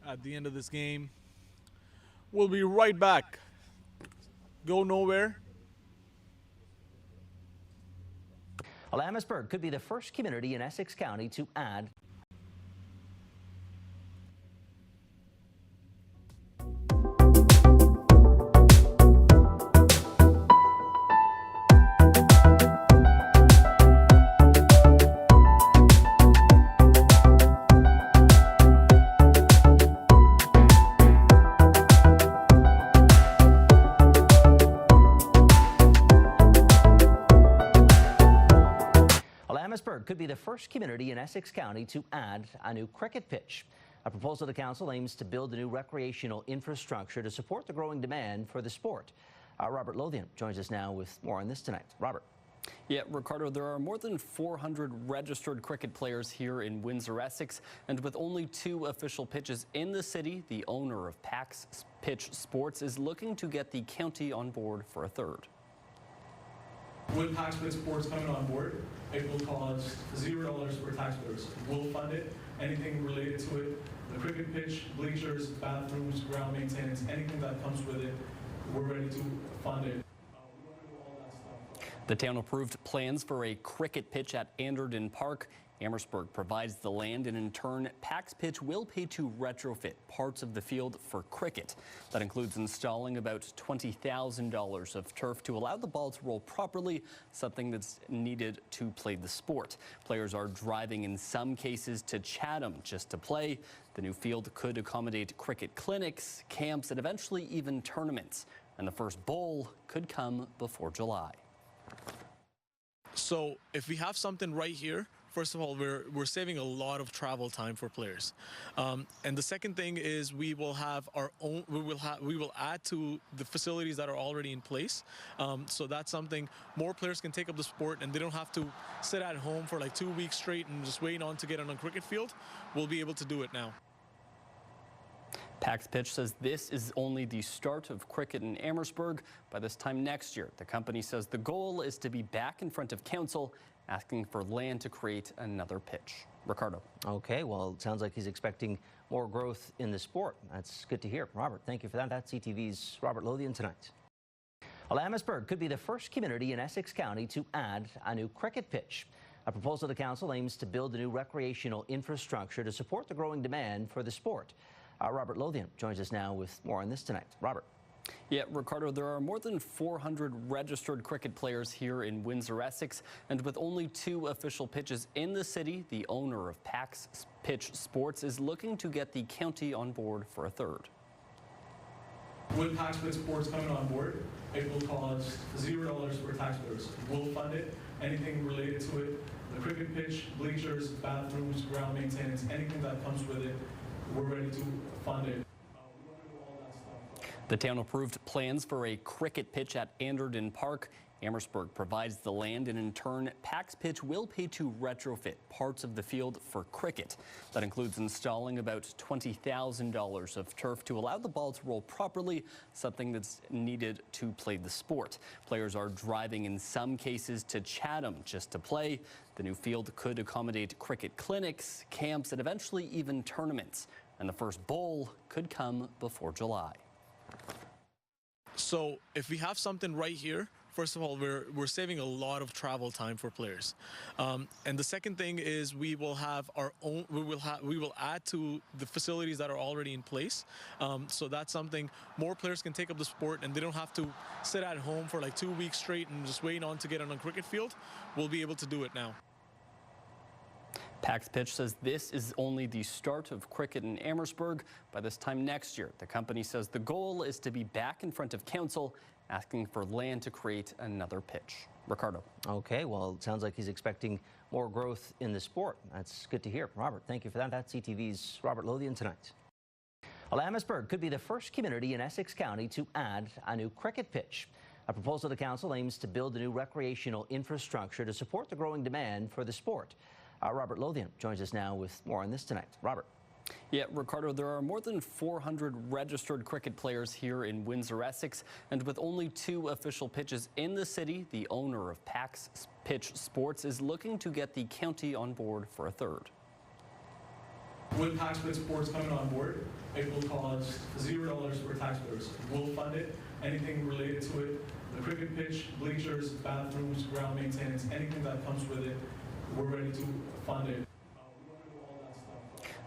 at the end of this game. We'll be right back. Go nowhere. Well, Amherstburg could be the first community in Essex County to add Amherstburg could be the first community in Essex County to add a new cricket pitch. A proposal to council aims to build a new recreational infrastructure to support the growing demand for the sport. Robert Lothian joins us now with more on this tonight. Robert. Yeah, Ricardo, there are more than 400 registered cricket players here in Windsor, Essex, and with only 2 official pitches in the city, the owner of Pax Pitch Sports is looking to get the county on board for a third. With Pax Pitch Sports coming on board, it will cost $0 for taxpayers. We'll fund it, anything related to it, the cricket pitch, bleachers, bathrooms, ground maintenance, anything that comes with it, we're ready to fund it. The town approved plans for a cricket pitch at Anderden Park. Amherstburg provides the land, and in turn, Pax Pitch will pay to retrofit parts of the field for cricket. That includes installing about $20,000 of turf to allow the ball to roll properly, something that's needed to play the sport. Players are driving in some cases to Chatham just to play. The new field could accommodate cricket clinics, camps, and eventually even tournaments. And the first bowl could come before July. So if we have something right here, first of all, we're saving a lot of travel time for players, and the second thing is we will have our own. We will add to the facilities that are already in place. So that's something more players can take up the sport, and they don't have to sit at home for like 2 weeks straight and just wait on to get on a cricket field. We'll be able to do it now. Pax Pitch says this is only the start of cricket in Amherstburg. By this time next year, the company says the goal is to be back in front of council, asking for land to create another pitch. Ricardo. Okay, well, it sounds like he's expecting more growth in the sport. That's good to hear. Robert, thank you for that. That's CTV's Robert Lothian tonight. Well, Amherstburg could be the first community in Essex County to add a new cricket pitch. A proposal to council aims to build a new recreational infrastructure to support the growing demand for the sport. Robert Lothian joins us now with more on this tonight. Robert. Yeah, Ricardo, there are more than 400 registered cricket players here in Windsor, Essex, and with only 2 official pitches in the city, the owner of Pax Pitch Sports is looking to get the county on board for a third. With Pax Pitch Sports coming on board, it will cost $0 for taxpayers. We'll fund it, anything related to it, the cricket pitch, bleachers, bathrooms, ground maintenance, anything that comes with it, we're ready to fund it. The town approved plans for a cricket pitch at Anderden Park. Amherstburg provides the land, and in turn, Pax Pitch will pay to retrofit parts of the field for cricket. That includes installing about $20,000 of turf to allow the ball to roll properly, something that's needed to play the sport. Players are driving in some cases to Chatham just to play. The new field could accommodate cricket clinics, camps, and eventually even tournaments. And the first bowl could come before July. So if we have something right here, first of all, we're saving a lot of travel time for players, and the second thing is we will have our own. We will add to the facilities that are already in place. So that's something more players can take up the sport, and they don't have to sit at home for like 2 weeks straight and just wait on to get on a cricket field. We'll be able to do it now. Pax Pitch says this is only the start of cricket in Amherstburg. By this time next year, the company says the goal is to be back in front of council, asking for land to create another pitch. Ricardo. Okay, well, it sounds like he's expecting more growth in the sport. That's good to hear. Robert, thank you for that. That's CTV's Robert Lothian tonight. Well, Amherstburg could be the first community in Essex County to add a new cricket pitch. A proposal to council aims to build a new recreational infrastructure to support the growing demand for the sport. Robert Lothian joins us now with more on this tonight. Robert. Yeah, Ricardo, there are more than 400 registered cricket players here in Windsor, Essex, and with only 2 official pitches in the city, the owner of Pax Pitch Sports is looking to get the county on board for a third. With Pax Pitch Sports coming on board, it will cost $0 for taxpayers. We'll fund it, anything related to it, the cricket pitch, bleachers, bathrooms, ground maintenance, anything that comes with it, we're ready to fund it.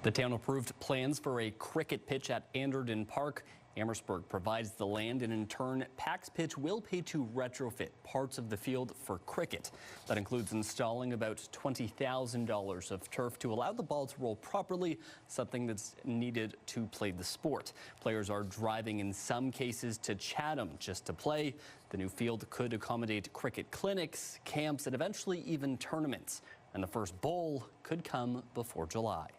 The town approved plans for a cricket pitch at Anderton Park. Amherstburg provides the land, and in turn, Pax Pitch will pay to retrofit parts of the field for cricket. That includes installing about $20,000 of turf to allow the ball to roll properly, something that's needed to play the sport. Players are driving in some cases to Chatham just to play. The new field could accommodate cricket clinics, camps, and eventually even tournaments. And the first bowl could come before July.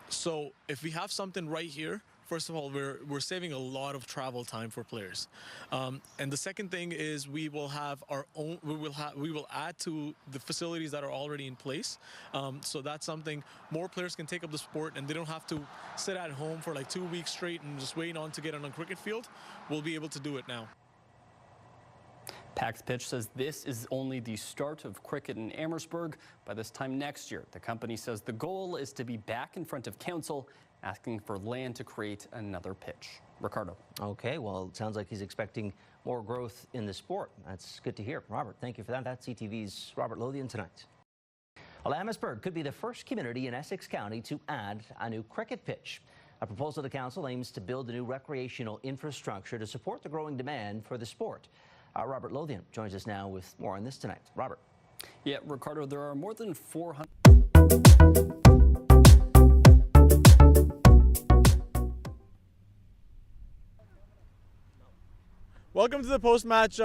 So if we have something right here, first of all, we're saving a lot of travel time for players, and the second thing is we will have our own. We will add to the facilities that are already in place. So that's something more players can take up the sport, and they don't have to sit at home for like 2 weeks straight and just wait on to get on a cricket field. We'll be able to do it now. Pax Pitch says this is only the start of cricket in Amherstburg. By this time next year, the company says the goal is to be back in front of council asking for land to create another pitch. Ricardo. Okay, well, it sounds like he's expecting more growth in the sport. That's good to hear. Robert, thank you for that. That's CTV's Robert Lothian tonight. Well, Amherstburg could be the first community in Essex County to add a new cricket pitch. A proposal to council aims to build a new recreational infrastructure to support the growing demand for the sport. Robert Lothian joins us now with more on this tonight. Robert. Yeah, Ricardo, there are more than 400. Welcome to the post-match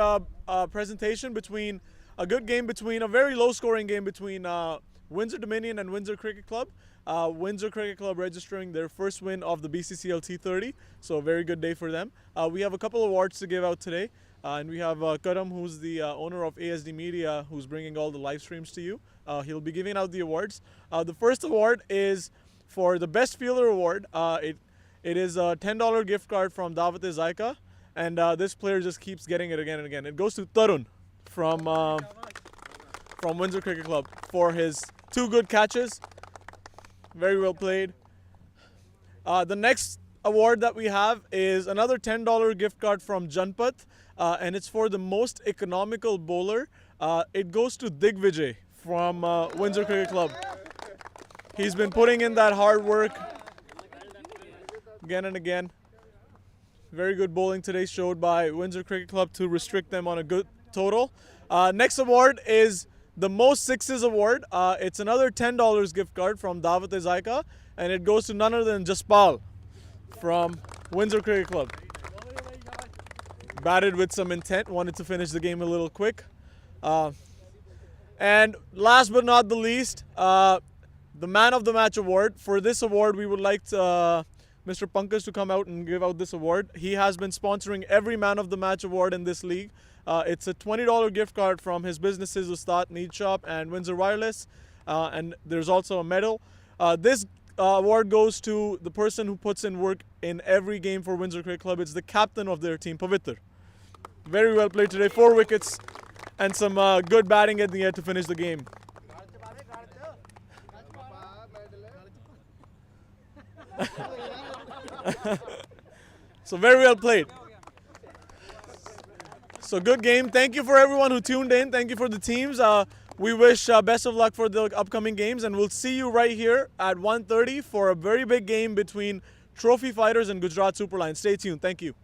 presentation between a good game between a very low-scoring game between Windsor Dominion and Windsor Cricket Club. Windsor Cricket Club registering their first win of the BCCL T30, so a very good day for them. We have a couple of awards to give out today, and we have Karam, who's the owner of ASD Media, who's bringing all the live streams to you. He'll be giving out the awards. The first award is for the Best Fielder Award. It is a $10 gift card from WindsorCC. And this player just keeps getting it again and again. It goes to Tarun from Windsor Cricket Club for his 2 good catches. Very well played. The next award that we have is another $10 gift card from Janpat, and it's for the most economical bowler. It goes to Digvijay from Windsor Cricket Club. He's been putting in that hard work again and again. Very good bowling today showed by Windsor Cricket Club to restrict them on a good total. Next award is the Most Sixes Award. It's another $10 gift card from WindsorCC, and it goes to none other than Jaspal from Windsor Cricket Club. Batted with some intent, wanted to finish the game a little quick. And last but not the least, the Man of the Match Award. For this award, we would like to Mr. Pankaj to come out and give out this award. He has been sponsoring every Man of the Match award in this league. It's a $20 gift card from his businesses, Ustad Need Shop and Windsor Wireless. And there's also a medal. This award goes to the person who puts in work in every game for Windsor Cricket Club. It's the captain of their team, Pavitr. Very well played today. 4 wickets and some good batting at the end to finish the game. So very well played. So good game. Thank you for everyone who tuned in. Thank you for the teams. We wish best of luck for the upcoming games, and we'll see you right here at 1:30 for a very big game between Trophy Fighters and Gujarat Super Lions. Stay tuned. Thank you.